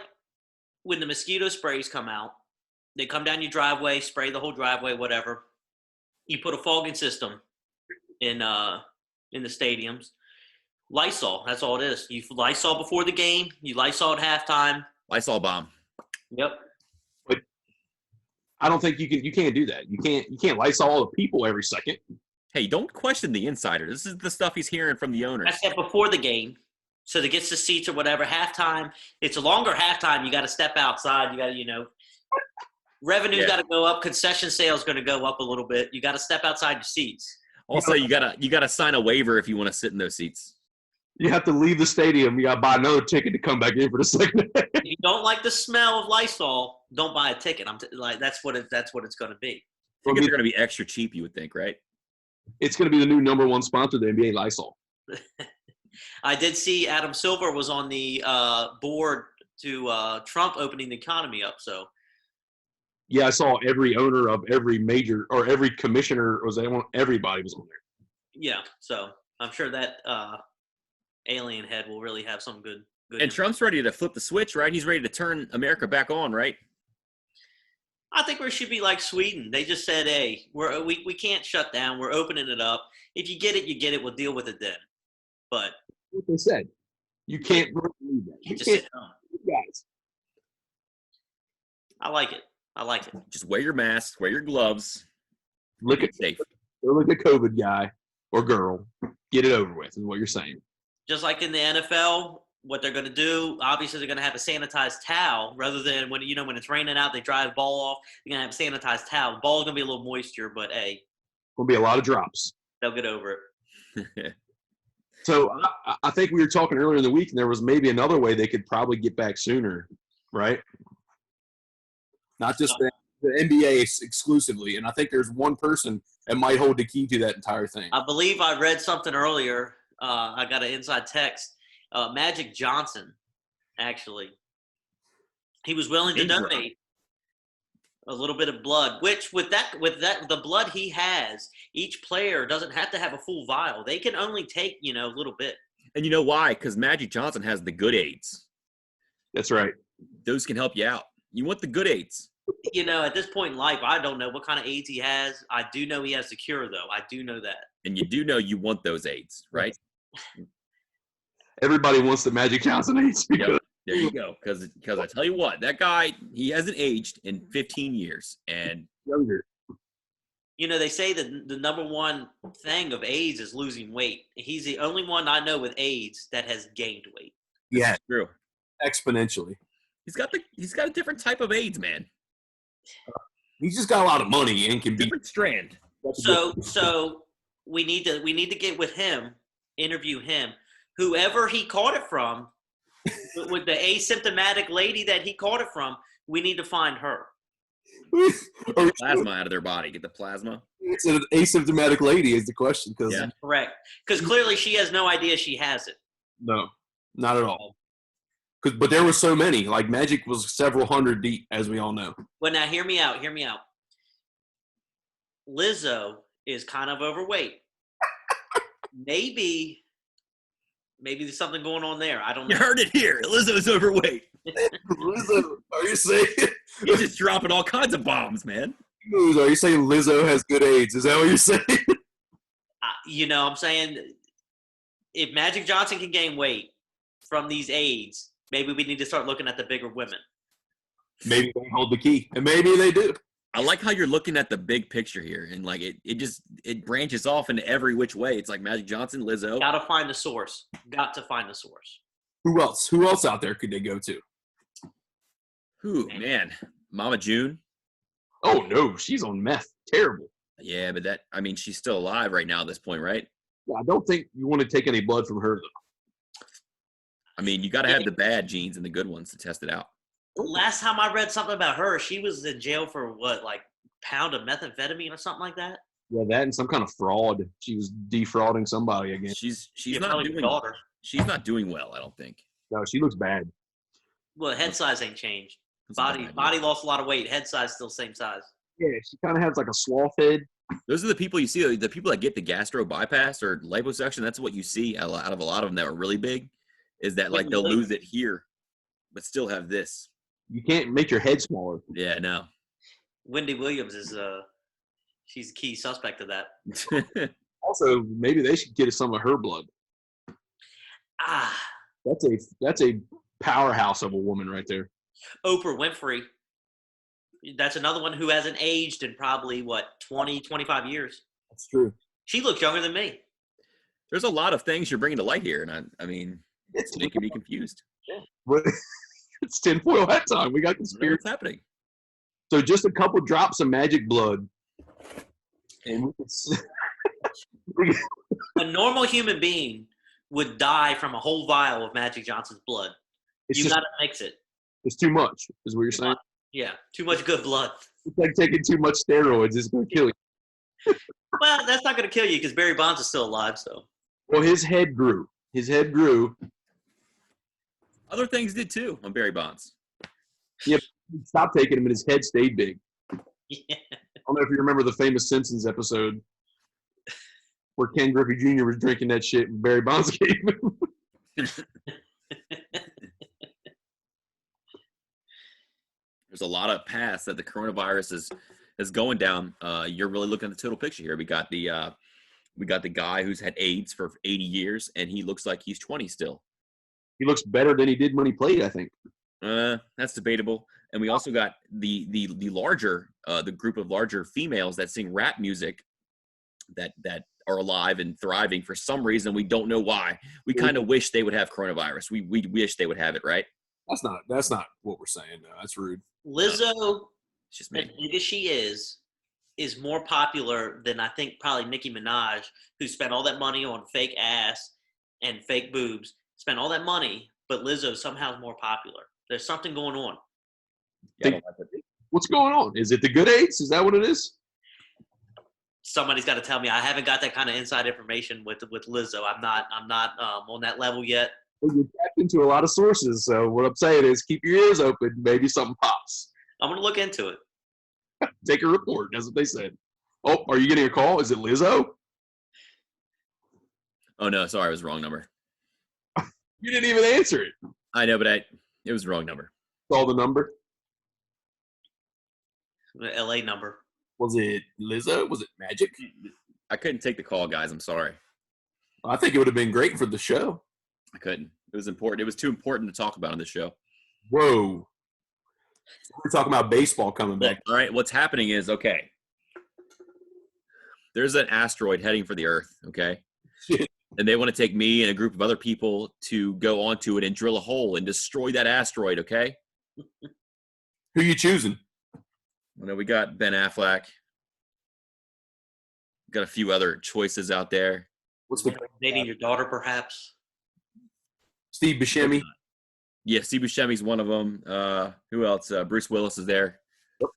[SPEAKER 5] when the mosquito sprays come out. They come down your driveway, spray the whole driveway, whatever. You put a fogging system in the stadiums. Lysol, that's all it is. You Lysol before the game. You Lysol at halftime.
[SPEAKER 3] Lysol bomb.
[SPEAKER 5] Yep.
[SPEAKER 1] But I don't think you can't do that. You can't Lysol all the people every second.
[SPEAKER 3] Hey, don't question the insider. This is the stuff he's hearing from the owners.
[SPEAKER 5] I said before the game, so that gets the seats or whatever. Halftime, it's a longer halftime. You got to step outside. You got to, revenue's got to go up. Concession sales going to go up a little bit. You got to step outside your seats.
[SPEAKER 3] Also, you gotta sign a waiver if you want to sit in those seats.
[SPEAKER 1] You have to leave the stadium. You got to buy another ticket to come back in for the second.
[SPEAKER 5] If you don't like the smell of Lysol, don't buy a ticket. Like that's what it's going to be.
[SPEAKER 3] Tickets are going to be extra cheap, you would think, right?
[SPEAKER 1] It's going to be the new #1 sponsor of the NBA, Lysol.
[SPEAKER 5] I did see Adam Silver was on the board to Trump opening the economy up. So
[SPEAKER 1] Yeah, I saw every owner of every major or every commissioner everybody was on there.
[SPEAKER 5] yeah, so I'm sure that alien head will really have some good.
[SPEAKER 3] And Trump's ready to flip the switch, right? He's ready to turn America back on, right?
[SPEAKER 5] I think we should be like Sweden. They just said, "Hey, we can't shut down. We're opening it up. If you get it, you get it. We'll deal with it then." But
[SPEAKER 1] What they said, you can't believe that. You
[SPEAKER 5] just
[SPEAKER 1] can't,
[SPEAKER 5] sit home.
[SPEAKER 1] guys.
[SPEAKER 5] I like it. I like it.
[SPEAKER 3] Just wear your mask, wear your gloves.
[SPEAKER 1] Look
[SPEAKER 3] Be
[SPEAKER 1] at
[SPEAKER 3] safe.
[SPEAKER 1] look at COVID guy or girl. Get it over with. Is what you're saying.
[SPEAKER 5] Just like in the NFL, what they're going to do, obviously they're going to have a sanitized towel rather than when it's raining out, they dry the ball off. You're going to have a sanitized towel. The ball's going to be a little moisture, but hey,
[SPEAKER 1] Gonna be a lot of drops.
[SPEAKER 5] they'll get over it.
[SPEAKER 1] So I think we were talking earlier in the week, and there was maybe another way they could probably get back sooner, right? Not just the NBA exclusively. And I think there's one person that might hold the key to that entire thing.
[SPEAKER 5] I believe I read something earlier. I got an inside text. Magic Johnson, actually, he was willing to donate a little bit of blood. Which with the blood he has, each player doesn't have to have a full vial. They can only take a little bit.
[SPEAKER 3] And you know why? Because Magic Johnson has the good AIDS.
[SPEAKER 1] That's right.
[SPEAKER 3] Those can help you out. You want the good AIDS.
[SPEAKER 5] At this point in life, I don't know what kind of AIDS he has. I do know he has the cure, though. I do know that.
[SPEAKER 3] And you do know you want those AIDS, right?
[SPEAKER 1] Everybody wants the Magic Johnson AIDS.
[SPEAKER 3] Yep. There you go. Because I tell you what, that guy, he hasn't aged in 15 years. And
[SPEAKER 1] Younger.
[SPEAKER 5] They say that the number one thing of AIDS is losing weight. He's the only one I know with AIDS that has gained weight.
[SPEAKER 1] Yeah,
[SPEAKER 3] true.
[SPEAKER 1] Exponentially.
[SPEAKER 3] He's got a different type of AIDS, man.
[SPEAKER 1] He's just got a lot of money and can be
[SPEAKER 3] Different strand.
[SPEAKER 5] So we need to get with him, interview him. Whoever he caught it from, with the asymptomatic lady that he caught it from, we need to find her.
[SPEAKER 3] Get the plasma out of their body. Get the plasma.
[SPEAKER 1] It's an asymptomatic lady is the question.
[SPEAKER 3] Yeah.
[SPEAKER 5] Correct. Because clearly she has no idea she has it.
[SPEAKER 1] No, not at all. But there were so many. Like Magic was several hundred deep, as we all know.
[SPEAKER 5] Well, now hear me out. Lizzo is kind of overweight. Maybe there's something going on there. I don't know.
[SPEAKER 3] You heard it here. Lizzo's overweight.
[SPEAKER 1] Lizzo, are you saying?
[SPEAKER 3] He's just dropping all kinds of bombs, man.
[SPEAKER 1] Are you saying Lizzo has good AIDS? Is that what you're saying?
[SPEAKER 5] I'm saying if Magic Johnson can gain weight from these AIDS, maybe we need to start looking at the bigger women.
[SPEAKER 1] Maybe they hold the key, and maybe they do.
[SPEAKER 3] I like how you're looking at the big picture here, and like it branches off into every which way. It's like Magic Johnson, Lizzo.
[SPEAKER 5] Got to find the source.
[SPEAKER 1] Who else? Who else out there could they go to?
[SPEAKER 3] Who, man? Mama June?
[SPEAKER 1] Oh, no. She's on meth. Terrible.
[SPEAKER 3] Yeah, but she's still alive right now at this point, right?
[SPEAKER 1] Yeah, I don't think you want to take any blood from her, though.
[SPEAKER 3] You got to have the bad genes and the good ones to test it out.
[SPEAKER 5] Last time I read something about her, she was in jail for what, like pound of methamphetamine or something like that?
[SPEAKER 1] Yeah, that and some kind of fraud. She was defrauding somebody again.
[SPEAKER 3] She's not doing well, I don't think.
[SPEAKER 1] No, she looks bad.
[SPEAKER 5] Well, head size ain't changed. Body lost a lot of weight. Head size still same size.
[SPEAKER 1] Yeah, she kind of has like a sloth head.
[SPEAKER 3] Those are the people you see. The people that get the gastro bypass or liposuction. That's what you see out of a lot of them that are really big. Is that like they'll lose it here, but still have this.
[SPEAKER 1] You can't make your head smaller.
[SPEAKER 3] Yeah, no.
[SPEAKER 5] Wendy Williams is she's a key suspect of that.
[SPEAKER 1] Also, maybe they should get some of her blood. That's a powerhouse of a woman right there.
[SPEAKER 5] Oprah Winfrey. That's another one who hasn't aged in probably 20, 25 years.
[SPEAKER 1] That's true.
[SPEAKER 5] She looks younger than me.
[SPEAKER 3] There's a lot of things you're bringing to light here, and it's making me confused.
[SPEAKER 1] But it's tinfoil hat time. We got conspiracy.
[SPEAKER 3] What's happening?
[SPEAKER 1] So just a couple drops of magic blood, and
[SPEAKER 5] a normal human being would die from a whole vial of Magic Johnson's blood.
[SPEAKER 1] It's
[SPEAKER 5] You
[SPEAKER 1] just
[SPEAKER 5] got to mix it.
[SPEAKER 1] it's too much, is what you're
[SPEAKER 5] Too
[SPEAKER 1] saying.
[SPEAKER 5] much. Yeah, too much good blood.
[SPEAKER 1] It's like taking too much steroids. It's going to kill you.
[SPEAKER 5] Well, that's not going to kill you because Barry Bonds is still alive. So
[SPEAKER 1] Well, his head grew. His head grew.
[SPEAKER 3] Other things did too on Barry Bonds.
[SPEAKER 1] He stopped taking him, and his head stayed big.
[SPEAKER 5] yeah.
[SPEAKER 1] I don't know if you remember the famous Simpsons episode where Ken Griffey Jr. was drinking that shit and Barry Bonds gave him.
[SPEAKER 3] There's a lot of paths that the coronavirus is going down. You're really looking at the total picture here. We got the guy who's had AIDS for 80 years, and he looks like he's 20 still.
[SPEAKER 1] He looks better than he did when he played, I think.
[SPEAKER 3] That's debatable. And we also got the larger the group of larger females that sing rap music that are alive and thriving for some reason. We don't know why. We kind of wish they would have coronavirus. We wish they would have it, right?
[SPEAKER 1] That's not what we're saying. No, that's rude.
[SPEAKER 5] Lizzo,
[SPEAKER 3] It's just
[SPEAKER 5] as
[SPEAKER 3] me.
[SPEAKER 5] big as she is more popular than I think probably Nicki Minaj, who spent all that money on fake ass and fake boobs. Spent all that money, but Lizzo somehow is more popular. There's something going on.
[SPEAKER 3] Yeah, I don't like it.
[SPEAKER 1] What's going on? Is it the good AIDS? Is that what it is?
[SPEAKER 5] Somebody's got to tell me. I haven't got that kind of inside information with Lizzo. I'm not on that level yet.
[SPEAKER 1] Well, you're tapped into a lot of sources. So what I'm saying is keep your ears open. Maybe something pops.
[SPEAKER 5] I'm gonna look into it.
[SPEAKER 1] Take a report. That's what they said. Oh, are you getting a call? Is it Lizzo?
[SPEAKER 3] Oh no, sorry, it was the wrong number.
[SPEAKER 1] You didn't even answer it.
[SPEAKER 3] I know, but it was the wrong number.
[SPEAKER 1] Call the number.
[SPEAKER 5] The LA number.
[SPEAKER 1] Was it Lizzo? Was it Magic?
[SPEAKER 3] I couldn't take the call, guys. I'm sorry.
[SPEAKER 1] I think it would have been great for the show.
[SPEAKER 3] I couldn't. It was important. It was too important to talk about on the show.
[SPEAKER 1] Whoa. We're talking about baseball coming
[SPEAKER 3] Look,
[SPEAKER 1] back.
[SPEAKER 3] all right, what's happening is, okay, there's an asteroid heading for the Earth, okay? And they want to take me and a group of other people to go onto it and drill a hole and destroy that asteroid, okay?
[SPEAKER 1] Who you choosing?
[SPEAKER 3] You know, we got Ben Affleck. Got a few other choices out there.
[SPEAKER 1] What's the
[SPEAKER 5] Dating your daughter, perhaps.
[SPEAKER 1] Steve Buscemi?
[SPEAKER 3] Yeah, Steve Buscemi's one of them. Who else? Bruce Willis is there.
[SPEAKER 1] Yep.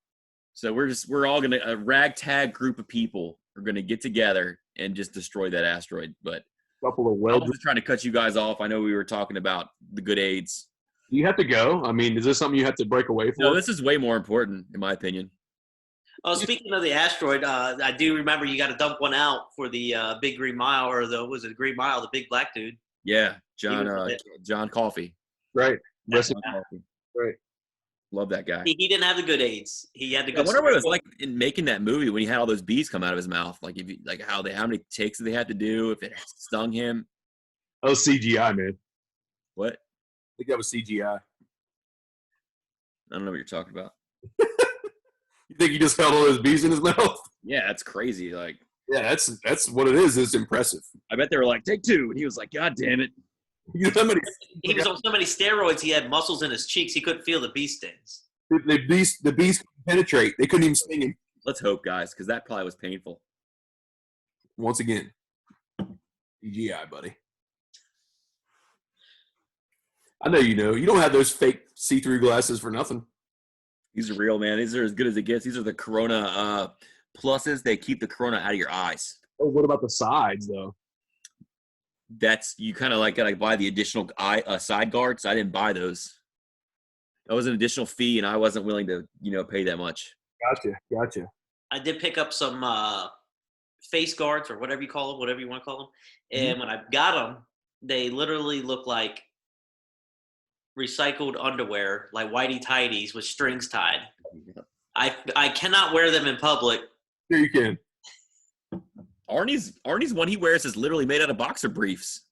[SPEAKER 3] So we're all gonna, a ragtag group of people are gonna get together and just destroy that asteroid. But
[SPEAKER 1] Couple of
[SPEAKER 3] I
[SPEAKER 1] well.
[SPEAKER 3] was just trying to cut you guys off. I know we were talking about the good AIDS.
[SPEAKER 1] Do you have to go? I mean, is this something you have to break away from?
[SPEAKER 3] No, this is way more important, in my opinion.
[SPEAKER 5] Oh, speaking of the asteroid, I do remember you got to dump one out for the Big Green Mile, or was it Green Mile, the big black dude?
[SPEAKER 3] Yeah, John Coffey.
[SPEAKER 1] Right. Rest
[SPEAKER 3] John Coffey.
[SPEAKER 1] Right.
[SPEAKER 3] Love that guy.
[SPEAKER 5] He didn't have the good AIDS. He had to go.
[SPEAKER 3] I wonder what it was like in making that movie when he had all those bees come out of his mouth. Like how many takes did they have to do? If it stung him?
[SPEAKER 1] Oh, CGI, man.
[SPEAKER 3] What?
[SPEAKER 1] I think that was CGI.
[SPEAKER 3] I don't know what you're talking about.
[SPEAKER 1] You think he just held all those bees in his mouth?
[SPEAKER 3] Yeah, that's crazy. Like,
[SPEAKER 1] Yeah, that's what it is. It's impressive.
[SPEAKER 3] I bet they were like, take two, and he was like, God damn it.
[SPEAKER 1] You know how many
[SPEAKER 5] He was on so many steroids, he had muscles in his cheeks. He couldn't feel the bee stings.
[SPEAKER 1] the bees couldn't penetrate. They couldn't even sting him.
[SPEAKER 3] Let's hope, guys, because that probably was painful.
[SPEAKER 1] Once again, CGI, buddy. I know you know. You don't have those fake see-through glasses for nothing.
[SPEAKER 3] These are real, man. These are as good as it gets. These are the Corona pluses. They keep the Corona out of your eyes.
[SPEAKER 1] Oh, what about the sides, though?
[SPEAKER 3] That's, you kind of like got to buy the additional side guards. I didn't buy those. That was an additional fee, and I wasn't willing to, pay that much.
[SPEAKER 1] Gotcha.
[SPEAKER 5] I did pick up some face guards or whatever you call them, whatever you want to call them. And when I got them, they literally look like recycled underwear, like whitey tighties with strings tied. I cannot wear them in public.
[SPEAKER 1] Here you can.
[SPEAKER 3] Arnie's one he wears is literally made out of boxer briefs.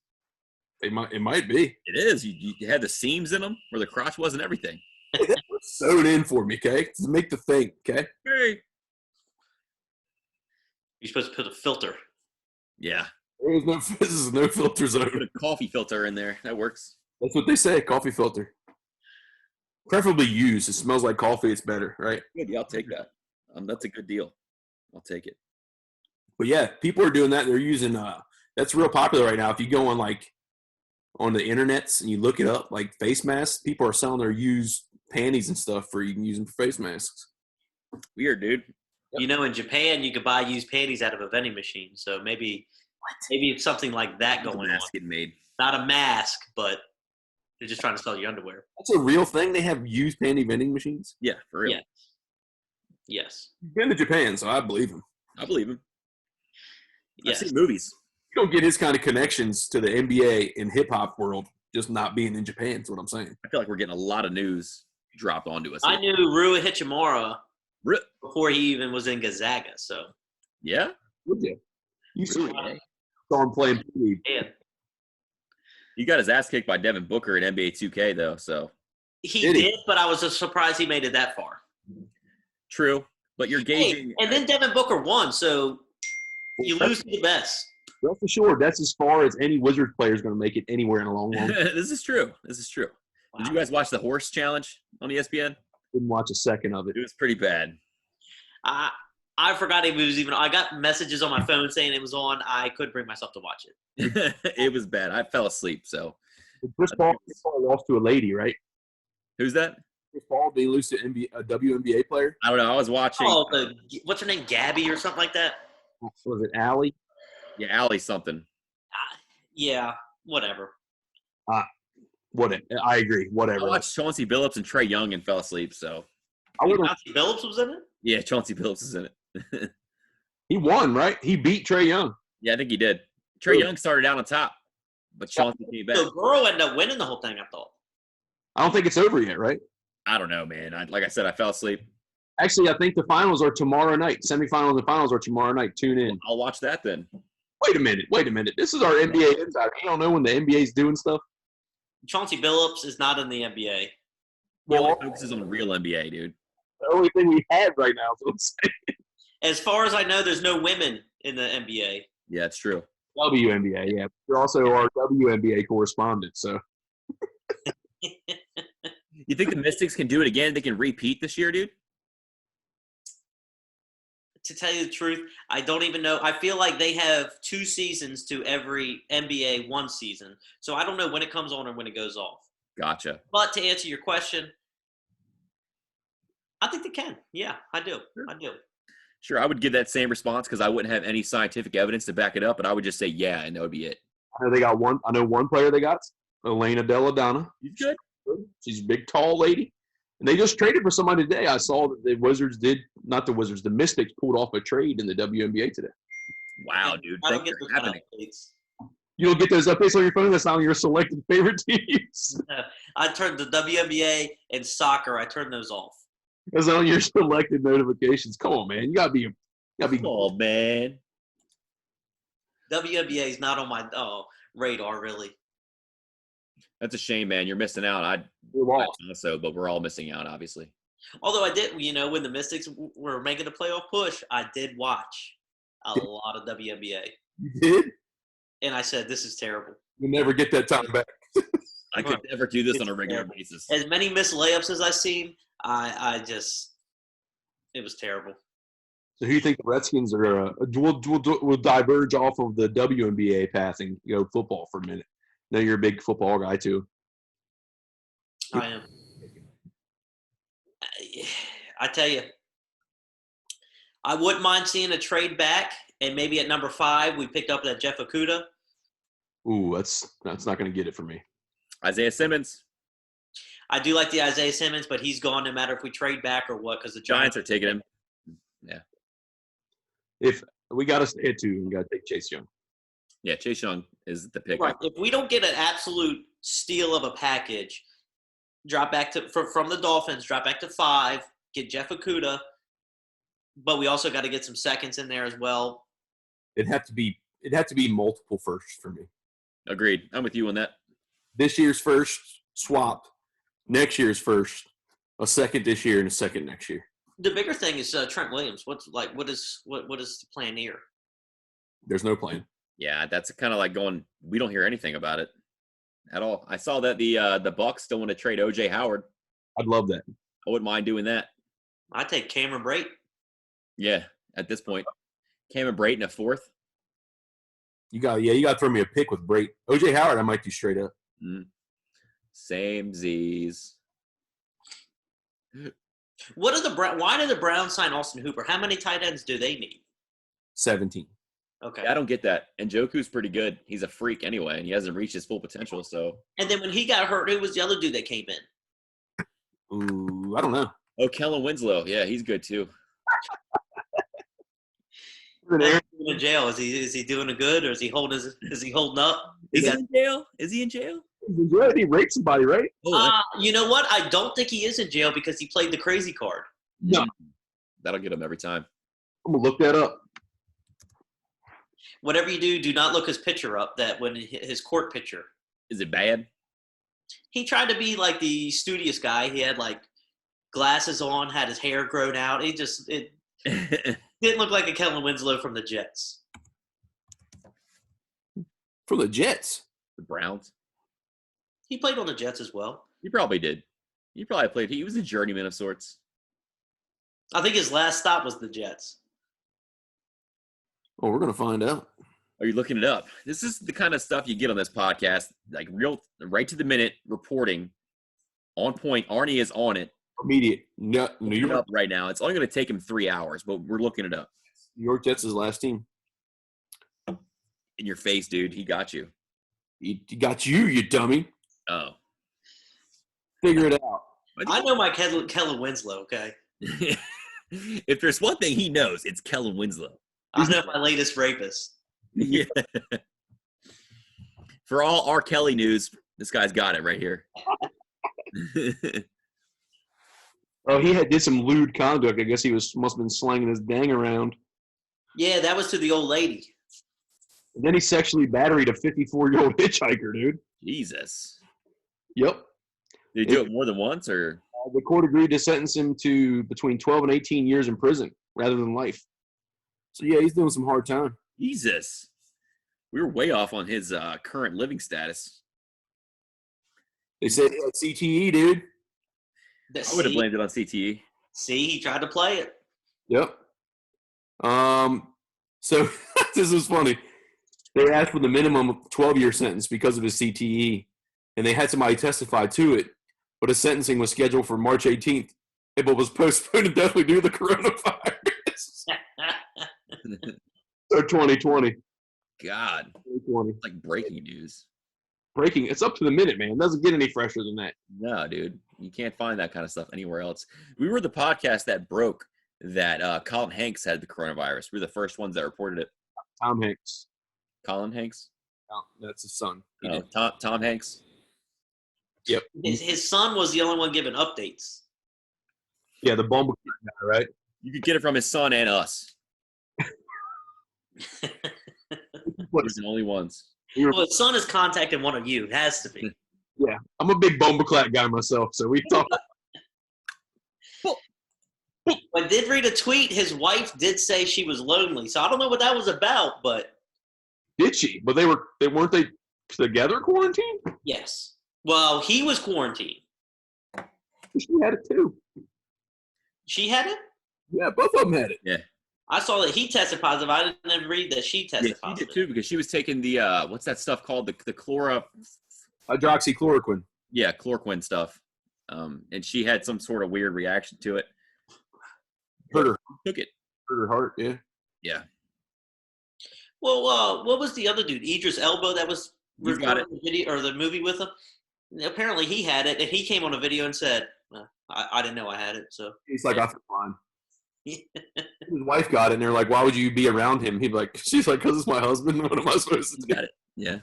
[SPEAKER 1] It might be.
[SPEAKER 3] It is. You had the seams in them where the crotch was and everything.
[SPEAKER 1] Sewn in for me, okay? To make the thing, okay?
[SPEAKER 3] Hey.
[SPEAKER 5] You're supposed to put a filter.
[SPEAKER 3] Yeah.
[SPEAKER 1] This is no filter
[SPEAKER 3] Put
[SPEAKER 1] zone.
[SPEAKER 3] a coffee filter in there. That works.
[SPEAKER 1] That's what they say, coffee filter. Preferably used. It smells like coffee. It's better, right?
[SPEAKER 3] Good. Yeah, I'll take that. That's a good deal. I'll take it.
[SPEAKER 1] But yeah, people are doing that. They're using that's real popular right now. If you go on like on the internets and you look it up, like face masks, people are selling their used panties and stuff for you can use them for face masks.
[SPEAKER 3] Weird, dude.
[SPEAKER 5] You know, in Japan, you could buy used panties out of a vending machine. So maybe it's something like that
[SPEAKER 3] The
[SPEAKER 5] going on.
[SPEAKER 3] mask getting made.
[SPEAKER 5] Not a mask, but they're just trying to sell you underwear.
[SPEAKER 1] That's a real thing. They have used panty vending machines.
[SPEAKER 3] Yeah, for real.
[SPEAKER 5] Yeah. Yes.
[SPEAKER 1] You've been to Japan, so I believe him.
[SPEAKER 3] I believe him.
[SPEAKER 5] Yes.
[SPEAKER 3] I've seen movies.
[SPEAKER 1] You don't get his kind of connections to the NBA and hip hop world just not being in Japan. That's what I'm saying.
[SPEAKER 3] I feel like we're getting a lot of news dropped onto us.
[SPEAKER 5] I knew Rua Hichimura
[SPEAKER 3] Re-
[SPEAKER 5] before he even was in Gonzaga. So,
[SPEAKER 3] Yeah?
[SPEAKER 1] Would you? You
[SPEAKER 3] Really?
[SPEAKER 1] saw him playing.
[SPEAKER 5] and
[SPEAKER 3] He got his ass kicked by Devin Booker in NBA 2K, though, so.
[SPEAKER 5] he
[SPEAKER 1] Did he?
[SPEAKER 5] did, but I was just surprised he made it that far.
[SPEAKER 3] True. But you're gauging.
[SPEAKER 5] Hey, and then Devin Booker won, so you lose to the best.
[SPEAKER 1] Rest assured, that's as far as any Wizards player is going to make it anywhere in a long, long time.
[SPEAKER 3] This is true. This is true. Did you guys watch the horse challenge on ESPN?
[SPEAKER 1] Didn't watch a second of it.
[SPEAKER 3] It was pretty bad.
[SPEAKER 5] I forgot it was even. I got messages on my phone saying it was on. I couldn't bring myself to watch it.
[SPEAKER 3] It was bad. I fell asleep, so.
[SPEAKER 1] Chris Paul lost to a lady, right?
[SPEAKER 3] Who's that?
[SPEAKER 1] Chris Paul, did he lose to a WNBA player?
[SPEAKER 3] I don't know. I was watching.
[SPEAKER 5] Oh, what's her name? Gabby or something like that?
[SPEAKER 1] Was it Allie?
[SPEAKER 3] Yeah, Allie something.
[SPEAKER 5] Yeah, whatever.
[SPEAKER 1] Whatever. I agree.
[SPEAKER 3] I
[SPEAKER 1] Whatever.
[SPEAKER 3] watched Chauncey Billups and Trey Young and fell asleep, so.
[SPEAKER 1] I would've-
[SPEAKER 5] Chauncey Billups was in it?
[SPEAKER 3] Yeah, Chauncey Billups is in it.
[SPEAKER 1] he won, right? He beat Trey Young.
[SPEAKER 3] Yeah, I think he did. Trey Young started out on top, but Chauncey came back.
[SPEAKER 5] The girl ended up winning the whole thing, I thought.
[SPEAKER 1] I don't think it's over yet, right?
[SPEAKER 3] I don't know, man. Like I said, I fell asleep.
[SPEAKER 1] Actually, I think the finals are tomorrow night. Semifinals and finals are tomorrow night. Tune in.
[SPEAKER 3] I'll watch that then.
[SPEAKER 1] Wait a minute. This is our NBA insider. You don't know when the NBA's doing stuff?
[SPEAKER 5] Chauncey Billups is not in the NBA.
[SPEAKER 3] He only focuses on real NBA, dude.
[SPEAKER 1] The only thing we have right now is what I'm saying.
[SPEAKER 5] As far as I know, there's no women in the NBA.
[SPEAKER 3] Yeah, it's true.
[SPEAKER 1] WNBA, yeah. You're also our WNBA correspondent, so.
[SPEAKER 3] You think the Mystics can do it again? They can repeat this year, dude?
[SPEAKER 5] To tell you the truth, I don't even know. I feel like they have 2 seasons to every NBA 1 season. So I don't know when it comes on or when it goes off.
[SPEAKER 3] Gotcha.
[SPEAKER 5] But to answer your question, I think they can. Yeah, I do. I do.
[SPEAKER 3] Sure, I would give that same response because I wouldn't have any scientific evidence to back it up, but I would just say yeah, and that would be it.
[SPEAKER 1] I know they got one. I know one player they got, Elena Deladonna.
[SPEAKER 3] He's good.
[SPEAKER 1] She's a big, tall lady. And they just traded for somebody today. I saw that the Wizards did, not the Wizards, the Mystics pulled off a trade in the WNBA today.
[SPEAKER 3] Wow, dude.
[SPEAKER 5] I don't
[SPEAKER 3] Things
[SPEAKER 5] get
[SPEAKER 3] are
[SPEAKER 5] those
[SPEAKER 3] happening.
[SPEAKER 5] updates.
[SPEAKER 1] You don't get those updates on your phone? That's not on your selected favorite teams.
[SPEAKER 5] I turned the WNBA and soccer. I turned those off.
[SPEAKER 1] That's on your selected notifications. Come on, man. You gotta be.
[SPEAKER 3] Oh, man.
[SPEAKER 5] WNBA is not on my radar, really.
[SPEAKER 3] That's a shame, man. You're missing out.
[SPEAKER 1] You're lost.
[SPEAKER 3] Also, but we're all missing out, obviously.
[SPEAKER 5] Although I did, when the Mystics were making a playoff push, I did watch a lot of WNBA.
[SPEAKER 1] You did?
[SPEAKER 5] And I said, this is terrible.
[SPEAKER 1] You'll never get that time back.
[SPEAKER 3] I could never do this on a regular basis.
[SPEAKER 5] As many missed layups as I've seen, it was terrible.
[SPEAKER 1] So who do you think the Redskins are? We'll diverge off of the WNBA path and go football for a minute. I know you're a big football guy too.
[SPEAKER 5] I am. I tell you, I wouldn't mind seeing a trade back, and maybe at number 5 we picked up that Jeff Okudah.
[SPEAKER 1] Ooh, that's not going to get it for me.
[SPEAKER 3] Isaiah Simmons.
[SPEAKER 5] I do like the Isaiah Simmons, but he's gone no matter if we trade back or what, because the
[SPEAKER 3] Giants are taking him. Yeah.
[SPEAKER 1] If we got to stay at 2, we got to take Chase Young.
[SPEAKER 3] Yeah, Chase Young is the pick.
[SPEAKER 5] Right. If we don't get an absolute steal of a package, drop back to from the Dolphins, drop back to 5, get Jeff Okudah, but we also got to get some seconds in there as well.
[SPEAKER 1] It'd have to be multiple firsts for me.
[SPEAKER 3] Agreed. I'm with you on that.
[SPEAKER 1] This year's first swap, next year's first, a second this year and a second next year.
[SPEAKER 5] The bigger thing is Trent Williams. What is the plan here?
[SPEAKER 1] There's no plan.
[SPEAKER 3] Yeah, that's kind of like going. We don't hear anything about it at all. I saw that the Bucks still want to trade OJ Howard.
[SPEAKER 1] I'd love that.
[SPEAKER 3] I wouldn't mind doing that.
[SPEAKER 5] I take Cameron Brate.
[SPEAKER 3] Yeah, at this point, Cameron Brayton a 4th.
[SPEAKER 1] You got to throw me a pick with Brate. OJ Howard, I might do straight up.
[SPEAKER 3] Same Z's.
[SPEAKER 5] What are the Why did the Browns sign Austin Hooper? How many tight ends do they need?
[SPEAKER 1] 17.
[SPEAKER 5] Okay.
[SPEAKER 3] Yeah, I don't get that. And Njoku's pretty good. He's a freak anyway, and he hasn't reached his full potential. So.
[SPEAKER 5] And then when he got hurt, who was the other dude that came in?
[SPEAKER 1] Ooh, I don't know.
[SPEAKER 3] Oh, Kellen Winslow. Yeah, he's good too.
[SPEAKER 5] How's he doing in jail? Is he doing good, or is he holding up?
[SPEAKER 3] Is he in jail? Is he in jail?
[SPEAKER 1] He raped somebody, right?
[SPEAKER 5] You know what? I don't think he is in jail because he played the crazy card.
[SPEAKER 1] No.
[SPEAKER 3] That'll get him every time.
[SPEAKER 1] I'm gonna look that up.
[SPEAKER 5] Whatever you do not look his picture up. That when his court picture.
[SPEAKER 3] Is it bad?
[SPEAKER 5] He tried to be like the studious guy. He had like glasses on, had his hair grown out. It didn't look like a Kellen Winslow from the Jets.
[SPEAKER 1] From the Jets.
[SPEAKER 3] The Browns.
[SPEAKER 5] He played on the Jets as well.
[SPEAKER 3] He probably did. He probably played. He was a journeyman of sorts.
[SPEAKER 5] I think his last stop was the Jets.
[SPEAKER 1] Oh, we're gonna find out.
[SPEAKER 3] Are you looking it up? This is the kind of stuff you get on this podcast, like real, right to the minute reporting, on point. Arnie is on it.
[SPEAKER 1] Immediate. No, New
[SPEAKER 3] You're
[SPEAKER 1] York.
[SPEAKER 3] up right now. It's only going to take him 3 hours, but we're looking it up.
[SPEAKER 1] New York Jets is last team.
[SPEAKER 3] In your face, dude. He got you.
[SPEAKER 1] He got you, you dummy.
[SPEAKER 3] Oh.
[SPEAKER 1] Figure it out.
[SPEAKER 5] I know my Kellen Winslow. Okay.
[SPEAKER 3] If there's one thing he knows, it's Kellen Winslow.
[SPEAKER 5] I know my latest rapist.
[SPEAKER 3] Yeah. For all R. Kelly news, this guy's got it right here.
[SPEAKER 1] Oh, he did some lewd conduct. I guess he must have been slanging his dang around.
[SPEAKER 5] Yeah, that was to the old lady.
[SPEAKER 1] And then he sexually battered a 54-year-old hitchhiker, dude.
[SPEAKER 3] Jesus.
[SPEAKER 1] Yep.
[SPEAKER 3] Did he do it more than once, or?
[SPEAKER 1] The court agreed to sentence him to between 12 and 18 years in prison rather than life. So, yeah, he's doing some hard time.
[SPEAKER 3] Jesus. We were way off on his current living status.
[SPEAKER 1] They said he had CTE, dude.
[SPEAKER 3] I would have blamed it on CTE.
[SPEAKER 5] See, he tried to play it.
[SPEAKER 1] Yep. So this is funny. They asked for the minimum 12-year sentence because of his CTE, and they had somebody testify to it. But his sentencing was scheduled for March 18th, but was postponed indefinitely due to the coronavirus. So 2020.
[SPEAKER 3] God.
[SPEAKER 1] 2020.
[SPEAKER 3] It's like breaking news.
[SPEAKER 1] Breaking. It's up to the minute, man. It doesn't get any fresher than that.
[SPEAKER 3] No, dude. You can't find that kind of stuff anywhere else. We were the podcast that broke that Colin Hanks had the coronavirus. We were the first ones that reported it.
[SPEAKER 1] Tom Hanks.
[SPEAKER 3] Colin Hanks?
[SPEAKER 1] Oh, that's his son.
[SPEAKER 3] Oh, Tom Hanks?
[SPEAKER 1] Yep.
[SPEAKER 5] His son was the only one giving updates.
[SPEAKER 1] Yeah, the bomb guy, right?
[SPEAKER 3] You could get it from his son and us. We're the only ones.
[SPEAKER 5] Well, his son is contacting one of you. It has to be.
[SPEAKER 1] Yeah, I'm a big Bumbleclap guy myself, so we talk.
[SPEAKER 5] I did read a tweet. His wife did say she was lonely, so I don't know what that was about. But
[SPEAKER 1] Did she? But weren't they together quarantined?
[SPEAKER 5] yes. Well, he was quarantined.
[SPEAKER 1] She had it too.
[SPEAKER 5] She had it?
[SPEAKER 1] Yeah, both of them had it.
[SPEAKER 3] Yeah.
[SPEAKER 5] I saw that he tested positive. I didn't read that she tested
[SPEAKER 3] Yeah, she
[SPEAKER 5] positive.
[SPEAKER 3] did too, because she was taking the what's that stuff called? The
[SPEAKER 1] Hydroxychloroquine.
[SPEAKER 3] Yeah, chloroquine stuff. And she had some sort of weird reaction to it.
[SPEAKER 1] Hurt her.
[SPEAKER 3] Took it.
[SPEAKER 1] Hurt her heart. Yeah.
[SPEAKER 3] Yeah.
[SPEAKER 5] Well, what was the other dude? Idris Elba that was
[SPEAKER 3] You got
[SPEAKER 5] recording the video or the movie with him. Apparently, he had it, and he came on a video and said, "I didn't know I had it." So
[SPEAKER 1] He's like, I feel fine. His wife got it, and they're like, "Why would you be around him?" He'd be like, "She's like, because it's my husband. What am I supposed to
[SPEAKER 3] You
[SPEAKER 1] do?"
[SPEAKER 3] got it. Yeah.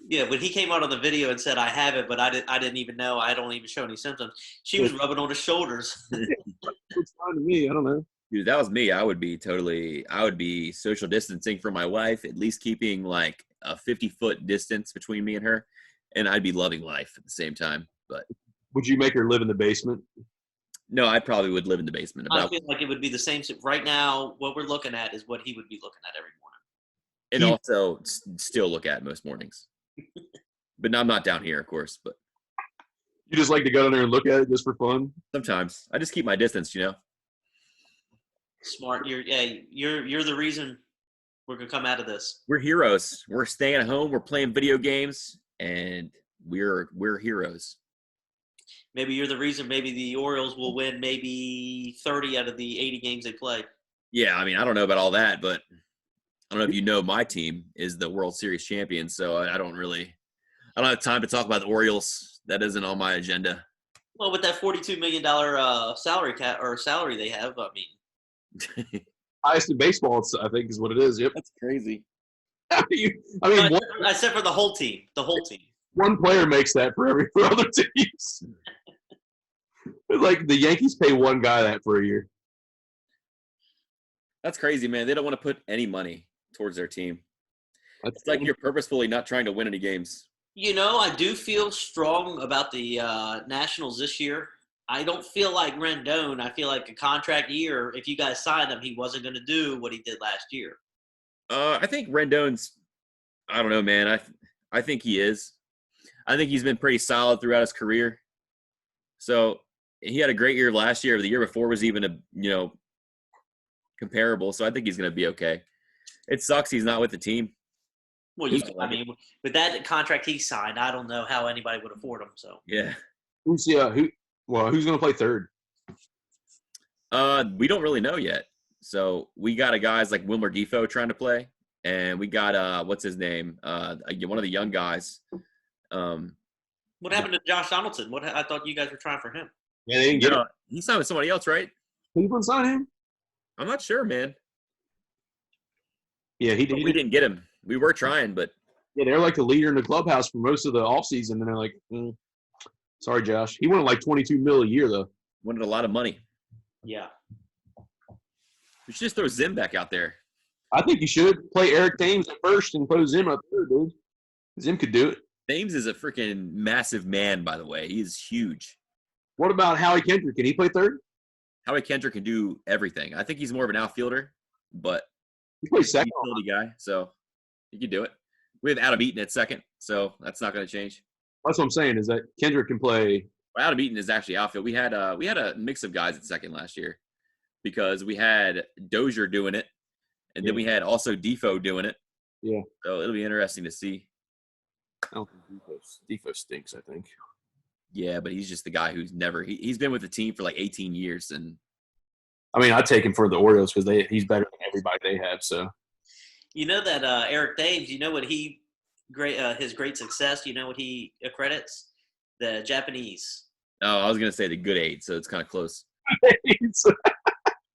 [SPEAKER 5] yeah, when he came out on the video and said, "I have it," but I didn't even know. I don't even show any symptoms. She was rubbing on his shoulders.
[SPEAKER 1] It's fine to me. I don't know.
[SPEAKER 3] Dude, that was me. I would be social distancing from my wife, at least keeping like a 50-foot distance between me and her. And I'd be loving life at the same time. But
[SPEAKER 1] Would you make her live in the basement?
[SPEAKER 3] no, I probably would live in the basement.
[SPEAKER 5] I feel like it would be the same. Right now, what we're looking at is what he would be looking at every morning.
[SPEAKER 3] And also still look at most mornings. But I'm not down here, of course. But
[SPEAKER 1] You just like to go down there and look at it just for fun?
[SPEAKER 3] sometimes I just keep my distance, you know.
[SPEAKER 5] Smart. You're the reason we're gonna come out of this.
[SPEAKER 3] We're heroes. We're staying at home. We're playing video games, and we're heroes.
[SPEAKER 5] Maybe you're the reason. Maybe the Orioles will win maybe 30 out of the 80 games they play.
[SPEAKER 3] Yeah, I mean, I don't know about all that, but I don't know if you know my team is the World Series champion, so I don't have time to talk about the Orioles. That isn't on my agenda.
[SPEAKER 5] Well, with that $42 million salary they have, I mean,
[SPEAKER 1] Highest in baseball, I think, is what it is. Yep.
[SPEAKER 3] That's crazy.
[SPEAKER 1] I mean,
[SPEAKER 5] I said for the whole team. The whole team.
[SPEAKER 1] one player makes that for other teams. Like the Yankees pay one guy that for a year.
[SPEAKER 3] That's crazy, man. They don't want to put any money towards their team.
[SPEAKER 1] That's
[SPEAKER 3] It's like you're purposefully not trying to win any games.
[SPEAKER 5] You know, I do feel strong about the Nationals this year. I don't feel like Rendon. I feel like a contract year. If you guys signed him, he wasn't going to do what he did last year.
[SPEAKER 3] I think Rendon's. I don't know, man. I think he is. I think he's been pretty solid throughout his career. So he had a great year last year. The year before was even comparable. So I think he's going to be okay. It sucks he's not with the team.
[SPEAKER 5] Well, I mean, with that contract he signed, I don't know how anybody would afford him. So
[SPEAKER 3] Yeah.
[SPEAKER 1] who's going to play third?
[SPEAKER 3] We don't really know yet. So we got guys like Wilmer Defoe trying to play, and we got what's his name? One of the young guys.
[SPEAKER 5] what happened to Josh Donaldson? I thought you guys were trying for him.
[SPEAKER 1] Yeah, they didn't get him.
[SPEAKER 3] He signed with somebody else, right?
[SPEAKER 1] Cleveland signed him.
[SPEAKER 3] I'm not sure, man.
[SPEAKER 1] Yeah,
[SPEAKER 3] We didn't get him. We were trying, but
[SPEAKER 1] Yeah, they're like the leader in the clubhouse for most of the offseason, and they're like, sorry, Josh. He wanted like $22 million a year, though.
[SPEAKER 3] wanted a lot of money.
[SPEAKER 5] Yeah.
[SPEAKER 3] We should just throw Zim back out there.
[SPEAKER 1] I think you should play Eric Thames at first and throw Zim up there, dude. Zim could do it.
[SPEAKER 3] Thames is a freaking massive man, by the way. He is huge.
[SPEAKER 1] What about Howie Kendrick? Can he play third?
[SPEAKER 3] Howie Kendrick can do everything. I think he's more of an outfielder, but
[SPEAKER 1] He plays second.
[SPEAKER 3] utility guy, so he can do it. We have Adam Eaton at second, so that's not going to change.
[SPEAKER 1] That's what I'm saying is that Kendrick can play.
[SPEAKER 3] Well, Adam Eaton is actually outfield. We had a mix of guys at second last year because we had Dozier doing it, and then we had also Defoe doing it.
[SPEAKER 1] Yeah.
[SPEAKER 3] So it'll be interesting to see.
[SPEAKER 1] I don't think Defoe stinks, I think.
[SPEAKER 3] Yeah, but he's just the guy who's never he's been with the team for like 18 years, and
[SPEAKER 1] I mean, I'd take him for the Orioles because he's better than everybody they have. So
[SPEAKER 5] You know that Eric Thames, you know what his great success, you know what he accredits? The Japanese.
[SPEAKER 3] oh, I was gonna say the good aid, so it's kind of close.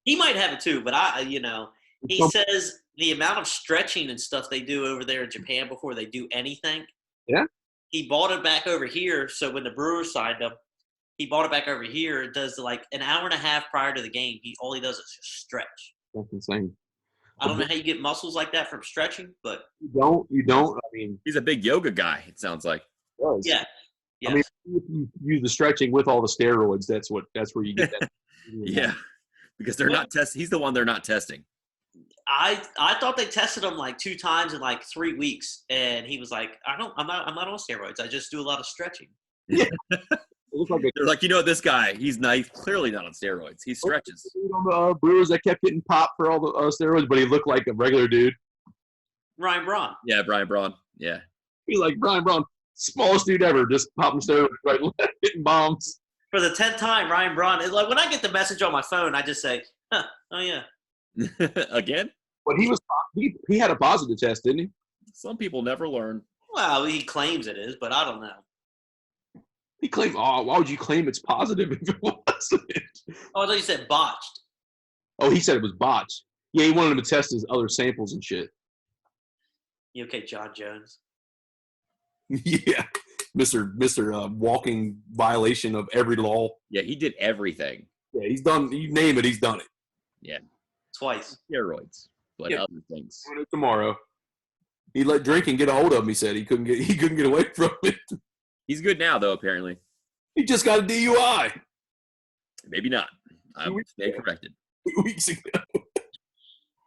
[SPEAKER 5] He might have it too, but he says the amount of stretching and stuff they do over there in Japan before they do anything.
[SPEAKER 1] Yeah.
[SPEAKER 5] He bought it back over here, so when the Brewers signed him, he bought it back over here. It does like an hour and a half prior to the game. All he does is just stretch.
[SPEAKER 1] that's insane.
[SPEAKER 5] I don't know how you get muscles like that from stretching, but
[SPEAKER 1] You don't. I mean,
[SPEAKER 3] He's a big yoga guy. It sounds like.
[SPEAKER 1] he does.
[SPEAKER 5] yeah. Yes.
[SPEAKER 1] I mean, if you use the stretching with all the steroids, that's where you get that.
[SPEAKER 3] Yeah, because they're not testing. He's the one they're not testing.
[SPEAKER 5] I thought they tested him like 2 times in like 3 weeks, and he was like, I'm not on steroids. I just do a lot of stretching.
[SPEAKER 1] It looks like
[SPEAKER 3] They're like, this guy, he's clearly not on steroids. He stretches.
[SPEAKER 1] on the Brewers that kept getting popped for all the steroids, but he looked like a regular dude.
[SPEAKER 5] Ryan Braun.
[SPEAKER 3] Yeah, Brian Braun. Yeah.
[SPEAKER 1] He's like Brian Brown, smallest dude ever, just popping steroids, right, hitting bombs.
[SPEAKER 5] For the 10th time, Ryan Braun. It's like when I get the message on my phone, I just say, oh yeah.
[SPEAKER 3] Again?
[SPEAKER 1] But he had a positive test, didn't he?
[SPEAKER 3] Some people never learn.
[SPEAKER 5] Well, he claims it is, but I don't know.
[SPEAKER 1] He claimed, why would you claim it's positive if it wasn't?
[SPEAKER 5] Oh, I thought you said botched.
[SPEAKER 1] Oh, he said it was botched. Yeah, he wanted him to test his other samples and shit.
[SPEAKER 5] You okay, John Jones?
[SPEAKER 1] Yeah. Mr. Walking violation of every law.
[SPEAKER 3] Yeah, he did everything.
[SPEAKER 1] Yeah, he's done. You name it, he's done it.
[SPEAKER 3] Yeah.
[SPEAKER 5] Twice.
[SPEAKER 3] Steroids, but
[SPEAKER 1] Yeah.
[SPEAKER 3] other things.
[SPEAKER 1] Doing it tomorrow. He let drinking get a hold of him. He said he couldn't get away from it.
[SPEAKER 3] He's good now, though, apparently.
[SPEAKER 1] He just got a DUI
[SPEAKER 3] Maybe not. I would stay corrected.
[SPEAKER 1] 2 weeks ago.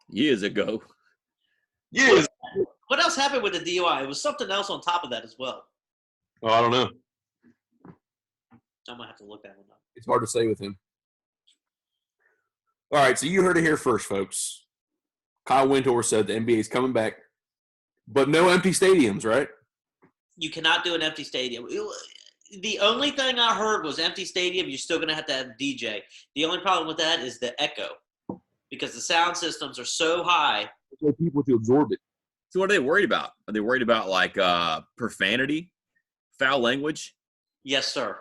[SPEAKER 3] Years ago.
[SPEAKER 1] Yes.
[SPEAKER 5] What else happened with the DUI? It was something else on top of that as well.
[SPEAKER 1] Oh, I don't know.
[SPEAKER 5] I'm gonna have to look that one up.
[SPEAKER 1] It's hard to say with him. All right, so you heard it here first, folks. Kyle Wintor said the NBA is coming back, but no empty stadiums, right?
[SPEAKER 5] You cannot do an empty stadium. The only thing I heard was empty stadium, you're still going to have a DJ. The only problem with that is the echo because the sound systems are so high.
[SPEAKER 1] There's no people to absorb it.
[SPEAKER 3] So what are they worried about? Are they worried about like profanity, foul language?
[SPEAKER 5] Yes, sir.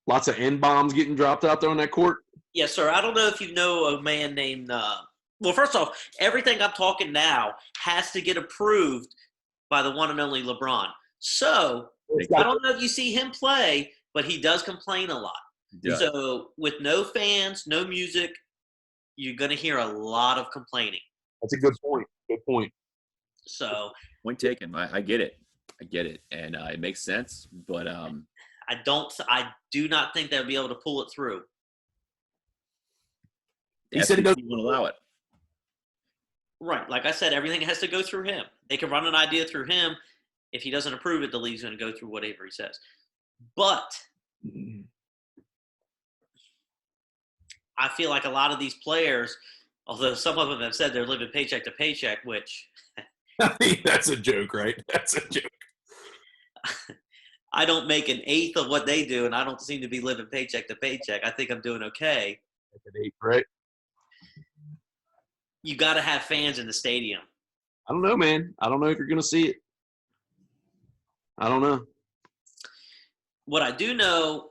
[SPEAKER 1] Lots of N-bombs getting dropped out there on that court.
[SPEAKER 5] Yes, sir. I don't know if you know a man named well, first off, everything I'm talking now has to get approved by the one and only LeBron. So I don't know if you see him play, but he does complain a lot.
[SPEAKER 3] Yeah.
[SPEAKER 5] So with no fans, no music, you're going to hear a lot of complaining.
[SPEAKER 1] That's a good point. Good point.
[SPEAKER 5] So
[SPEAKER 3] Point taken. I get it. I get it, and it makes sense. But
[SPEAKER 5] I do not think they'll be able to pull it through.
[SPEAKER 3] he
[SPEAKER 1] said he
[SPEAKER 3] won't allow it.
[SPEAKER 5] Right. Like I said, everything has to go through him. They can run an idea through him. If he doesn't approve it, the league's going to go through whatever he says. But I feel like a lot of these players, although some of them have said they're living paycheck to paycheck, which
[SPEAKER 1] I think that's a joke, right? That's a joke.
[SPEAKER 5] I don't make an eighth of what they do, and I don't seem to be living paycheck to paycheck. I think I'm doing okay.
[SPEAKER 1] Like an 8, right?
[SPEAKER 5] You got to have fans in the stadium.
[SPEAKER 1] I don't know, man. I don't know if you're going to see it. I don't know.
[SPEAKER 5] What I do know,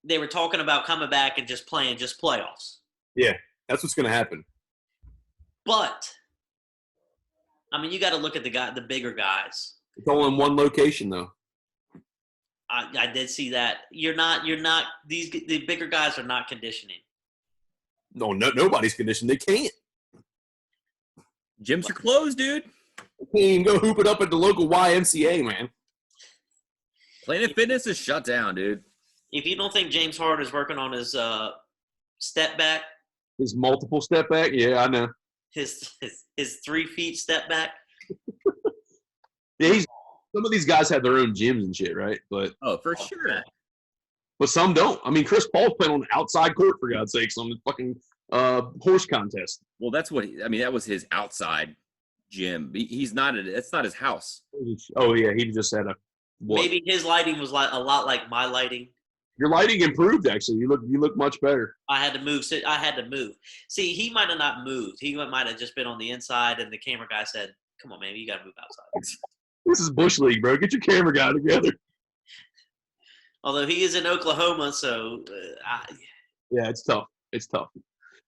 [SPEAKER 5] they were talking about coming back and just playing just playoffs.
[SPEAKER 1] Yeah, that's what's going to happen.
[SPEAKER 5] But I mean, you got to look at the bigger guys.
[SPEAKER 1] It's all in one location, though.
[SPEAKER 5] I did see that. The bigger guys are not conditioning.
[SPEAKER 1] No, nobody's conditioned. They can't.
[SPEAKER 3] Gyms are closed, dude.
[SPEAKER 1] They can't even go hoop it up at the local YMCA, man.
[SPEAKER 3] Planet Fitness is shut down, dude.
[SPEAKER 5] If you don't think James Harden is working on his step back,
[SPEAKER 1] His multiple step back? Yeah, I know.
[SPEAKER 5] his 3 feet step back.
[SPEAKER 1] Yeah, some of these guys have their own gyms and shit, right? But
[SPEAKER 3] For sure.
[SPEAKER 1] But some don't. I mean, Chris Paul's playing on the outside court, for God's sakes, on the fucking horse contest.
[SPEAKER 3] Well, that's what that was his outside gym. He's not. That's not his house.
[SPEAKER 1] Oh, yeah, he just had a what?
[SPEAKER 5] Maybe his lighting was a lot like my lighting.
[SPEAKER 1] Your lighting improved, actually. You look much better.
[SPEAKER 5] I had to move. See, he might have not moved. He might have just been on the inside, and the camera guy said, "Come on, man, you got to move outside."
[SPEAKER 1] This is Bush League, bro. Get your camera guy together.
[SPEAKER 5] Although he is in Oklahoma, so
[SPEAKER 1] Yeah, it's tough. It's tough.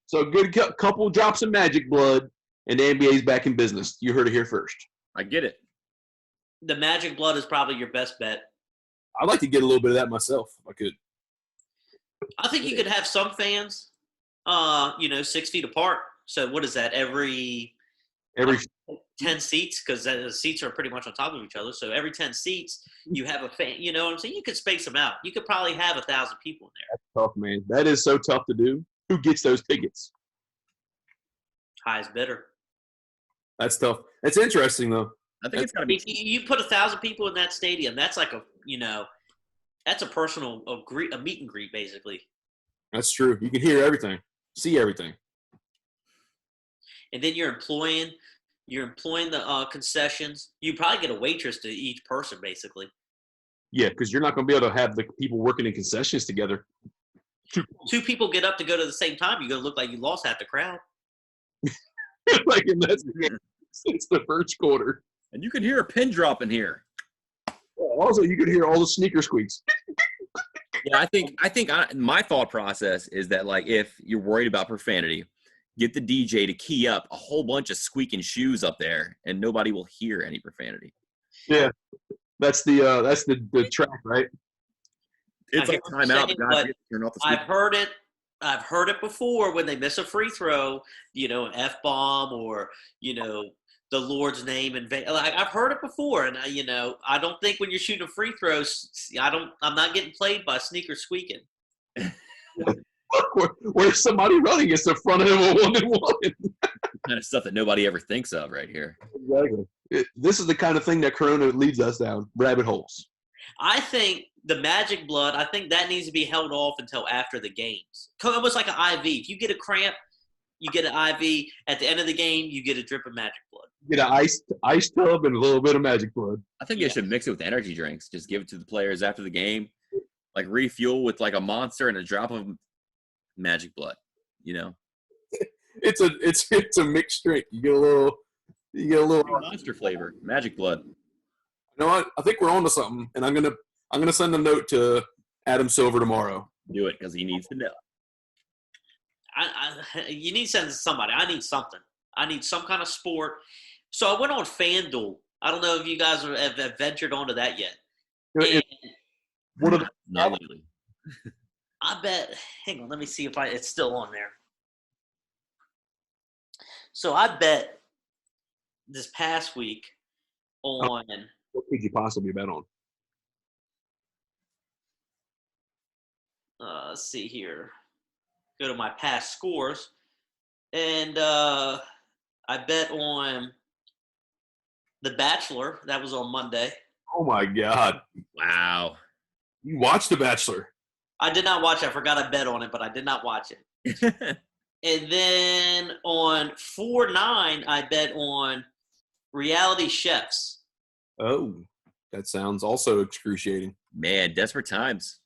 [SPEAKER 1] So good couple drops of magic blood, and the NBA's back in business. You heard it here first.
[SPEAKER 3] I get it.
[SPEAKER 5] the Magic Blood is probably your best bet.
[SPEAKER 1] I'd like to get a little bit of that myself if I could.
[SPEAKER 5] I think you could have some fans, 6 feet apart. So what is that? Every 10 seats, because the seats are pretty much on top of each other. So every 10 seats, you have a fan. You know what I'm saying? You could space them out. You could probably have 1,000 people in there.
[SPEAKER 1] That's tough, man. That is so tough to do. Who gets those tickets?
[SPEAKER 5] Highest bidder.
[SPEAKER 1] That's tough. It's interesting, though.
[SPEAKER 3] I think it's got to be.
[SPEAKER 5] If you put 1,000 people in that stadium, that's like that's a personal a meet and greet, basically.
[SPEAKER 1] That's true. You can hear everything, see everything.
[SPEAKER 5] And then you're employing the concessions. You probably get a waitress to each person, basically.
[SPEAKER 1] Yeah, because you're not going to be able to have the people working in concessions together.
[SPEAKER 5] Two people get up to go to the same time. You're going to look like you lost half the crowd.
[SPEAKER 1] Like, and it's the first quarter.
[SPEAKER 3] And you can hear a pin drop in here.
[SPEAKER 1] Also, you can hear all the sneaker squeaks.
[SPEAKER 3] Yeah, I think my thought process is that, like, if you're worried about profanity, get the DJ to key up a whole bunch of squeaking shoes up there, and nobody will hear any profanity.
[SPEAKER 1] Yeah, that's the track, right?
[SPEAKER 3] It's like timeout. Turn off the
[SPEAKER 5] I've heard it before when they miss a free throw, an F-bomb or, the Lord's name in vain. Like, I've heard it before, and I don't think when you're shooting free throws, I'm not getting played by sneakers squeaking.
[SPEAKER 1] Where's somebody running? It's the front of him a 1-and-1.
[SPEAKER 3] Kind of stuff that nobody ever thinks of right here.
[SPEAKER 1] Exactly. This is the kind of thing that Corona leads us down, rabbit holes.
[SPEAKER 5] I think the Magic Blood, I think that needs to be held off until after the games. Almost like an IV. If you get a cramp, you get an IV. At the end of the game, you get a drip of Magic Blood.
[SPEAKER 1] Get an ice tub and a little bit of Magic Blood.
[SPEAKER 3] I think they should mix it with energy drinks. Just give it to the players after the game. Like refuel with like a Monster and a drop of Magic Blood. You know,
[SPEAKER 1] It's a mixed drink. You get a little.
[SPEAKER 3] Monster flavor, Magic Blood.
[SPEAKER 1] You know what? I think we're on to something, and I'm gonna send a note to Adam Silver tomorrow.
[SPEAKER 3] Do it because he needs to know.
[SPEAKER 5] You need to send somebody. I need something. I need some kind of sport. So I went on FanDuel. I don't know if you guys have ventured onto that yet. And
[SPEAKER 1] What are the,
[SPEAKER 3] Not lately.
[SPEAKER 5] I bet. Hang on, let me see if it's still on there. So I bet this past week on.
[SPEAKER 1] what could you possibly bet on?
[SPEAKER 5] Let's see here. Go to my past scores, and I bet on The Bachelor. That was on Monday.
[SPEAKER 1] Oh my God!
[SPEAKER 3] Wow.
[SPEAKER 1] You watched The Bachelor?
[SPEAKER 5] I did not watch it. I forgot I bet on it, but I did not watch it. And then on 4-9, I bet on Reality Chefs.
[SPEAKER 1] Oh, that sounds also excruciating.
[SPEAKER 3] Man, desperate times.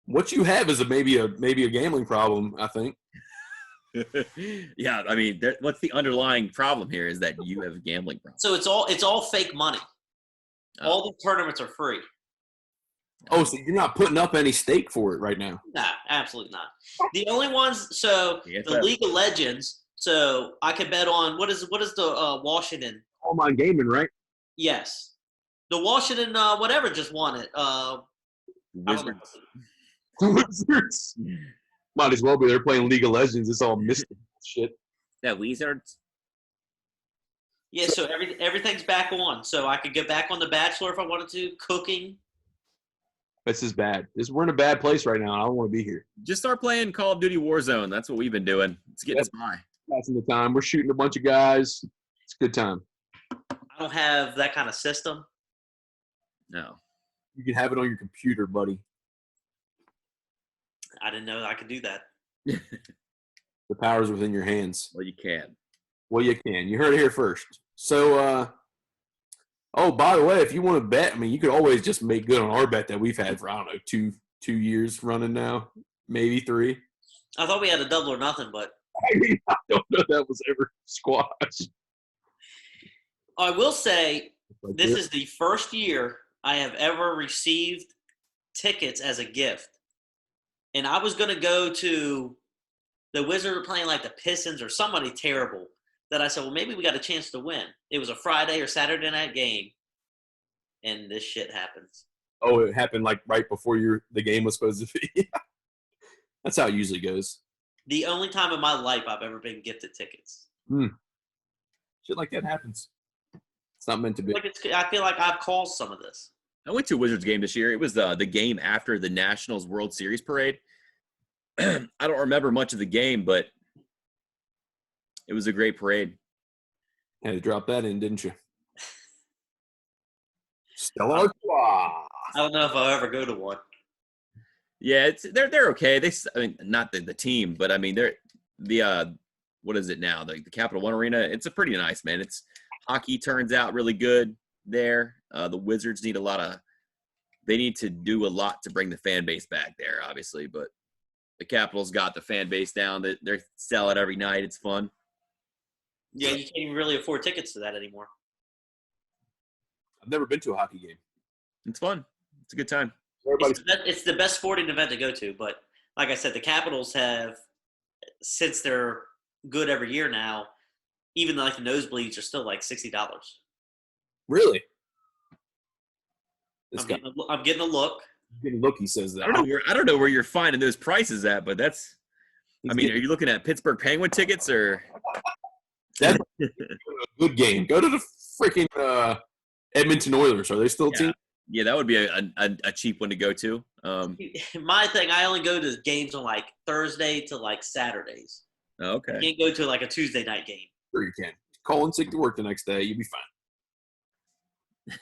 [SPEAKER 1] What you have is maybe a gambling problem. I think.
[SPEAKER 3] Yeah, I mean, what's the underlying problem here is that you have a gambling problem.
[SPEAKER 5] So it's all fake money.
[SPEAKER 3] Oh.
[SPEAKER 5] All the tournaments are free.
[SPEAKER 1] Oh, so you're not putting up any stake for it right now?
[SPEAKER 5] Nah, absolutely not. The only ones, so the League of Legends. So I can bet on what is the Washington?
[SPEAKER 1] Online gaming, right?
[SPEAKER 5] Yes, the Washington whatever just won it. I don't know.
[SPEAKER 1] Wizards. Might as well be there playing League of Legends. It's all mystic shit.
[SPEAKER 3] That Wizards.
[SPEAKER 5] Yeah, so everything's back on. So I could get back on The Bachelor if I wanted to. Cooking.
[SPEAKER 1] This is bad. We're in a bad place right now. I don't want to be here.
[SPEAKER 3] Just start playing Call of Duty Warzone. That's what we've been doing. It's getting us by.
[SPEAKER 1] Passing the time. We're shooting a bunch of guys. It's a good time.
[SPEAKER 5] I don't have that kind of system.
[SPEAKER 3] No.
[SPEAKER 1] You can have it on your computer, buddy.
[SPEAKER 5] I didn't know I could do that.
[SPEAKER 1] The power's within your hands.
[SPEAKER 3] Well, you can.
[SPEAKER 1] Well, you can. You heard it here first. So, oh, by the way, if you want to bet, I mean, you could always just make good on our bet that we've had for, I don't know, two years running now, maybe 3.
[SPEAKER 5] I thought we had a double or nothing, but
[SPEAKER 1] I mean, I don't know if that was ever squashed.
[SPEAKER 5] I will say
[SPEAKER 1] Like
[SPEAKER 5] this is the first year I have ever received tickets as a gift. And I was going to go to the Wizards playing like the Pistons or somebody terrible that I said, well, maybe we got a chance to win. It was a Friday or Saturday night game, and this shit happens.
[SPEAKER 1] Oh, it happened like right before the game was supposed to be. That's how it usually goes.
[SPEAKER 5] The only time in my life I've ever been gifted tickets.
[SPEAKER 1] Shit like that happens. It's not meant to be.
[SPEAKER 5] I feel like I've caused some of this.
[SPEAKER 3] I went to a Wizards game this year. It was the game after the Nationals World Series parade. I don't remember much of the game, but it was a great parade.
[SPEAKER 1] Had to drop that in, didn't you? Stella Artois.
[SPEAKER 5] I don't know if I'll ever go to one.
[SPEAKER 3] Yeah, they're okay. I mean, not the team, but I mean they're what is it now? The Capital One Arena. It's a pretty nice, man. It's hockey turns out really good there. The Wizards need they need to do a lot to bring the fan base back there, obviously, but the Capitals got the fan base down. They sell it every night. It's fun.
[SPEAKER 5] Yeah, you can't even really afford tickets to that anymore.
[SPEAKER 1] I've never been to a hockey game.
[SPEAKER 3] It's fun. It's a good time.
[SPEAKER 5] It's the best sporting event to go to, but like I said, the Capitals have, since they're good every year now, even like the nosebleeds are still like $60.
[SPEAKER 1] Really?
[SPEAKER 5] I'm getting a look.
[SPEAKER 1] Getting a look, he says that.
[SPEAKER 3] I don't know where you're finding those prices at, but that's. I mean, are you looking at Pittsburgh Penguin tickets or?
[SPEAKER 1] That's a good game. Go to the freaking Edmonton Oilers. Are they still a team?
[SPEAKER 3] Yeah, that would be a cheap one to go to.
[SPEAKER 5] My thing, I only go to games on like Thursday to like Saturdays.
[SPEAKER 3] Okay.
[SPEAKER 5] I can't go to like a Tuesday night game.
[SPEAKER 1] Sure you can. Call in sick to work the next day. You'll be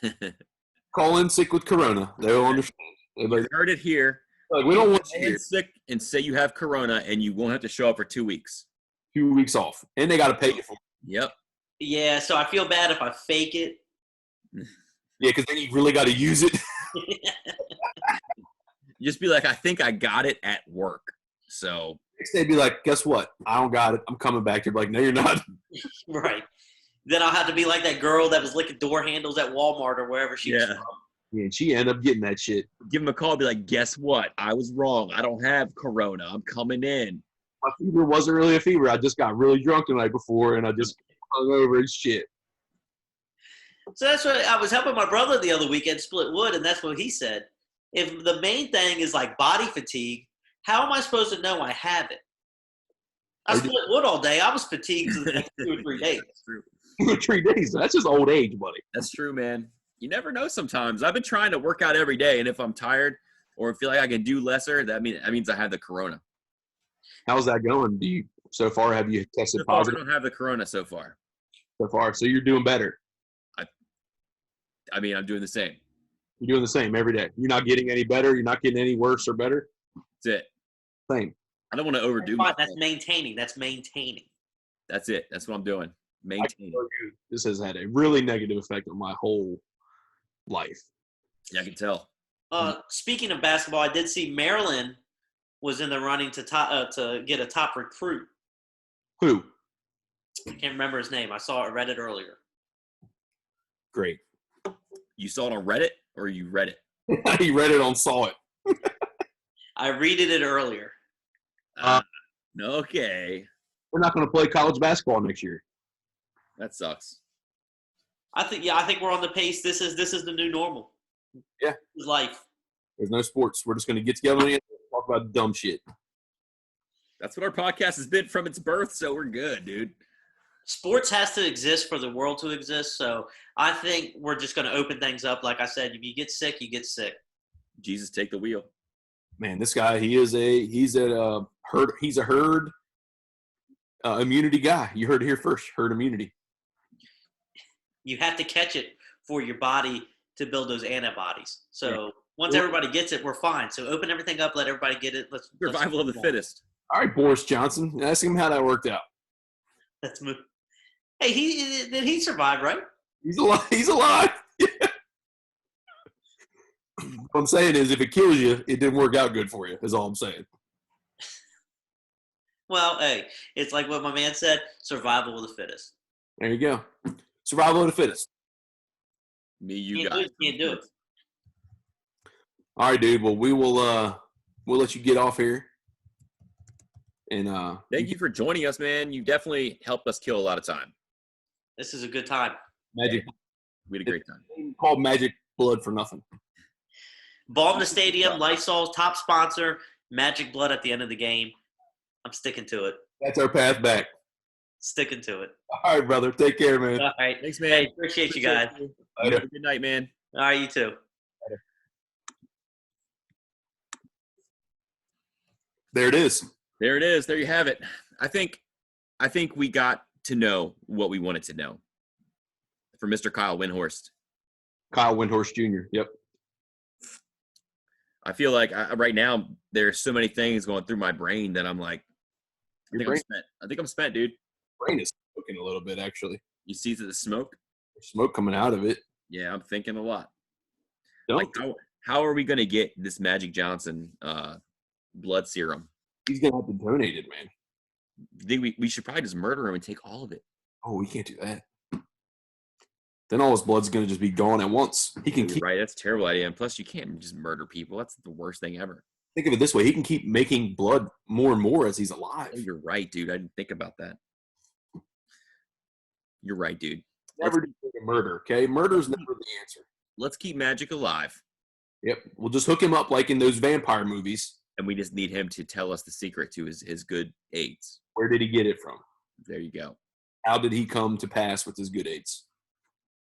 [SPEAKER 1] fine. Call in sick with corona. They'll understand.
[SPEAKER 3] You heard it here.
[SPEAKER 1] Like, we don't want you
[SPEAKER 3] to get sick and say you have corona, and you won't have to show up for 2 weeks.
[SPEAKER 1] 2 weeks off, and they got to pay you for it.
[SPEAKER 3] Yep.
[SPEAKER 5] Yeah, so I feel bad if I fake it.
[SPEAKER 1] Yeah, because then you really got to use it.
[SPEAKER 3] Just be like, I think I got it at work. So
[SPEAKER 1] Next day, be like, guess what? I don't got it. I'm coming back. You're like, no, you're not.
[SPEAKER 5] Right. Then I'll have to be like that girl that was licking door handles at Walmart or wherever she was
[SPEAKER 3] Yeah.
[SPEAKER 5] from.
[SPEAKER 1] Yeah, and she ended up getting that shit.
[SPEAKER 3] give him a call, be like, guess what? I was wrong. I don't have corona. I'm coming in.
[SPEAKER 1] My fever wasn't really a fever. I just got really drunk the night before, and I just hung over and shit.
[SPEAKER 5] So that's what I was helping my brother the other weekend split wood, and that's what he said. If the main thing is like body fatigue, how am I supposed to know I have it? I split wood all day. I was fatigued for the next 2 or 3 days.
[SPEAKER 3] That's true.
[SPEAKER 1] 2 or 3 days. That's just old age, buddy.
[SPEAKER 3] That's true, man. You never know sometimes. I've been trying to work out every day, and if I'm tired or feel like I can do lesser, that means I have the corona.
[SPEAKER 1] How's that going? So far have you tested
[SPEAKER 3] So far, I
[SPEAKER 1] positive
[SPEAKER 3] don't have the corona so far.
[SPEAKER 1] so far? So you're doing better.
[SPEAKER 3] I mean, I'm doing the same.
[SPEAKER 1] You're doing the same every day. You're not getting any better. You're not getting any worse or better.
[SPEAKER 3] That's it.
[SPEAKER 1] Same.
[SPEAKER 3] I don't want to overdo
[SPEAKER 5] Fine,
[SPEAKER 3] myself.
[SPEAKER 5] that's maintaining. That's maintaining.
[SPEAKER 3] That's it. That's what I'm doing.
[SPEAKER 1] I can
[SPEAKER 3] Maintain.
[SPEAKER 1] tell you, this has had a really negative effect on my whole life.
[SPEAKER 3] Yeah, I can tell.
[SPEAKER 5] Speaking of basketball, I did see Maryland was in the running to get a top recruit.
[SPEAKER 1] Who?
[SPEAKER 5] I can't remember his name. I read it earlier.
[SPEAKER 1] Great.
[SPEAKER 3] You saw it on Reddit or you read it?
[SPEAKER 1] He read it on Saw It.
[SPEAKER 5] I readed it earlier.
[SPEAKER 3] Okay.
[SPEAKER 1] We're not going to play college basketball next year.
[SPEAKER 3] That sucks.
[SPEAKER 5] I think we're on the pace. This is the new normal.
[SPEAKER 1] Yeah.
[SPEAKER 5] This is life.
[SPEAKER 1] There's no sports. We're just going to get together and talk about dumb shit.
[SPEAKER 3] That's what our podcast has been from its birth, so we're good, dude.
[SPEAKER 5] Sports has to exist for the world to exist. So I think we're just going to open things up. Like I said, if you get sick, you get sick.
[SPEAKER 3] Jesus, take the wheel.
[SPEAKER 1] Man, this guy, he's a herd immunity guy. You heard it here first. Herd immunity.
[SPEAKER 5] You have to catch it for your body to build those antibodies. So once everybody gets it, we're fine. So open everything up, let everybody get it.
[SPEAKER 3] Survival of the fittest.
[SPEAKER 1] All right, Boris Johnson. Ask him how that worked out.
[SPEAKER 5] Let's move. Hey, he survived, right?
[SPEAKER 1] He's alive. He's alive. Yeah. What I'm saying is, if it kills you, it didn't work out good for you. Is all I'm saying.
[SPEAKER 5] Well, hey, it's like what my man said: survival of the fittest.
[SPEAKER 1] There you go. Survival of the fittest.
[SPEAKER 3] Me, you
[SPEAKER 5] Can't
[SPEAKER 3] guys.
[SPEAKER 5] do it.
[SPEAKER 1] All right, dude. Well, we'll let you get off here. And
[SPEAKER 3] Thank you for joining us, man. You definitely helped us kill a lot of time.
[SPEAKER 5] This is a good time.
[SPEAKER 1] Magic.
[SPEAKER 3] We had a great time.
[SPEAKER 1] It's called Magic Blood for nothing.
[SPEAKER 5] Balm the Stadium, Lysol's top sponsor, Magic Blood at the end of the game. I'm sticking to it.
[SPEAKER 1] That's our path back.
[SPEAKER 5] Sticking to it.
[SPEAKER 1] All right, brother. Take care, man.
[SPEAKER 5] All right.
[SPEAKER 3] Thanks, man.
[SPEAKER 5] Hey, appreciate you guys.
[SPEAKER 3] You.
[SPEAKER 1] Later.
[SPEAKER 3] Have a good night, man.
[SPEAKER 5] All right, you too.
[SPEAKER 1] There it is.
[SPEAKER 3] There it is. There you have it. I think we got to know what we wanted to know from Mr. Kyle Windhorst.
[SPEAKER 1] Kyle Windhorst Jr. Yep.
[SPEAKER 3] I feel like right now there's so many things going through my brain that I'm like, I think I'm spent, dude.
[SPEAKER 1] Brain is smoking a little bit, actually.
[SPEAKER 3] You see the smoke?
[SPEAKER 1] There's smoke coming out of it.
[SPEAKER 3] Yeah, I'm thinking a lot.
[SPEAKER 1] Don't.
[SPEAKER 3] Like, how are we going to get this Magic Johnson blood serum?
[SPEAKER 1] He's gonna have to donate it, man.
[SPEAKER 3] I think we should probably just murder him and take all of it.
[SPEAKER 1] Oh, we can't do that. Then all his blood's gonna just be gone at once. He can
[SPEAKER 3] You're
[SPEAKER 1] keep.
[SPEAKER 3] right. That's a terrible idea. And plus, you can't just murder people. That's the worst thing ever.
[SPEAKER 1] Think of it this way: he can keep making blood more and more as he's
[SPEAKER 3] Oh,
[SPEAKER 1] alive.
[SPEAKER 3] you're right, dude. I didn't think about that. You're right, dude.
[SPEAKER 1] Never do murder. Okay, murder's never the answer.
[SPEAKER 3] Let's keep Magic alive.
[SPEAKER 1] Yep, we'll just hook him up like in those vampire movies.
[SPEAKER 3] And we just need him to tell us the secret to his good AIDS.
[SPEAKER 1] Where did he get it from?
[SPEAKER 3] There you go.
[SPEAKER 1] How did he come to pass with his good AIDS?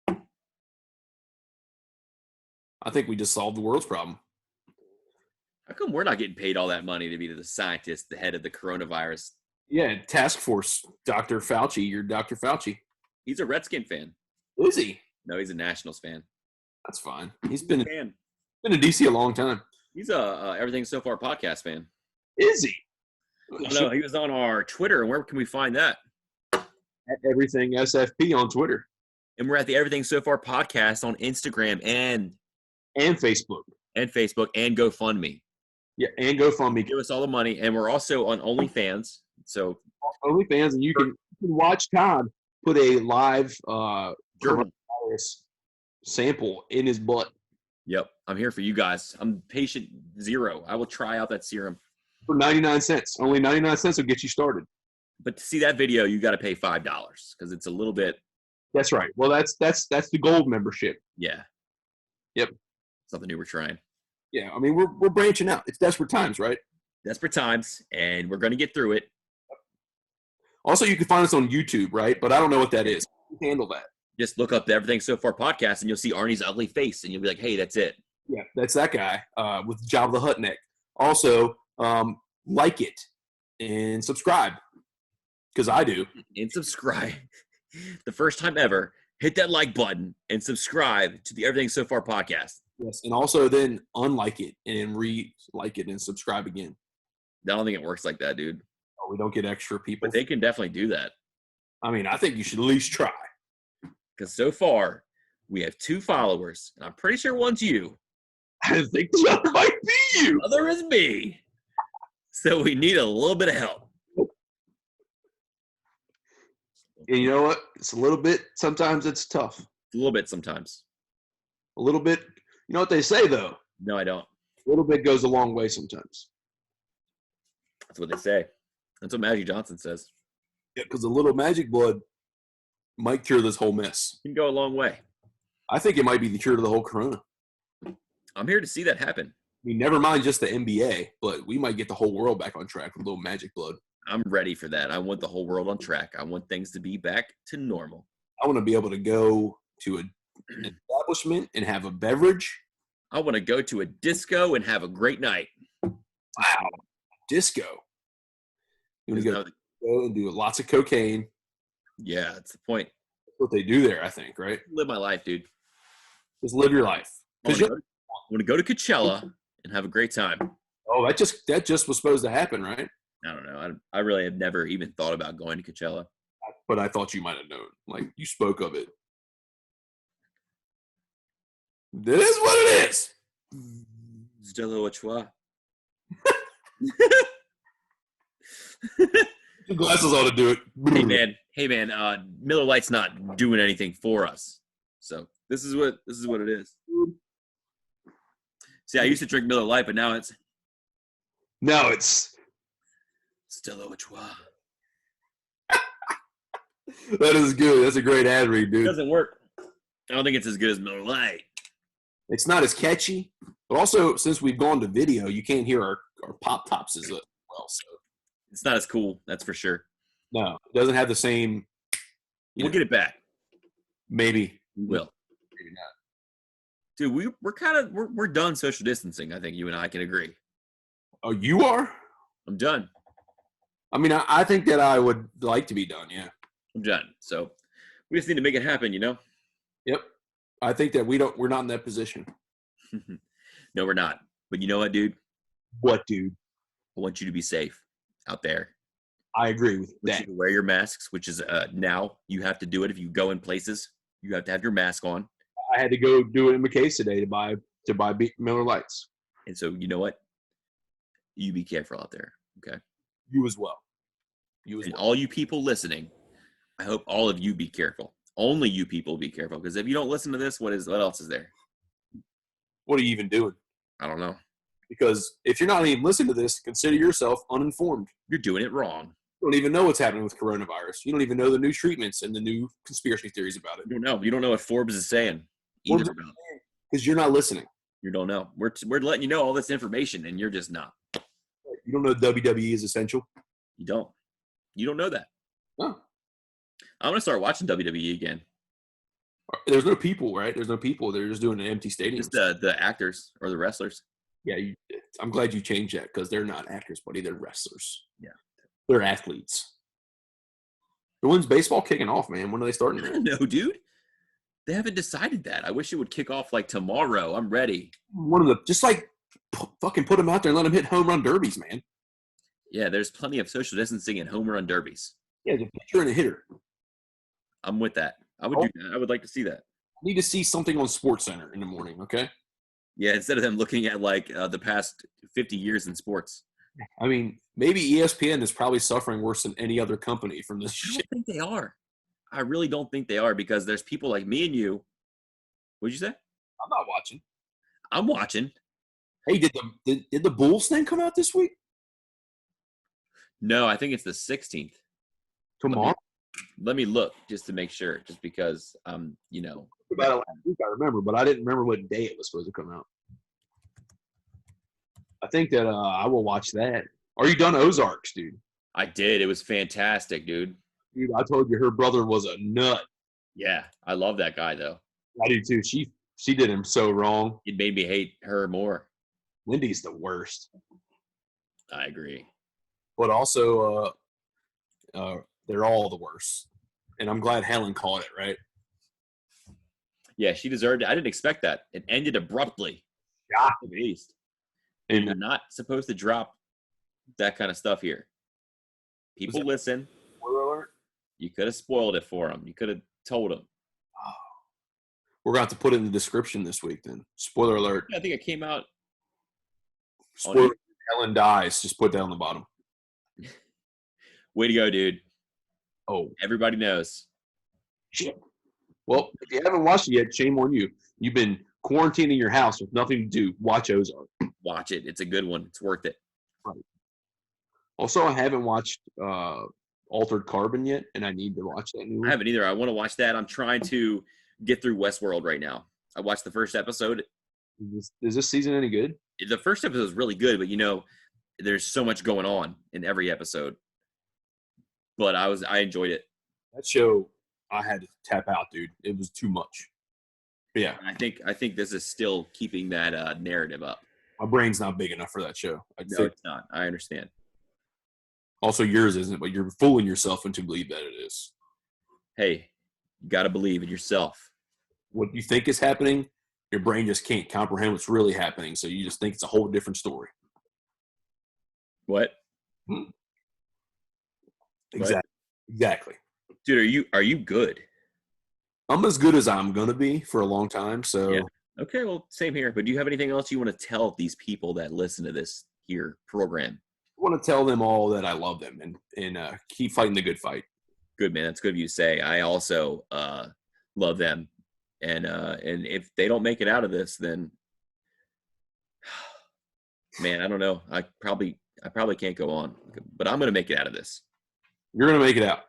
[SPEAKER 1] I think we just solved the world's problem.
[SPEAKER 3] How come we're not getting paid all that money to be the scientist, the head of the coronavirus?
[SPEAKER 1] Yeah, task force, Dr. Fauci. You're Dr. Fauci.
[SPEAKER 3] He's a Redskin fan.
[SPEAKER 1] Is he?
[SPEAKER 3] No, he's a Nationals fan.
[SPEAKER 1] That's fine. He's been
[SPEAKER 3] fan.
[SPEAKER 1] in DC a long time.
[SPEAKER 3] He's a Everything So Far podcast fan.
[SPEAKER 1] Is he?
[SPEAKER 3] Oh, no, he was on our Twitter. And where can we find that?
[SPEAKER 1] at everything SFP on Twitter
[SPEAKER 3] And we're at the Everything So Far podcast on Instagram and
[SPEAKER 1] Facebook.
[SPEAKER 3] Facebook and GoFundMe.
[SPEAKER 1] Yeah, and GoFundMe.
[SPEAKER 3] Give us all the money. And we're also on OnlyFans. So
[SPEAKER 1] OnlyFans, and you can watch Todd put a live
[SPEAKER 3] German.
[SPEAKER 1] coronavirus sample in his butt
[SPEAKER 3] Yep. I'm here for you guys. I'm patient zero. I will try out that serum.
[SPEAKER 1] for 99 cents. Only 99 cents will get you started.
[SPEAKER 3] But to see that video, you got to pay $5 because it's a little bit.
[SPEAKER 1] That's right. Well, that's the gold membership.
[SPEAKER 3] Yeah.
[SPEAKER 1] Yep.
[SPEAKER 3] Something new we're trying.
[SPEAKER 1] Yeah, I mean we're branching out. It's desperate times, right?
[SPEAKER 3] Desperate times, and we're going to get through it.
[SPEAKER 1] Also, you can find us on YouTube, right? But I don't know what that is. Handle that.
[SPEAKER 3] Just look up the Everything So Far podcast, and you'll see Arnie's ugly face, and you'll be like, hey, that's it.
[SPEAKER 1] Yeah, that's that guy with Jabba the Hutt neck. Also, like it and subscribe because I do.
[SPEAKER 3] And subscribe. The first time ever, hit that like button and subscribe to the Everything So Far podcast.
[SPEAKER 1] Yes, and also then unlike it and re-like it and subscribe again.
[SPEAKER 3] I don't think it works like that, dude.
[SPEAKER 1] Oh, we don't get extra people.
[SPEAKER 3] But they can definitely do that.
[SPEAKER 1] I mean, I think you should at least try.
[SPEAKER 3] Because so far, we have 2 followers, and I'm pretty sure one's you.
[SPEAKER 1] I think the other might be you.
[SPEAKER 3] The other is me. So we need a little bit of help.
[SPEAKER 1] And you know what? It's a little bit. Sometimes it's tough.
[SPEAKER 3] A little bit sometimes.
[SPEAKER 1] A little bit. You know what they say though?
[SPEAKER 3] No, I don't.
[SPEAKER 1] A little bit goes a long way sometimes.
[SPEAKER 3] That's what they say. That's what Magic Johnson says.
[SPEAKER 1] Yeah, because a little magic blood might cure this whole mess.
[SPEAKER 3] It can go a long way.
[SPEAKER 1] I think it might be the cure to the whole corona.
[SPEAKER 3] I'm here to see that happen.
[SPEAKER 1] I mean, never mind just the NBA, but we might get the whole world back on track with a little magic blood.
[SPEAKER 3] I'm ready for that. I want the whole world on track. I want things to be back to normal.
[SPEAKER 1] I want to be able to go to an establishment and have a beverage.
[SPEAKER 3] I want to go to a disco and have a great night.
[SPEAKER 1] Wow. Disco. You want to
[SPEAKER 3] There's
[SPEAKER 1] go and do lots of cocaine.
[SPEAKER 3] Yeah, that's the point.
[SPEAKER 1] That's what they do there, I think, right?
[SPEAKER 3] Live my life, dude.
[SPEAKER 1] Just live your life.
[SPEAKER 3] I want to go to Coachella and have a great time.
[SPEAKER 1] Oh, that just was supposed to happen, right?
[SPEAKER 3] I don't know. I really have never even thought about going to Coachella.
[SPEAKER 1] But I thought you might have known. Like, you spoke of it. This is what it is.
[SPEAKER 3] Still a choix.
[SPEAKER 1] Two glasses ought to do it.
[SPEAKER 3] Hey man, Miller Lite's not doing anything for us. So this is what it is. See, I used to drink Miller Lite, but now it's Still a choix.
[SPEAKER 1] That is good. That's a great ad read,
[SPEAKER 3] It
[SPEAKER 1] dude.
[SPEAKER 3] doesn't work. I don't think it's as good as Miller Lite.
[SPEAKER 1] It's not as catchy, but also since we've gone to video, you can't hear our pop tops as well. So
[SPEAKER 3] It's not as cool, that's for sure.
[SPEAKER 1] no, it doesn't have the same.
[SPEAKER 3] We'll get it back.
[SPEAKER 1] Maybe.
[SPEAKER 3] We will.
[SPEAKER 1] Maybe not.
[SPEAKER 3] Dude, we're done social distancing. I think you and I can agree.
[SPEAKER 1] Oh, you are?
[SPEAKER 3] I'm done.
[SPEAKER 1] I mean, I think that I would like to be done. Yeah.
[SPEAKER 3] I'm done. So we just need to make it happen, you know?
[SPEAKER 1] Yep. I think that we're not in that position.
[SPEAKER 3] No, we're not. But you know what, dude?
[SPEAKER 1] What, dude?
[SPEAKER 3] I want you to be safe out there.
[SPEAKER 1] I agree with
[SPEAKER 3] I want
[SPEAKER 1] that.
[SPEAKER 3] you to wear your masks, which is now you have to do it if you go in places. You have to have your mask on.
[SPEAKER 1] I had to go do it in McKay's today to buy Miller Lights.
[SPEAKER 3] And so you know what? You be careful out there, okay?
[SPEAKER 1] You as well.
[SPEAKER 3] And all you people listening, I hope all of you be careful. Only you people be careful, because if you don't listen to this, what else is there?
[SPEAKER 1] What are you even doing?
[SPEAKER 3] I don't know.
[SPEAKER 1] Because if you're not even listening to this, consider yourself uninformed.
[SPEAKER 3] You're doing it wrong.
[SPEAKER 1] You don't even know what's happening with coronavirus. You don't even know the new treatments and the new conspiracy theories about it.
[SPEAKER 3] You don't know. You don't know what Forbes is saying either about.
[SPEAKER 1] Because you're not listening.
[SPEAKER 3] You don't know. We're letting you know all this information, and you're just not.
[SPEAKER 1] You don't know WWE is essential.
[SPEAKER 3] You don't. You don't know that.
[SPEAKER 1] No.
[SPEAKER 3] I'm gonna start watching WWE again.
[SPEAKER 1] There's no people, right? There's no people. They're just doing an empty stadium.
[SPEAKER 3] Just the actors or the wrestlers.
[SPEAKER 1] Yeah, I'm glad you changed that because they're not actors, buddy. They're wrestlers.
[SPEAKER 3] Yeah.
[SPEAKER 1] They're athletes. When's baseball kicking off, man? When are they starting
[SPEAKER 3] I
[SPEAKER 1] that?
[SPEAKER 3] don't know, dude. They haven't decided that. I wish it would kick off like tomorrow. I'm ready.
[SPEAKER 1] Just like fucking put them out there and let them hit home run derbies, man.
[SPEAKER 3] Yeah, there's plenty of social distancing and home run derbies.
[SPEAKER 1] Yeah, the pitcher and a hitter.
[SPEAKER 3] I'm with that. I would do that. I would like to see that.
[SPEAKER 1] I need to see something on Sports Center in the morning, okay?
[SPEAKER 3] Yeah, instead of them looking at like the past 50 years in sports.
[SPEAKER 1] I mean, maybe ESPN is probably suffering worse than any other company from this
[SPEAKER 3] I
[SPEAKER 1] shit.
[SPEAKER 3] don't think they are. I really don't think they are because there's people like me and you. What'd you say?
[SPEAKER 1] I'm not watching.
[SPEAKER 3] I'm watching.
[SPEAKER 1] Hey, did the Bulls thing come out this week?
[SPEAKER 3] No, I think it's the 16th.
[SPEAKER 1] Tomorrow?
[SPEAKER 3] Let me look just to make sure, just because you know.
[SPEAKER 1] About it last week, I remember, but I didn't remember what day it was supposed to come out. I think that I will watch that. Are you done Ozarks, dude?
[SPEAKER 3] I did. It was fantastic, dude.
[SPEAKER 1] Dude, I told you her brother was a nut.
[SPEAKER 3] Yeah, I love that guy though.
[SPEAKER 1] I do too. She did him so wrong.
[SPEAKER 3] It made me hate her more.
[SPEAKER 1] Wendy's the worst.
[SPEAKER 3] I agree.
[SPEAKER 1] But also, they're all the worst. And I'm glad Helen caught it, right?
[SPEAKER 3] Yeah, she deserved it. I didn't expect that. It ended abruptly.
[SPEAKER 1] Yeah.
[SPEAKER 3] At least. And you're
[SPEAKER 1] And
[SPEAKER 3] not supposed to drop that kind of stuff here. People listen.
[SPEAKER 1] spoiler alert.
[SPEAKER 3] You could have spoiled it for them. You could have told them.
[SPEAKER 1] We're going to have to put it in the description this week then. Spoiler alert.
[SPEAKER 3] I think it came out.
[SPEAKER 1] Spoiler alert, Helen dies. Just put that on the bottom.
[SPEAKER 3] Way to go, dude.
[SPEAKER 1] Oh,
[SPEAKER 3] Everybody knows.
[SPEAKER 1] shit. Well, if you haven't watched it yet, shame on you. You've been quarantining your house with nothing to do. Watch Ozark.
[SPEAKER 3] Watch it. It's a good one. It's worth it.
[SPEAKER 1] Also, I haven't watched Altered Carbon yet, and I need to watch that new one.
[SPEAKER 3] I haven't either. I want to watch that. I'm trying to get through Westworld right now. I watched the first episode.
[SPEAKER 1] Is this season any good?
[SPEAKER 3] The first episode is really good, but you know, there's so much going on in every episode. But I enjoyed it.
[SPEAKER 1] That show, I had to tap out, dude. It was too much. But yeah,
[SPEAKER 3] And I think this is still keeping that narrative up.
[SPEAKER 1] my brain's not big enough for that show.
[SPEAKER 3] No, it's not. I understand.
[SPEAKER 1] Also, yours isn't, but you're fooling yourself into believe that it is.
[SPEAKER 3] Hey, you got to believe in yourself.
[SPEAKER 1] What you think is happening, your brain just can't comprehend what's really happening, so you just think it's a whole different story.
[SPEAKER 3] What?
[SPEAKER 1] Exactly.
[SPEAKER 3] Dude, are you good?
[SPEAKER 1] I'm as good as I'm gonna be for a long time. So
[SPEAKER 3] Yeah. Okay, well, same here. But do you have anything else you want to tell these people that listen to this here program?
[SPEAKER 1] I want to tell them all that I love them and keep fighting the good fight.
[SPEAKER 3] Good, man. That's good of you to say. I also love them. And if they don't make it out of this, then man, I don't know. I probably can't go on. But I'm gonna make it out of this.
[SPEAKER 1] You're gonna make it out.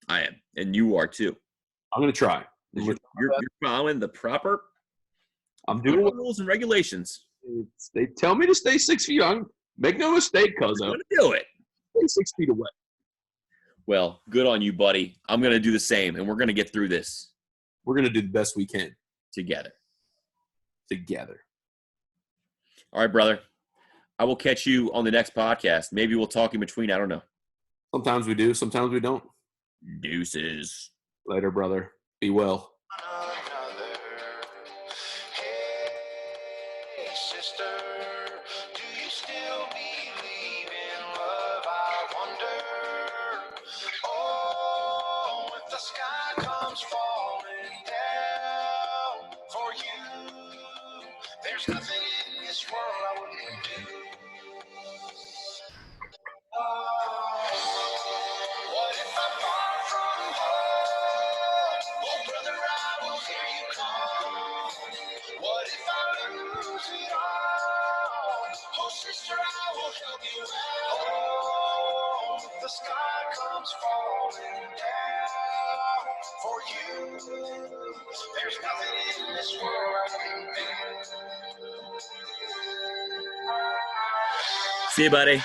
[SPEAKER 3] I am. And you are too.
[SPEAKER 1] I'm gonna try.
[SPEAKER 3] You're following the proper
[SPEAKER 1] I'm doing what
[SPEAKER 3] rules and regulations.
[SPEAKER 1] they tell me to stay 6 feet. Make no mistake,
[SPEAKER 3] I'm
[SPEAKER 1] cuzzo.
[SPEAKER 3] gonna do it.
[SPEAKER 1] Stay 6 feet away.
[SPEAKER 3] Well, good on you, buddy. I'm gonna do the same, and we're gonna get through this
[SPEAKER 1] We're gonna do the best we can
[SPEAKER 3] together.
[SPEAKER 1] together.
[SPEAKER 3] All right, brother. I will catch you on the next podcast. Maybe we'll talk in between. I don't know.
[SPEAKER 1] Sometimes we do, sometimes we don't.
[SPEAKER 3] Deuces.
[SPEAKER 1] Later, brother. Be well.
[SPEAKER 2] Another. Hey, sister, do you still believe in love? I wonder. Oh, if the sky comes falling down for you, there's nothing in this world I wouldn't do. What if I'm far from home? Oh, brother, I will hear you call. What if I lose it all? Oh, sister, I will help you out. Oh, if the sky comes falling down for you, there's nothing in this world I can do.
[SPEAKER 3] See you, buddy.